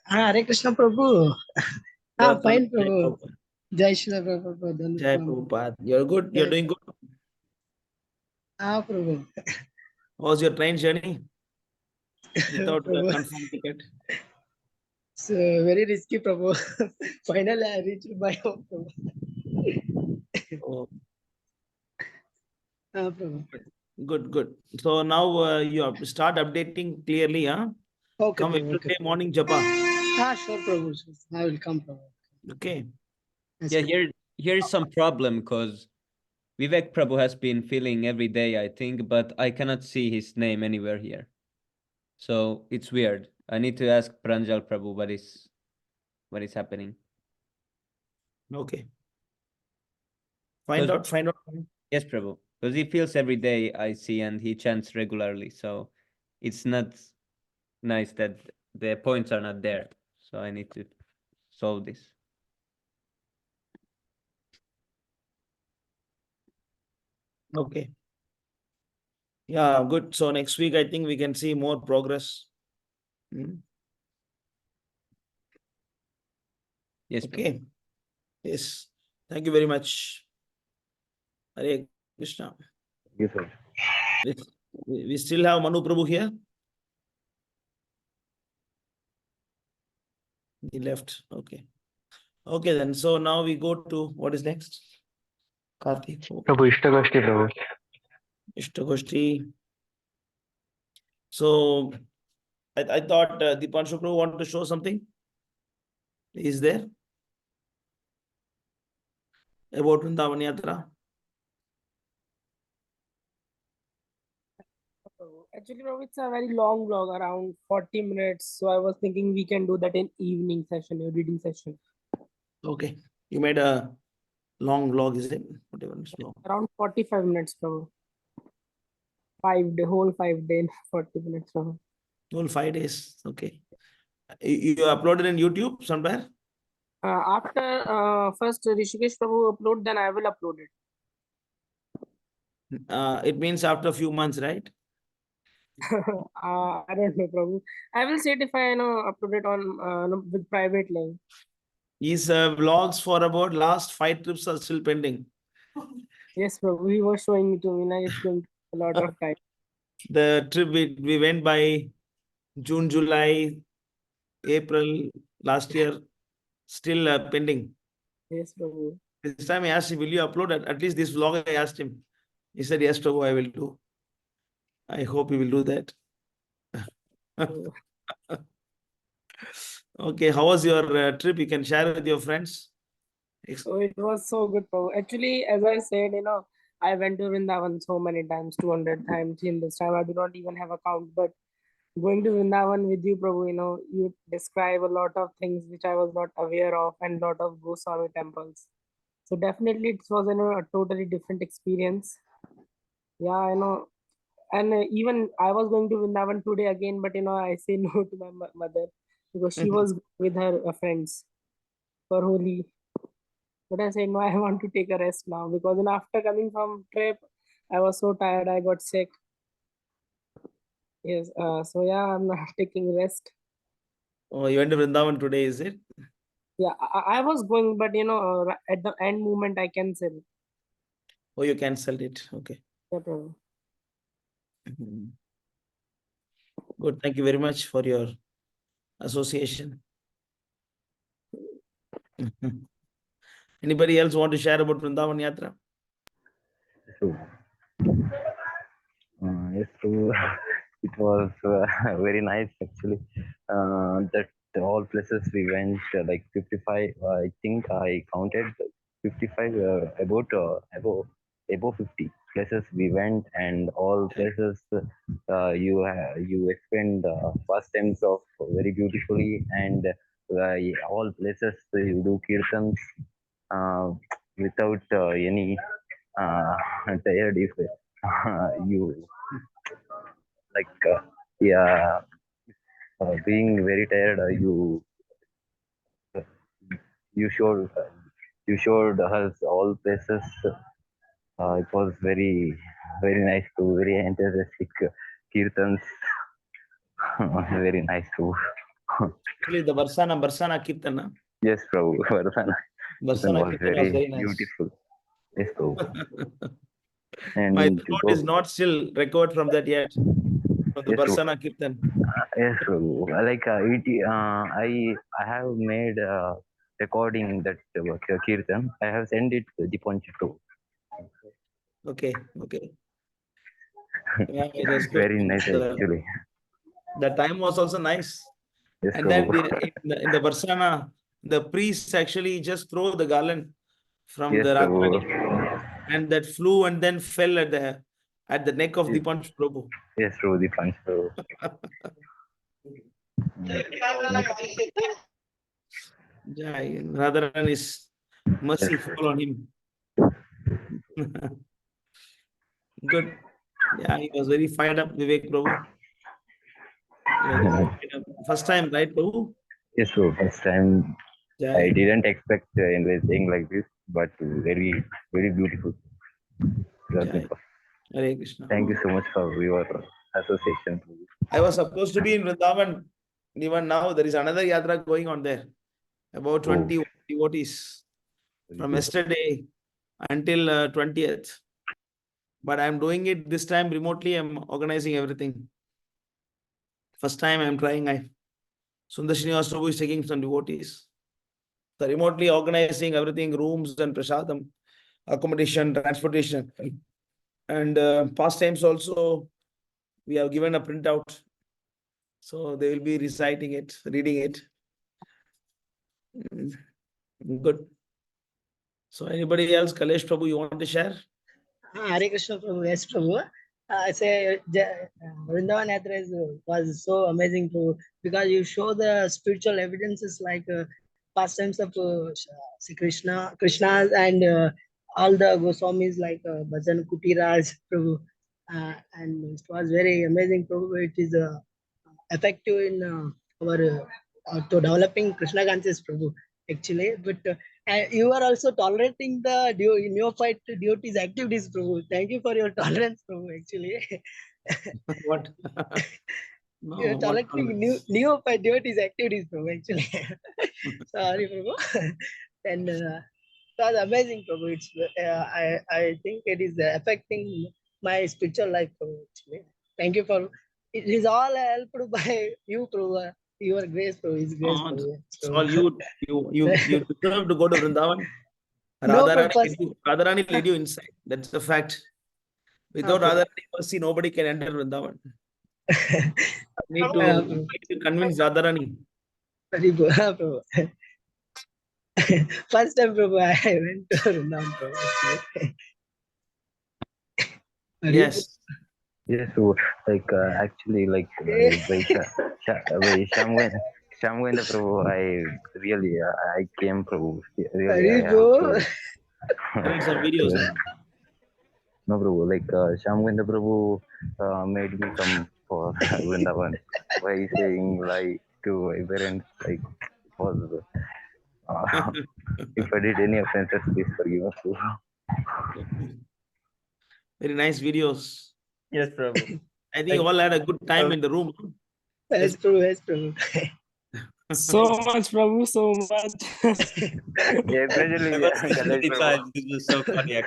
Hare Krishna Prabhu. Fine Prabhu. Prabhu. Jai Shri Prabhupada. Jai Prabhupada. You're good. You're doing good. Prabhu. How's your train journey? Without a confirmed ticket. So very risky, Prabhu. Finally, I reached my home, Prabhu. Oh. Prabhu. Good. So now you have to start updating clearly, huh? Okay, Come Prabhu, every day morning japa. Sure, Prabhu. I will come, Prabhu. Okay. Yeah, here is some problem, because Vivek Prabhu has been filling every day, I think, but I cannot see his name anywhere here. So it's weird. I need to ask Pranjal Prabhu what is happening. Okay. Find out. Yes, Prabhu. Because he feels every day, I see, and he chants regularly. So it's not nice that the points are not there. So I need to solve this. Okay. Yeah, good. So next week, I think we can see more progress. Yes, Prabhu. Okay. Yes. Thank you very much. Hare Krishna. Yes, sir. We still have Manu Prabhu here. He left. Okay. Okay then. So now we go to what is next? Karthik. Prabhu, Istagoshti, Prabhu. Istagoshti. So I thought Dipanshu Prabhu wanted to show something. Is there? About Vrindavan Yatra. Actually, Prabhu, it's a very long vlog, around 40 minutes. So I was thinking we can do that in evening session, a reading session. Okay. You made a long vlog, is it? Whatever it's long. Around 45 minutes, Prabhu. 5 day, whole 5 day, 40 minutes, Prabhu. Whole 5 days. Okay. You uploaded in YouTube somewhere? After first Rishikesh Prabhu upload, then I will upload it. It means after a few months, right? I don't know, Prabhu. I will see it if I upload it on with private link. His vlogs for about last 5 trips are still pending. Yes, Prabhu. He was showing it to me. And it's going to take a lot of time. The trip we went by June, July, April last year, still pending. Yes, Prabhu. This time I asked him, will you upload at least this vlog? I asked him. He said, yes, Prabhu, I will do. I hope he will do that. Okay, how was your trip? You can share with your friends. So it was so good, Prabhu. Actually, as I said, I went to Vrindavan so many times, 200 times in this time. I do not even have a count, but going to Vrindavan with you, Prabhu, you describe a lot of things which I was not aware of and lot of Goswami temples. So definitely it was, a totally different experience. Yeah, and even I was going to Vrindavan today again, but, I say no to my mother because she was with her friends for Holi. But I said, no, I want to take a rest now because after coming from trip, I was so tired, I got sick. Yes, so yeah, I'm not taking rest. Oh, you went to Vrindavan today, is it? Yeah, I was going, but at the end moment, I canceled. Oh, you cancelled it. Okay. Yeah, Prabhu. Good. Thank you very much for your association. Anybody else want to share about Vrindavan Yatra? So, yes, so it was very nice actually. That all places we went, like 55, I think I counted 55, above 50 places we went, and all places you explained past times of very beautifully, and all places you do kirtans without any tired if you like yeah being very tired you showed us all places. It was very nice to very enthusiastic kirtans. Very nice to Actually, the Barsana Kirtana. yes, Prabhu. Varsana Barsana was Kirtana was very nice. beautiful. Yes, Prabhu. My And throat is not still recovered from that yet. From the yes, Prabhu. Barsana Kirtan. Yes, Prabhu. Like I have made recording that kirtan. I have sent it to Dipanchu Prabhu. Okay. Yeah, it was good. Very nice actually. The time was also nice. Yes, And then Prabhu. in the Barsana, the priests actually just throw the garland from Yes, the Prabhu. Ratrani, and that flew and then fell at the neck of Dipansh Prabhu. Yes, Prabhu, Dipanchu Prabhu. Jai, Radharan is mercy fall on him. Good. Yeah, he was very fired up, Vivek Prabhu. He was very fired up. First time, right, Prabhu? Yes, Prabhu. First time Jai. I didn't expect anything like this, but very beautiful. Jai. Hare Krishna. Thank you so much for your association. I was supposed to be in Vrindavan. Even now, there is another yatra going on there. About 21 devotees from yesterday until 20th. But I'm doing it this time remotely. I'm organizing everything. First time I'm trying. Sundar Srinivas Prabhu is taking some devotees. So remotely organizing everything, rooms and prasadam, accommodation, transportation. And past times also, we have given a printout. So they will be reciting it, reading it. Good. So anybody else, Kalesh Prabhu, you want to share? Hare Krishna Prabhu, yes Prabhu. I say Vrindavan Yatra was so amazing Prabhu, because you show the spiritual evidences like pastimes of Krishna's and all the Goswamis like Bhajan Kutiraj Prabhu. And it was very amazing Prabhu. It is effective in our to developing Krishna conscious Prabhu actually. But you are also tolerating the neophyte devotees activities, Prabhu. Thank you for your tolerance, Prabhu. Actually, What? you are tolerating neophyte devotees activities, Prabhu. Actually, sorry, Prabhu. And it was amazing, Prabhu. It's I think it is affecting my spiritual life, Prabhu. Actually, thank you for. It is all helped by you, Prabhu. Your grace, Prabhu. His grace, Prabhu. It's all you deserve to go to Vrindavan. No Radharani led you inside. That's the fact. Without Radharani mercy, nobody can enter Vrindavan. Need to convince Radharani. Prabhu. First time, Prabhu, I went to Vrindavan, Prabhu. Yes. Yes, so like actually like by Shamwenda Prabhu, I really I came Prabhu. Really, I have Some videos. No Prabhu, like Shamwenda Prabhu made me come for Vrindavan by saying like to my parents like was if I did any offenses, please forgive us. Very nice videos. Yes, Prabhu. I think you all had a good time in the room. Yes, Prabhu. Yes, Prabhu. So much, Prabhu, so much. Yeah, This was so funny.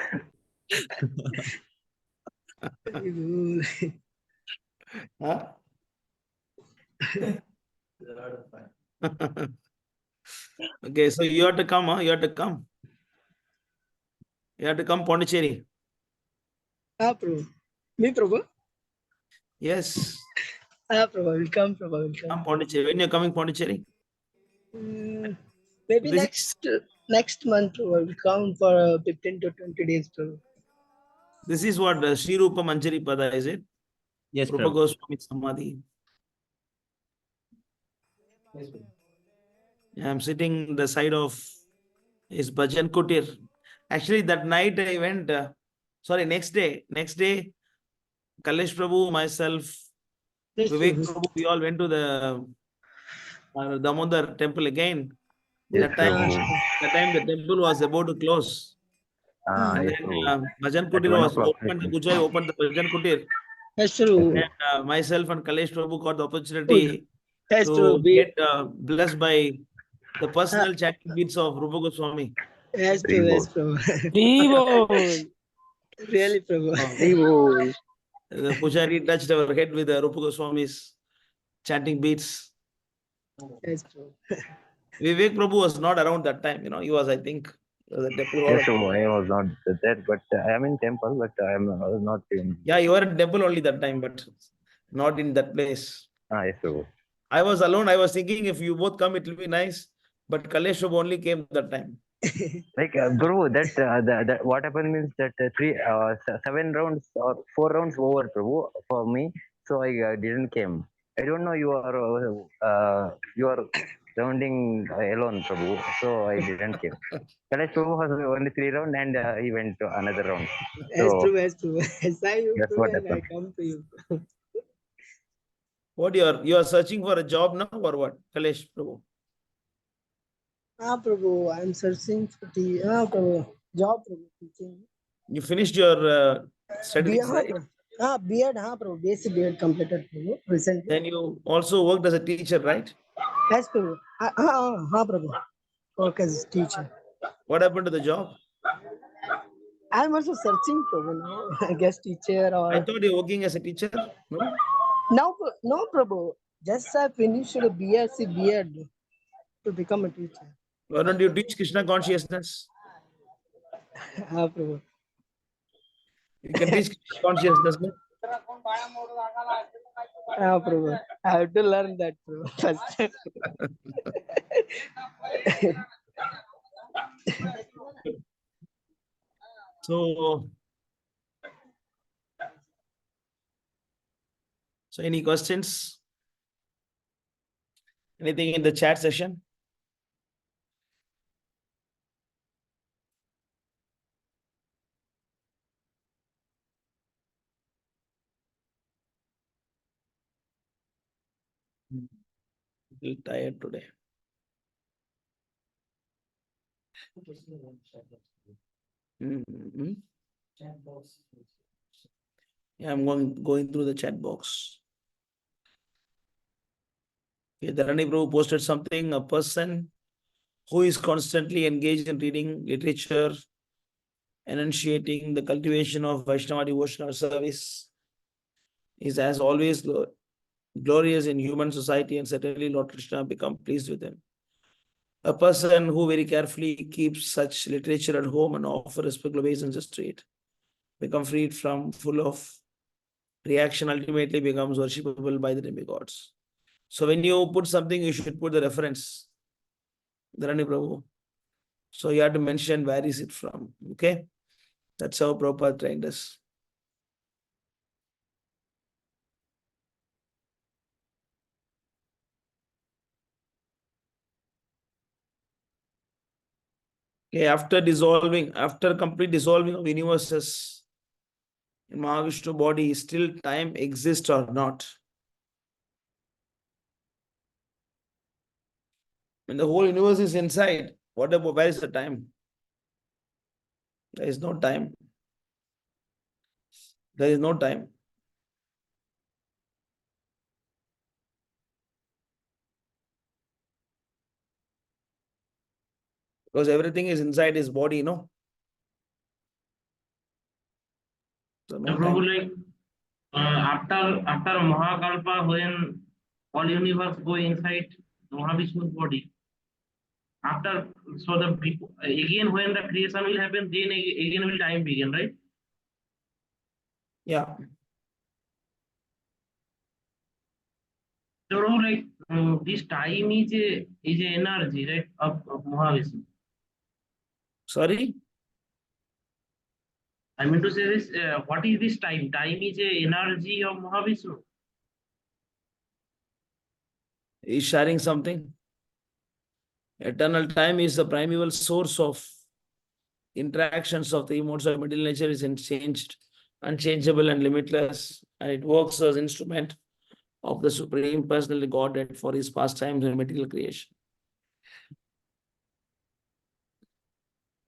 Huh? Okay, so you have to come, huh? You have to come. You have to come Pondicherry. Prabhu. Me, Prabhu? Yes. Prabhu, will come, Prabhu, will come. Come Pondicherry. When you're coming Pondicherry? Maybe next month, Prabhu, will come for 15 to 20 days, Prabhu. This is what Sri Rupa Manjari Pada, is it? Yes, Rupa Prabhu. Goswami Samadhi. I'm sitting the side of his Bhajan Kutir. Actually, that night I went, next day, Kalesh Prabhu, myself, Vivek Prabhu, we all went to the Damodar temple again. Yes, That time the temple was about to close. And then Bhajan Kutir was opened, the Pujari opened the Bhajan Kutir. Yes, true. And myself and Kalesh Prabhu got the opportunity Yes, to true. get blessed by the personal chanting beats of Rupa Goswami. Yes, Prabhu. Yes, Prabhu. Really, Prabhu. The Pujari touched our head with the Rupa Goswami's chanting beats. Yes, Prabhu. Vivek Prabhu was not around that time, he was, I think, the temple. Yes, so I was not there, but I am in temple, but I was not in. Yeah, you were in temple only that time, but not in that place. Yes, so. I was alone. I was thinking if you both come, it will be nice. But Kalesh Prabhu only came that time. Like, Prabhu, that what happened means that 7 rounds or 4 rounds over, Prabhu, for me. So I didn't came. I don't know you are rounding alone, Prabhu. So I didn't came. Kalesh Prabhu was only 3 rounds and he went to another round. Yes, true. Yes, true. That's what happened. I come to you. What you are searching for a job now or what, Kalesh Prabhu? Prabhu, I'm searching for the Prabhu, job, Prabhu, teaching. You finished your studies, right? B.Ed, Prabhu, basic B.Ed completed, Prabhu, recently. Then you also worked as a teacher, right? Yes, Prabhu. Prabhu. work as a teacher. What happened to the job? I'm also searching Prabhu now, guest teacher I or thought you're working as a teacher. No? now. No Prabhu. Just I finished a BSc B.Ed to become a teacher. Why don't you teach Krishna consciousness? Prabhu. You can teach Krishna consciousness. No? Prabhu. I have to learn that Prabhu first. So any questions? Anything in the chat session? A little tired today. Mm-hmm. Yeah, I'm going through the chat box. Okay, Dharani Prabhu posted something. A person who is constantly engaged in reading literature, enunciating the cultivation of Vaishnava devotional service, is as always glorious in human society, and certainly Lord Krishna become pleased with him. A person who very carefully keeps such literature at home and offer respectful obeisance to it, become freed from full of reaction, ultimately becomes worshipable by the demigods. So when you put something, you should put the reference. Dharani Prabhu. So you have to mention where is it from. Okay? That's how Prabhupada trained us. Okay, after complete dissolving of universes in Mahavishnu body, still time exists or not? When the whole universe is inside, where is the time? There is no time. There is no time. Because everything is inside his body, no? So no Prabhu, time. like after Mahakalpa, when all universe go inside Mahavishnu's body, after so the people again when the creation will happen, then again will time begin, right? Yeah. So like this time is a energy, right, of Mahavishnu. Sorry? I mean to say this, what is this time? Time is a energy of Mahavishnu. Is sharing something. Eternal time is the primeval source of interactions of the modes of material nature, is unchanged, unchangeable and limitless, and it works as instrument of the Supreme Personality Godhead for his pastimes and material creation.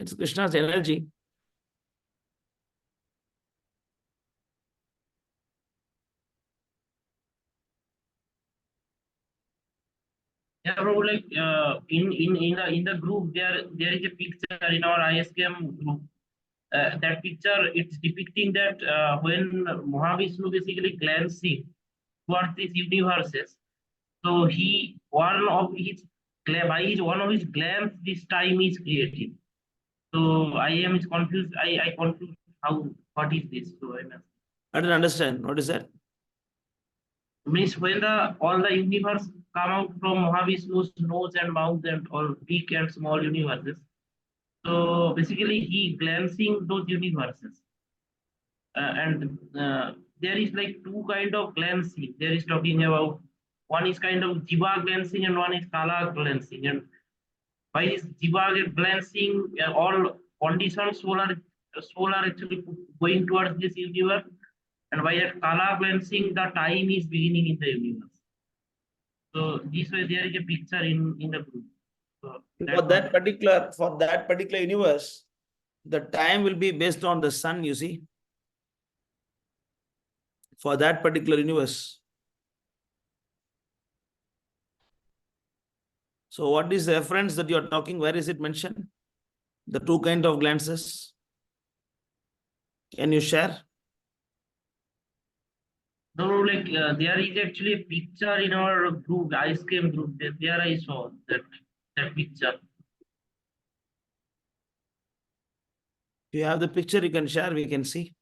It's Krishna's energy. Yeah, bro, like in the group there is a picture in our ISKM group. That picture, it's depicting that when Mahavishnu basically glancing towards these universes, so he one of his glance this time is created. So I am is confused. I confused how what is this? So I mean, I don't understand. What is that? means when the all the universe come out from Mahavishnu's nose and mouth and all big and small universes. So basically, he glancing those universes, and there is like two kind of glancing. There is talking about one is kind of jiva glancing and one is kala glancing. And by this jiva glancing, all conditions solar actually going towards this universe, and by that kala glancing, the time is beginning in the universe. So this way, there is a picture in the group. So For that particular universe, the time will be based on the sun, you see. For that particular universe. So what is the reference that you are talking? Where is it mentioned? The two kind of glances. Can you share? No, like there is actually a picture in our group, ice cream group. There I saw that picture. If you have the picture, you can share. We can see.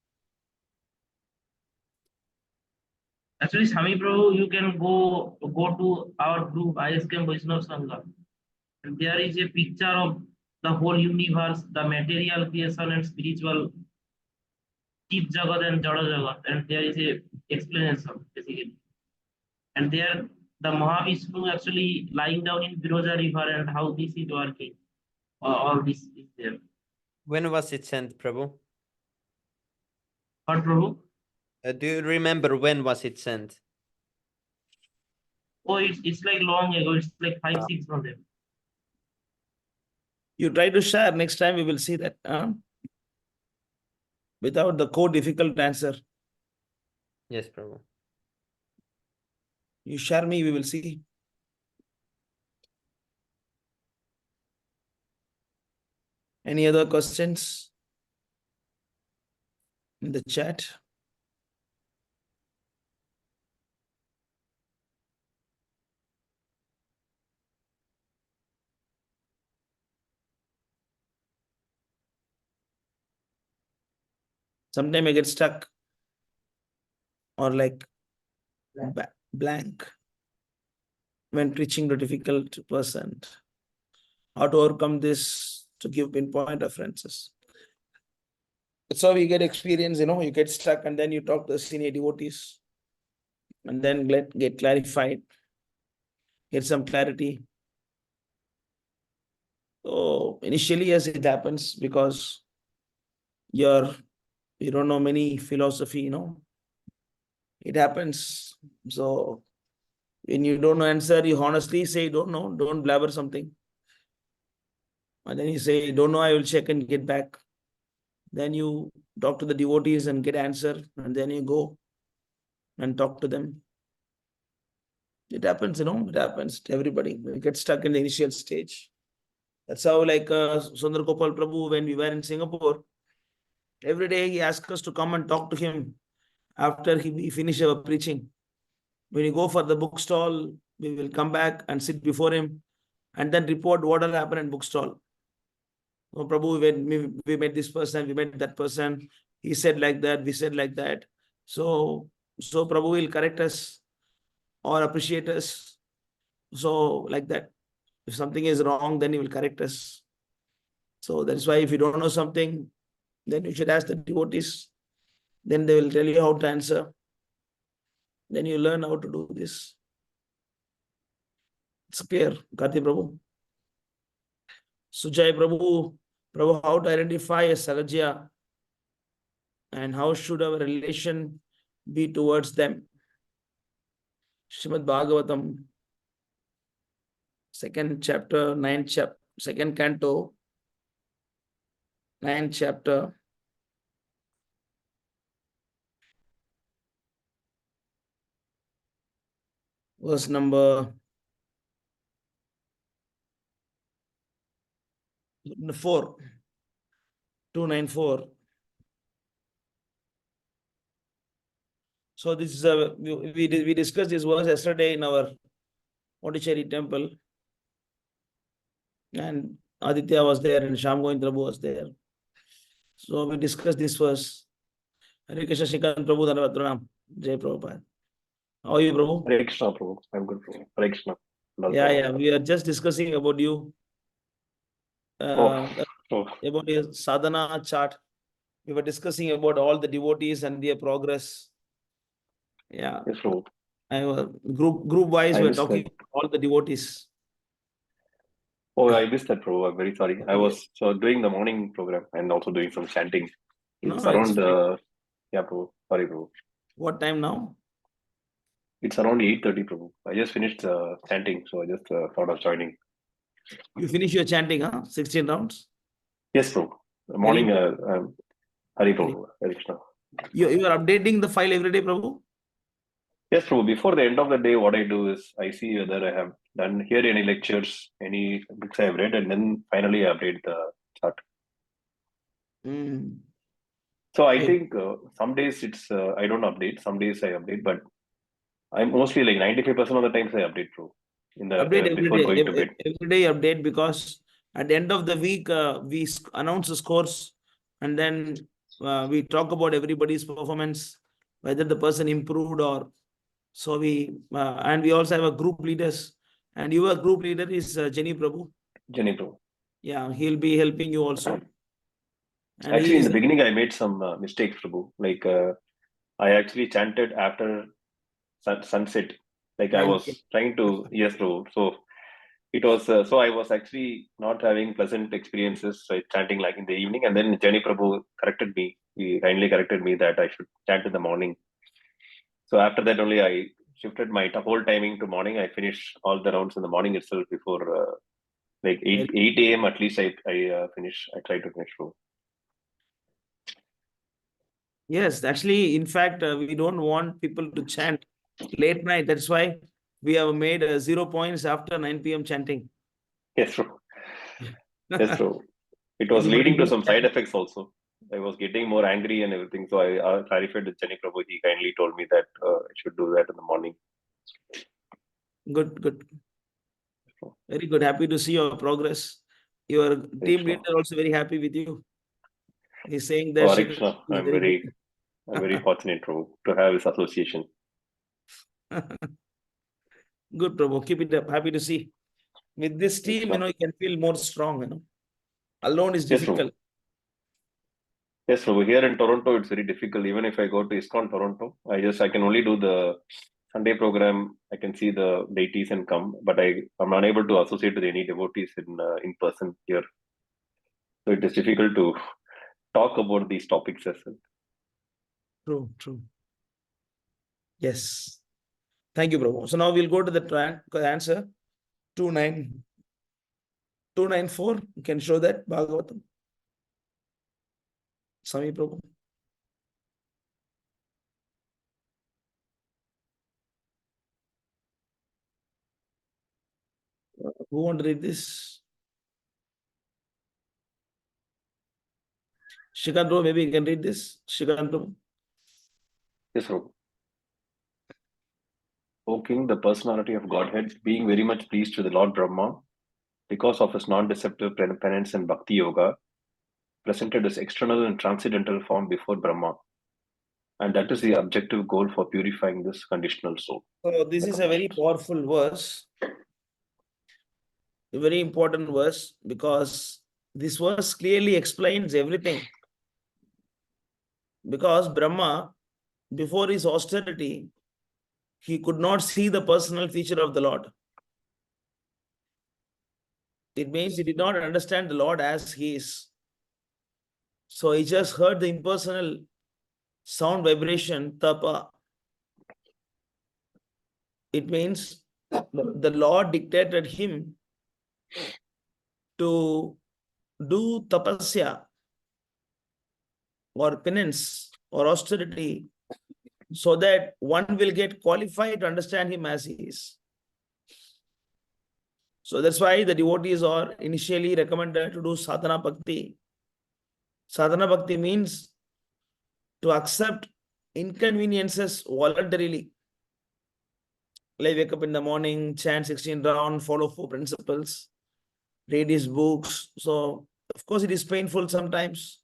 Actually, Swami Prabhu, you can go to our group, ISKM Vaishnav Sangha. And there is a picture of the whole universe, the material creation and spiritual, Chit Jagat and Jada Jagat. And there is a explanation, basically. And there, the Mahavishnu actually lying down in Viroja River and how this is working. All this is there. When was it sent, Prabhu? What, Prabhu? Do you remember when was it sent? Oh, it's like long ago. It's like 5-6 months ago. You try to share. Next time we will see that. Without the code, difficult answer. Yes, Prabhu. You share me, we will see. Any other questions in the chat? Sometimes I get stuck or like blank when reaching the difficult person. How to overcome this to give pinpoint references. That's how we get experience, you get stuck and then you talk to the senior devotees and then get clarified, get some clarity. So initially, yes, it happens because you don't know many philosophy, it happens. So when you don't answer, you honestly say, don't know, don't blabber something. And then you say, don't know, I will check and get back. Then you talk to the devotees and get answer. And then you go and talk to them. It happens, it happens to everybody. We get stuck in the initial stage. That's how like Sundar Gopal Prabhu, when we were in Singapore, every day he asked us to come and talk to him after we finish our preaching. When you go for the bookstall, we will come back and sit before him and then report what will happen in bookstall. Oh, Prabhu, when we met this person, we met that person, he said like that, we said like that. So Prabhu will correct us or appreciate us. So like that. If something is wrong, then he will correct us. So that's why if you don't know something, then you should ask the devotees. Then they will tell you how to answer. Then you learn how to do this. It's clear, Karthi Prabhu. Sujay Prabhu, how to identify a Salajya and how should our relation be towards them? Srimad Bhagavatam, 2nd chapter, 9th chapter, 2nd canto, 9th chapter. Verse number 4, 294. So this is we discussed this verse yesterday in our Pondicherry temple, and Aditya was there and Shyam Govind Prabhu was there. So we discussed this verse. Hare Krishna Shikant Prabhu Dhanavad Pranam. Jai Prabhupada. How are you, Prabhu? Hare Krishna, Prabhu. I'm good, Prabhu. Hare Krishna. Yeah. We are just discussing about you. About your sadhana chart. We were discussing about all the devotees and their progress. Yeah. Yes, Prabhu. Group wise, I we're missed talking that. about all the devotees. Oh, I missed that, Prabhu. I'm very sorry. I was doing the morning program and also doing some chanting. It's around yeah, Prabhu. Sorry, Prabhu. What time now? It's around 8:30, Prabhu. I just finished chanting, so I just thought of joining. You finish your chanting, 16 rounds? Yes, Prabhu. The morning, Hari Prabhu. Hare Krishna. You are updating the file every day, Prabhu? Yes, Prabhu. Before the end of the day, what I do is I see whether I have done here any lectures, any books I have read, and then finally I update the chart. Mm. So I Right. think some days it's I don't update, some days I update, but I'm mostly like 95% of the times I update, bro. In the Update every before day. going to bed. Every day update, because at the end of the week we announce the scores, and then we talk about everybody's performance, whether the person improved or so. And we also have a group leaders, and your group leader is Jenny Prabhu. Jenny, bro. Yeah, he'll be helping you also. And Actually, he in is the beginning, I made some mistakes, Prabhu. Like I actually chanted after sunset. Like I 9 was trying to, yes, bro. So it was, so I was actually not having pleasant experiences chanting like in the evening. And then Jenny Prabhu corrected me. He kindly corrected me that I should chant in the morning. So after that only I shifted my whole timing to morning. I finished all the rounds in the morning itself before like 8 a.m. at least I finish. I try to finish, bro. Yes, actually, in fact, we don't want people to chant late night. That's why we have made 0 points after 9 p.m. chanting. Yes, bro. Yes, bro. It was Anybody leading to who some side chant- effects also. I was getting more angry and everything. So I clarified with Jenny Prabhu. He kindly told me that I should do that in the morning. Good, good. Very good. Happy to see your progress. Your team leader also very happy with you. He's saying that Oh, Hare Shikhar Krishna. is I'm very very fortunate to have this association. good. Good, Prabhu. Keep it up. Happy to see. With this team, you can feel more strong. Alone is Yes, Prabhu. difficult. Yes, Prabhu. Here in Toronto, it's very difficult. Even if I go to ISKCON Toronto, I can only do the Sunday program. I can see the deities and come, but I'm unable to associate with any devotees in person here. So it is difficult to talk about these topics as well. True, true. Yes. Thank you, Prabhu. So now we'll go to the answer. 294. You can show that, Bhagavatam. Sami Prabhu. Who want to read this? Shikant Prabhu, maybe you can read this. Shikant Prabhu. Yes, Prabhu. O King, the personality of Godhead, being very much pleased with the Lord Brahma, because of his non-deceptive penance and bhakti yoga, presented his external and transcendental form before Brahma. And that is the objective goal for purifying this conditional soul. So this is a very powerful verse. A very important verse, because this verse clearly explains everything. Because Brahma, before his austerity, he could not see the personal feature of the Lord. It means he did not understand the Lord as he is. So he just heard the impersonal sound vibration, tapa. It means the Lord dictated him to do tapasya or penance or austerity, so that one will get qualified to understand him as he is. So that's why the devotees are initially recommended to do sadhana bhakti. Sadhana bhakti means to accept inconveniences voluntarily. Like wake up in the morning, chant 16 rounds, follow 4 principles, read his books. So, of course, it is painful sometimes.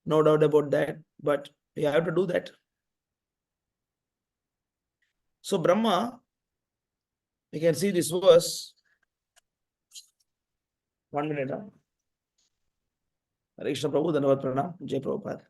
No doubt about that. But we have to do that. So, Brahma, you can see this verse. 1 minute. Hare Krishna Prabhu, Dhanavad Pranam, Jai Prabhupada.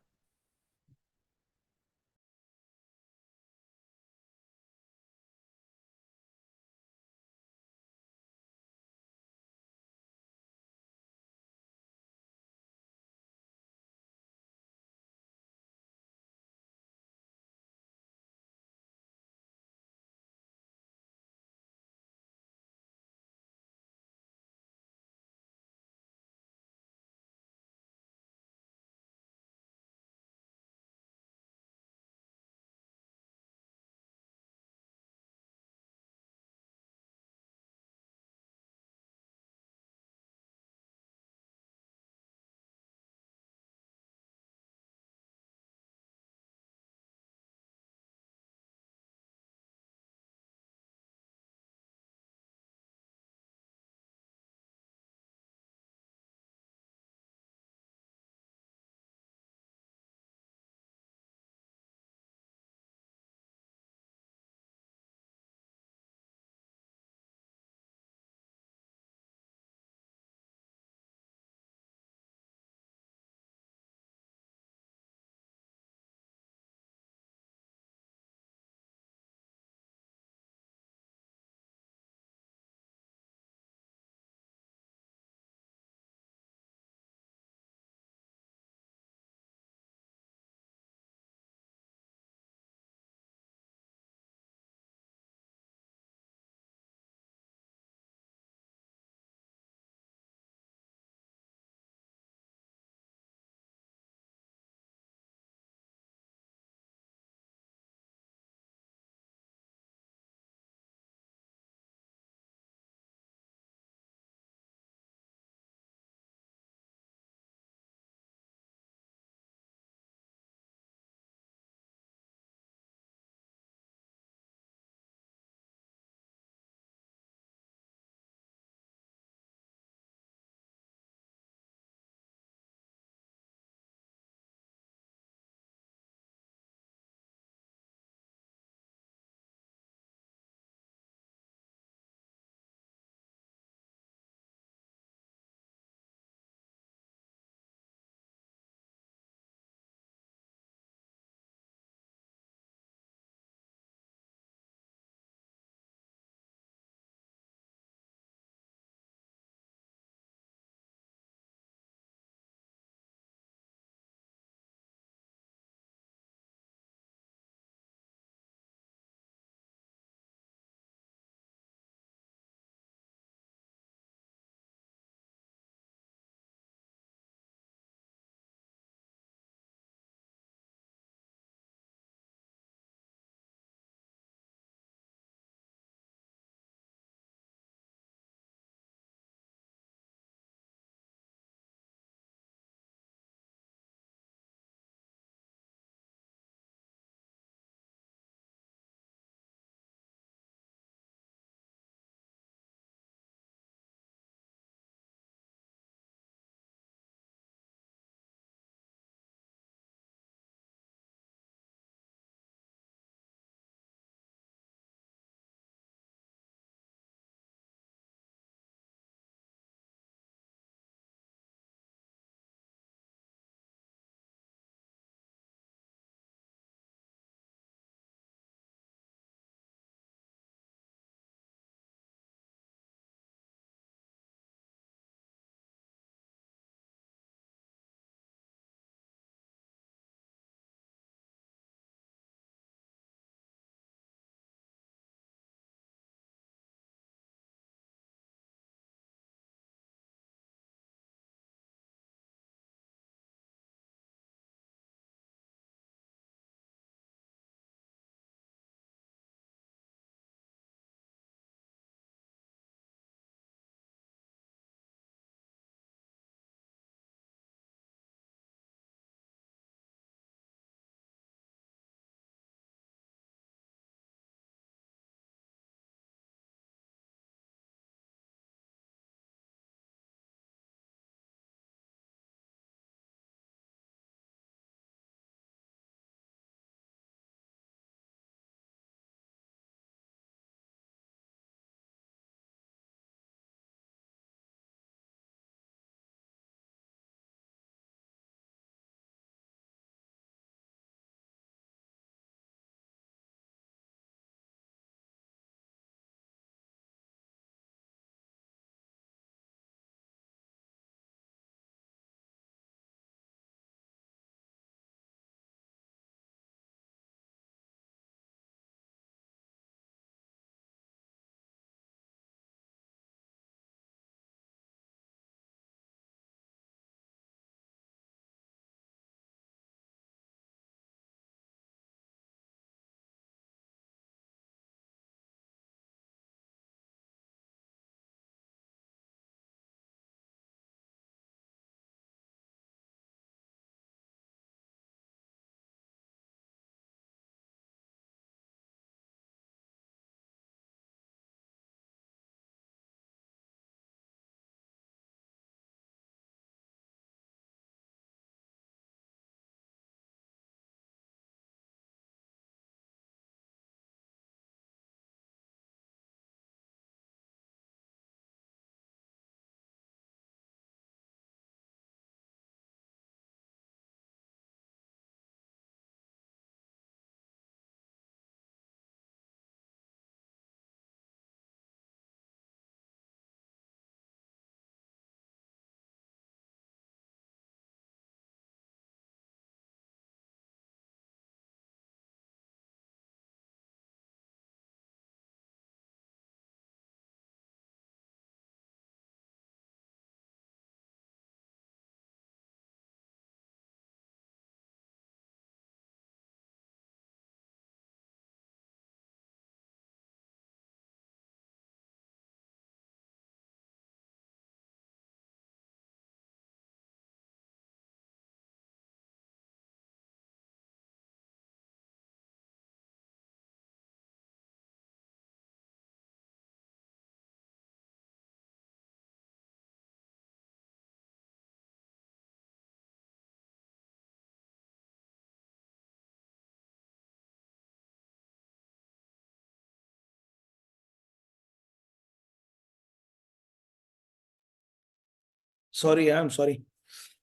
Sorry, I'm sorry.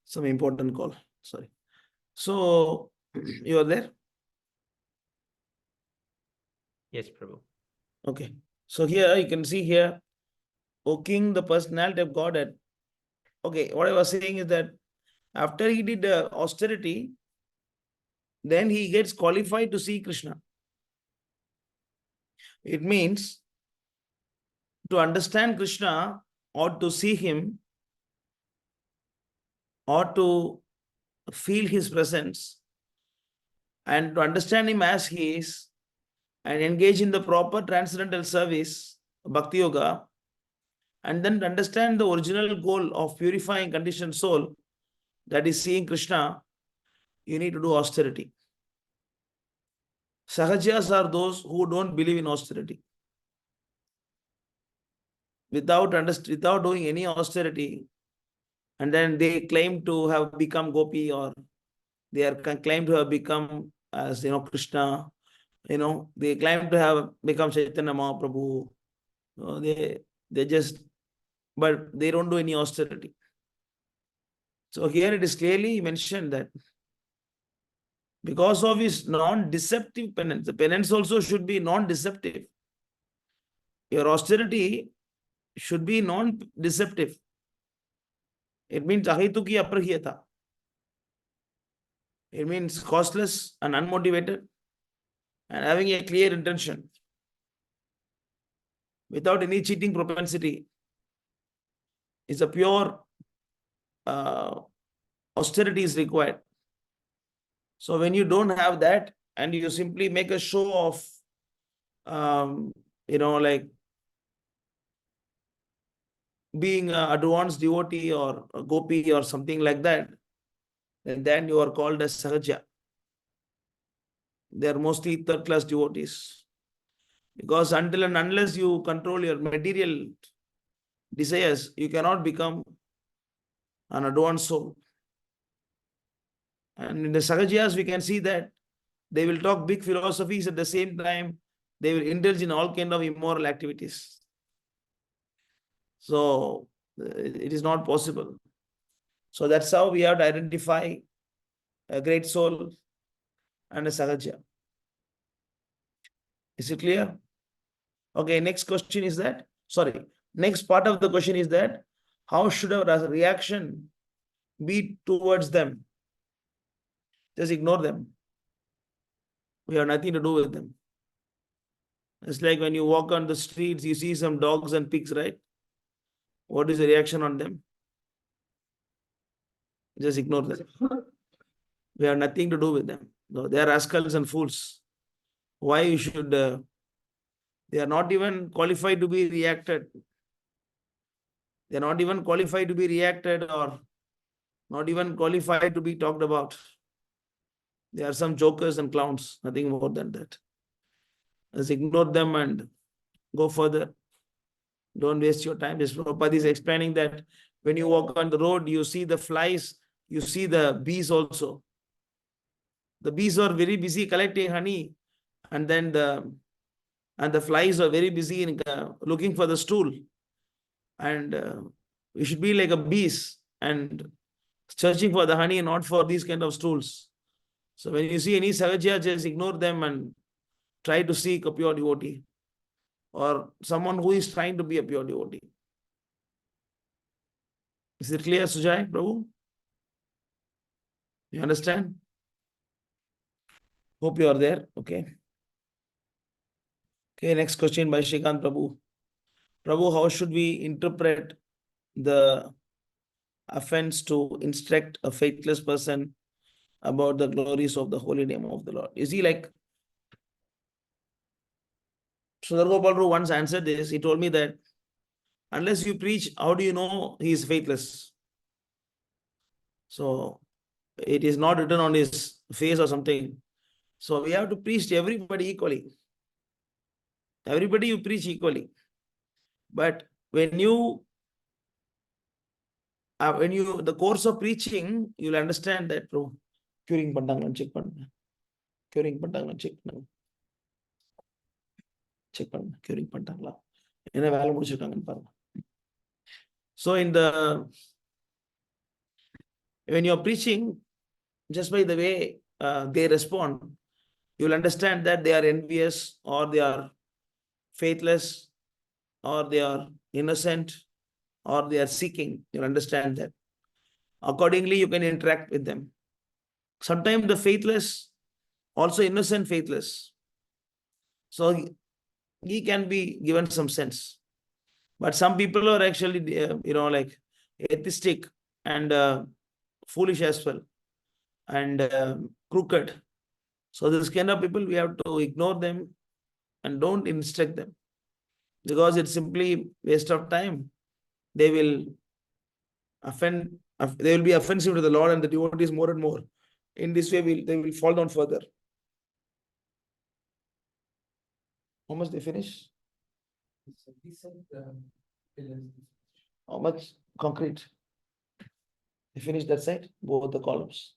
Some important call. Sorry. So, you are there? Yes, Prabhu. Okay. So here you can see here, O King, the personality of Godhead. Okay, what I was saying is that after he did austerity, then he gets qualified to see Krishna. It means to understand Krishna or to see him or to feel his presence and to understand him as he is and engage in the proper transcendental service, Bhakti Yoga, and then to understand the original goal of purifying conditioned soul, that is seeing Krishna, you need to do austerity. Sahajas are those who don't believe in austerity. Without doing any austerity, and then they claim to have become Gopi, or they are claimed to have become as Krishna, they claim to have become Chaitanya Mahaprabhu. They just, but they don't do any austerity. So here it is clearly mentioned that because of his non-deceptive penance, the penance also should be non-deceptive. Your austerity should be non-deceptive. It means ahituki aprahiyata. It means costless and unmotivated and having a clear intention without any cheating propensity. It's a pure austerity is required. So when you don't have that and you simply make a show of, like being an advanced devotee or a gopi or something like that, then you are called as sahaja. They are mostly third-class devotees. Because until and unless you control your material desires, you cannot become an advanced soul. And in the Sahajiyas, we can see that they will talk big philosophies at the same time. They will indulge in all kind of immoral activities. So it is not possible. So that's how we have to identify a great soul and a Sahaja. Is it clear? Okay, next question is that, next part of the question is that, how should our reaction be towards them? Just ignore them. We have nothing to do with them. It's like when you walk on the streets, you see some dogs and pigs, right? What is the reaction on them? Just ignore them. We have nothing to do with them. No, they are rascals and fools. Why you should... they are not even qualified to be reacted. They are not even qualified to be reacted or not even qualified to be talked about. They are some jokers and clowns, nothing more than that. Just ignore them and go further. Don't waste your time. Just Prabhupada is explaining that when you walk on the road, you see the flies, you see the bees also. The bees are very busy collecting honey, and then the flies are very busy in looking for the stool. And we should be like a bees and searching for the honey and not for these kind of stools. So when you see any Sahajya, just ignore them and try to seek a pure devotee or someone who is trying to be a pure devotee. Is it clear, Sujay, Prabhu? You understand? Hope you are there. Okay. Okay, next question by Shrikant Prabhu. Prabhu, how should we interpret the offense to instruct a faithless person about the glories of the holy name of the Lord? Is he like... Sridhar Gopal once answered this. He told me that unless you preach, how do you know he is faithless? So it is not written on his face or something. So we have to preach to everybody equally. Everybody you preach equally. But when the course of preaching, you'll understand that, bro. Curing pandang check panna. Curing pandang check panna. Check panna. Curing pandang la. So in the When you're preaching, just by the way they respond, you will understand that they are envious, or they are faithless, or they are innocent, or they are seeking. You'll understand that. Accordingly, you can interact with them. Sometimes the faithless, also innocent faithless. So he can be given some sense. But some people are actually, like atheistic and foolish as well, and crooked. So this kind of people, we have to ignore them and don't instruct them, because it's simply waste of time. They will they will be offensive to the Lord and the devotees more and more. In this way, they will fall down further. How much they finish? How much concrete? They finish that side, both the columns.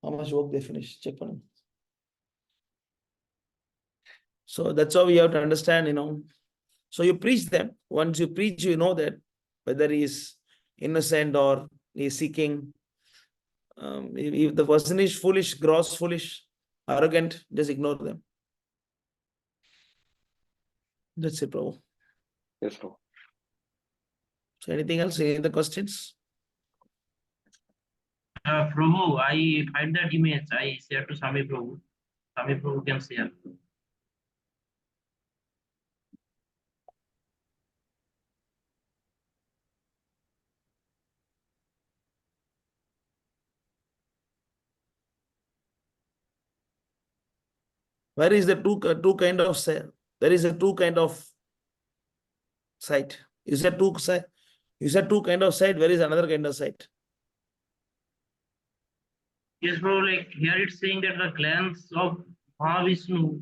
How much work they finish? Check for them. So that's how we have to understand, So you preach them. Once you preach, you know that whether he is innocent or he is seeking. If the person is foolish, gross, foolish, arrogant, just ignore them. That's it, Prabhu. Yes, Prabhu. So anything else? Any other questions? Prabhu, I find that image. I share to Swami Prabhu. Swami Prabhu can share. Where is the two kind of site? There is a two kind of site. You said two site. You said two kind of site. Where is another kind of site? Yes, bro. Like here it's saying that the glance of Mahavishnu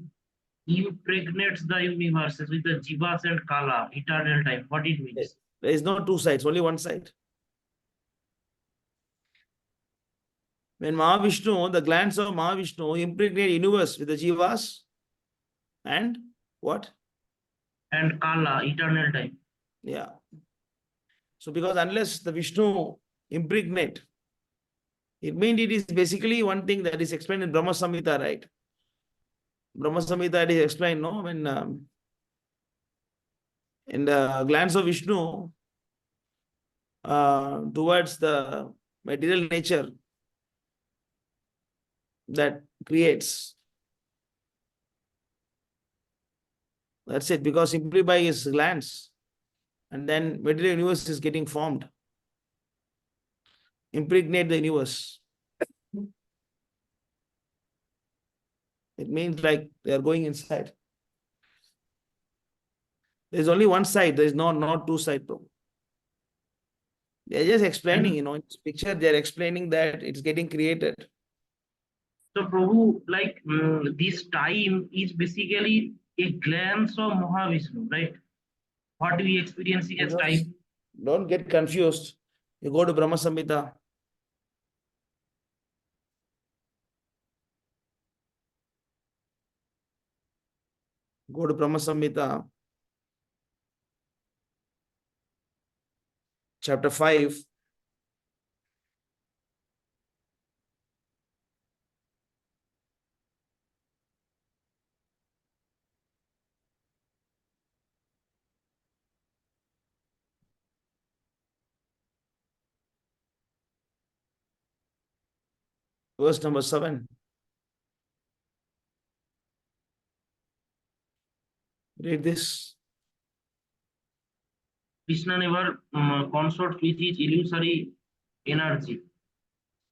impregnates the universes with the jivas and kala, eternal time. What it means? There is no two sides, only one side. When Mahavishnu, the glance of Mahavishnu impregnate universe with the jivas and what? And kala, eternal time. Yeah. So because unless the Vishnu impregnate, it means it is basically one thing that is explained in Brahma Samhita, right? Brahma Samhita, it is explained, no? When in the glance of Vishnu towards the material nature that creates. That's it, because simply by his glance, and then material universe is getting formed. Impregnate the universe. It means like they are going inside. There's only one side. There is not two sides. They're just explaining, in this picture, they're explaining that it's getting created. So, Prabhu, like this time is basically a glance of Mahavishnu, right? What we experiencing as time? Don't get confused. You go to Brahma Samhita. Go to Brahma Samhita. Chapter 5. Verse number 7. Read this. Krishna never consorts with his illusory energy.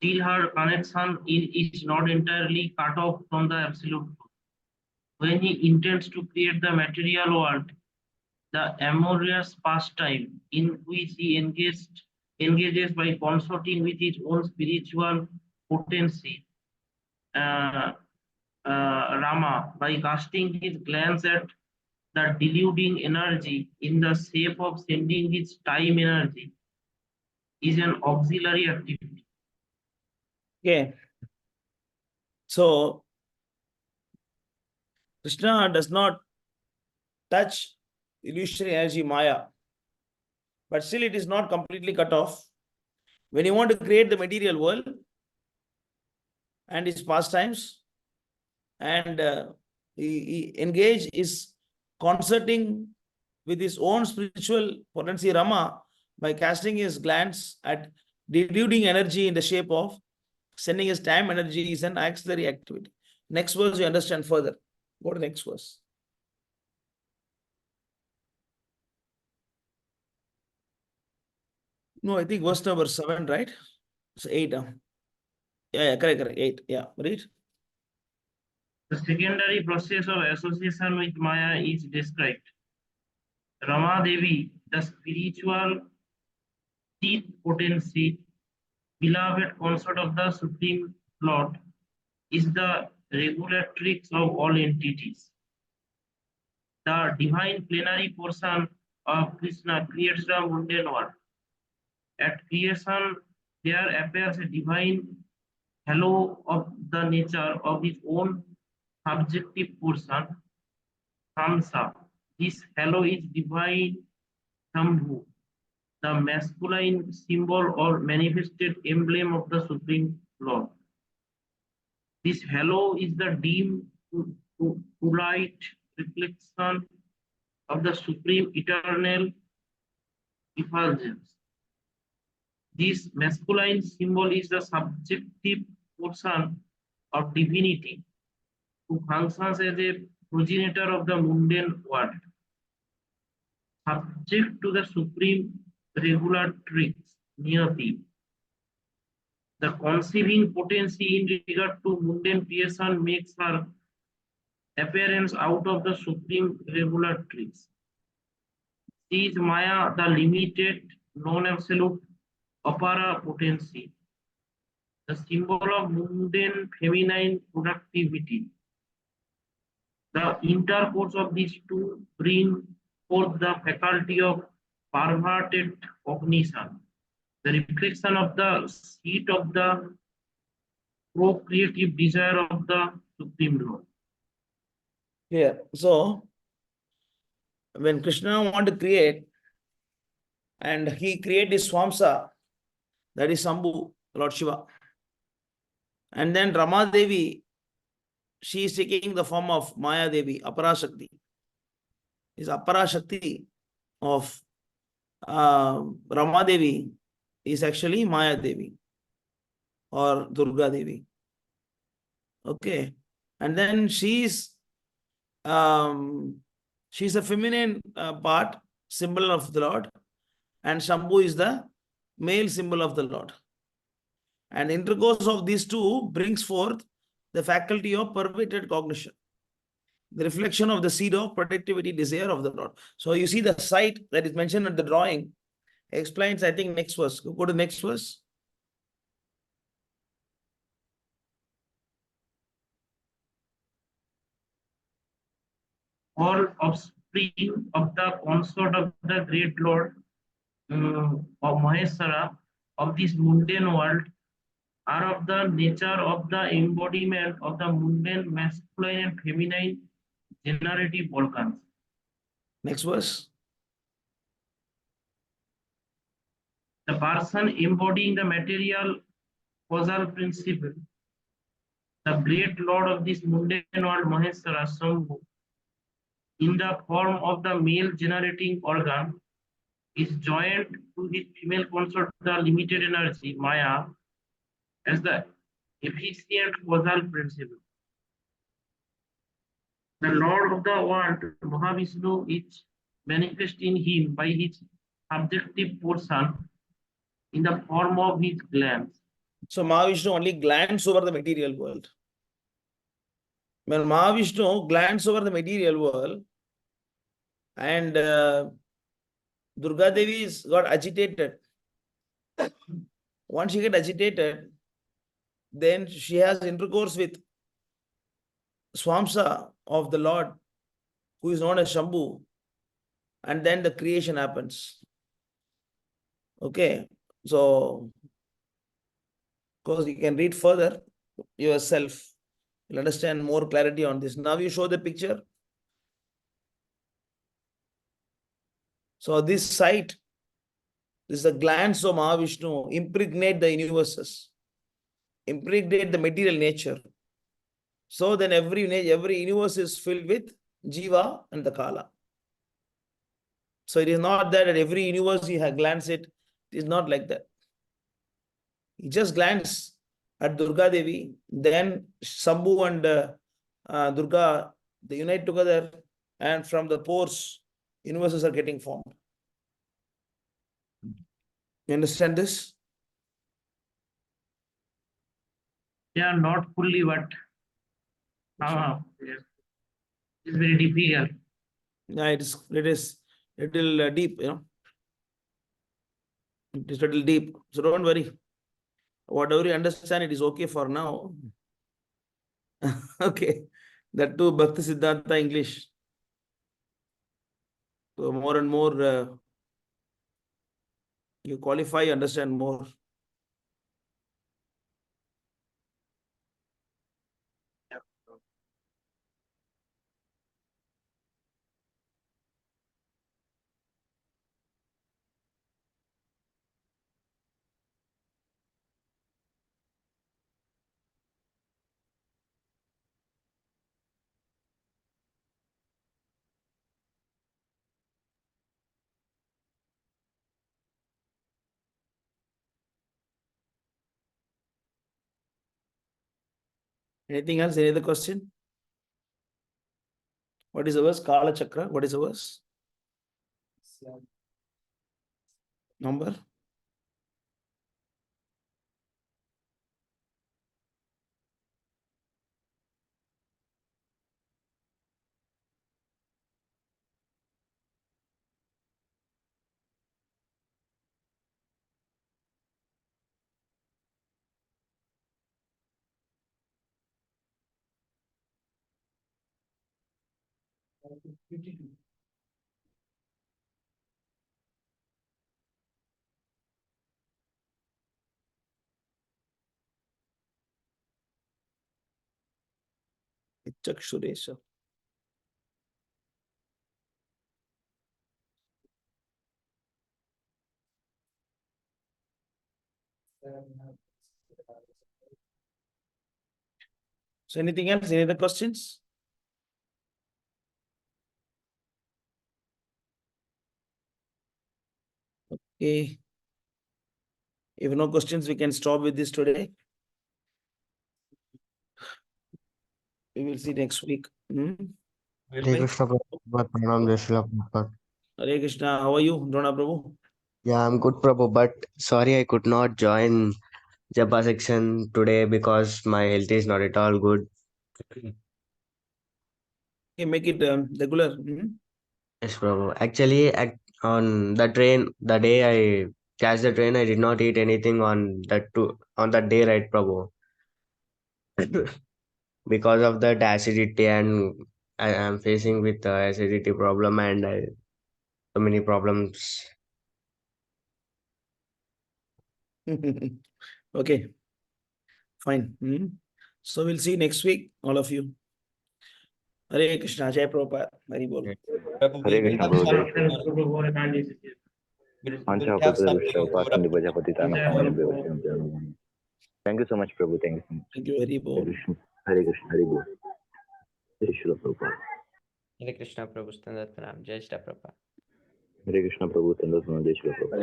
Still, her connection is not entirely cut off from the absolute. When he intends to create the material world, the amorous pastime in which he engages by consorting with his own spiritual potency, Rama, by casting his glance at the deluding energy in the shape of sending his time energy, is an auxiliary activity. Okay. So, Krishna does not touch illusory energy Maya, but still it is not completely cut off. When you want to create the material world and its pastimes, and he engage is concerting with his own spiritual potency Rama by casting his glance at diluting energy in the shape of sending his time energy is an auxiliary activity. Next verse you understand further. Go to the next verse. No, I think verse number 7, right? It's 8. Yeah, correct. 8. Yeah, read. The secondary process of association with Maya is described. Rama Devi, the spiritual teeth potency, beloved consort of the Supreme Lord, is the regulatrix of all entities. The divine plenary portion of Krishna creates the mundane world. At creation, there appears a divine halo of the nature of his own subjective portion, Kamsa. This halo is divine Shambhu, the masculine symbol or manifested emblem of the Supreme Lord. This halo is the dim to light reflection of the Supreme Eternal Effulgence. This masculine symbol is the subjective portion of divinity who functions as a progenitor of the mundane world, subject to the supreme regulatrix, Niyati. The conceiving potency in regard to mundane creation makes her appearance out of the supreme regulatrix. She is Maya, the limited, non-absolute opera potency, the symbol of mundane feminine productivity. The intercourse of these two bring forth the faculty of perverted cognition, the reflection of the seat of the procreative desire of the Supreme Lord. Yeah. So when Krishna wanted to create, and he created his Swamsa, that is Sambhu, Lord Shiva. And then Rama Devi, she is taking the form of Maya Devi, Aparashakti. Is Aparashakti of Rama Devi is actually Maya Devi or Durga Devi. Okay. And then she's a feminine part, symbol of the Lord, and Shambhu is the male symbol of the Lord. And intercourse of these two brings forth the faculty of perverted cognition, the reflection of the seed of productivity desire of the Lord. So you see the site that is mentioned in the drawing explains, I think, next verse. Go to the next verse. All offspring of the consort of the great Lord of Maheshwara of this mundane world are of the nature of the embodiment of the mundane masculine and feminine generative volcans. Next verse. The person embodying the material causal principle, the great Lord of this mundane world, Maheshwara Shambhu, in the form of the male generating organ, is joined to his female consort, the limited energy, Maya, as the efficient causal principle. The Lord of the world, Mahavishnu, is manifest in him by his subjective portion in the form of his glance. So Mahavishnu only glance over the material world. When Mahavishnu glance over the material world, and Durga Devi got agitated. Once she get agitated, then she has intercourse with Swamsa of the Lord, who is known as Shambhu, and then the creation happens. Okay, so because you can read further yourself, you'll understand more clarity on this. Now you show the picture. So this site This is the glance of Mahavishnu, impregnate the universes, impregnate the material nature. So then every universe is filled with Jiva and the Kala. So it is not that at every universe you have glance it. It is not like that. You just glance at Durga Devi, then Shambhu and Durga, they unite together, and from the pores, universes are getting formed. You understand this? Yeah, not fully, but somehow. Yes. It's very difficult. Yeah, it is little deep, you know. It is little deep. So don't worry. Whatever you understand, it is okay for now. Okay. That too, Bhakti Siddhanta English. So more and more you qualify, you understand more. Anything else? Any other question? What is the verse? Kala Chakra. What is the verse? Number? Chakshuresha. So anything else? Any other questions? Okay. If no questions, we can stop with this today. We will see next week. Hare Krishna Prabhu, Pranam Jai Srila Prabhupada. Hare Krishna. How are you, Drona Prabhu? Yeah, I'm good, Prabhu, but sorry I could not join Japa section today because my health is not at all good. Okay, make it regular. Yes, Prabhu. Actually, on the train, the day I catch the train, I did not eat anything on that day, right, Prabhu? Because of that acidity, and I am facing with the acidity problem and so many problems. Okay, fine. So we'll see next week, all of you. Hare Krishna, Jai Prabhupada, Hari Bol. Hare Krishna Prabhu, Jai Shri. Thank you so much, Prabhu. Thank you so much. Thank you, Hari Bol. Hare Krishna, Hare Bol. Jai Shri Prabhupada. Hare Krishna Prabhu, Standard Pranam, Jai Shri Prabhupada. Hare Krishna Prabhu, Tandas Jai Shri Prabhupada.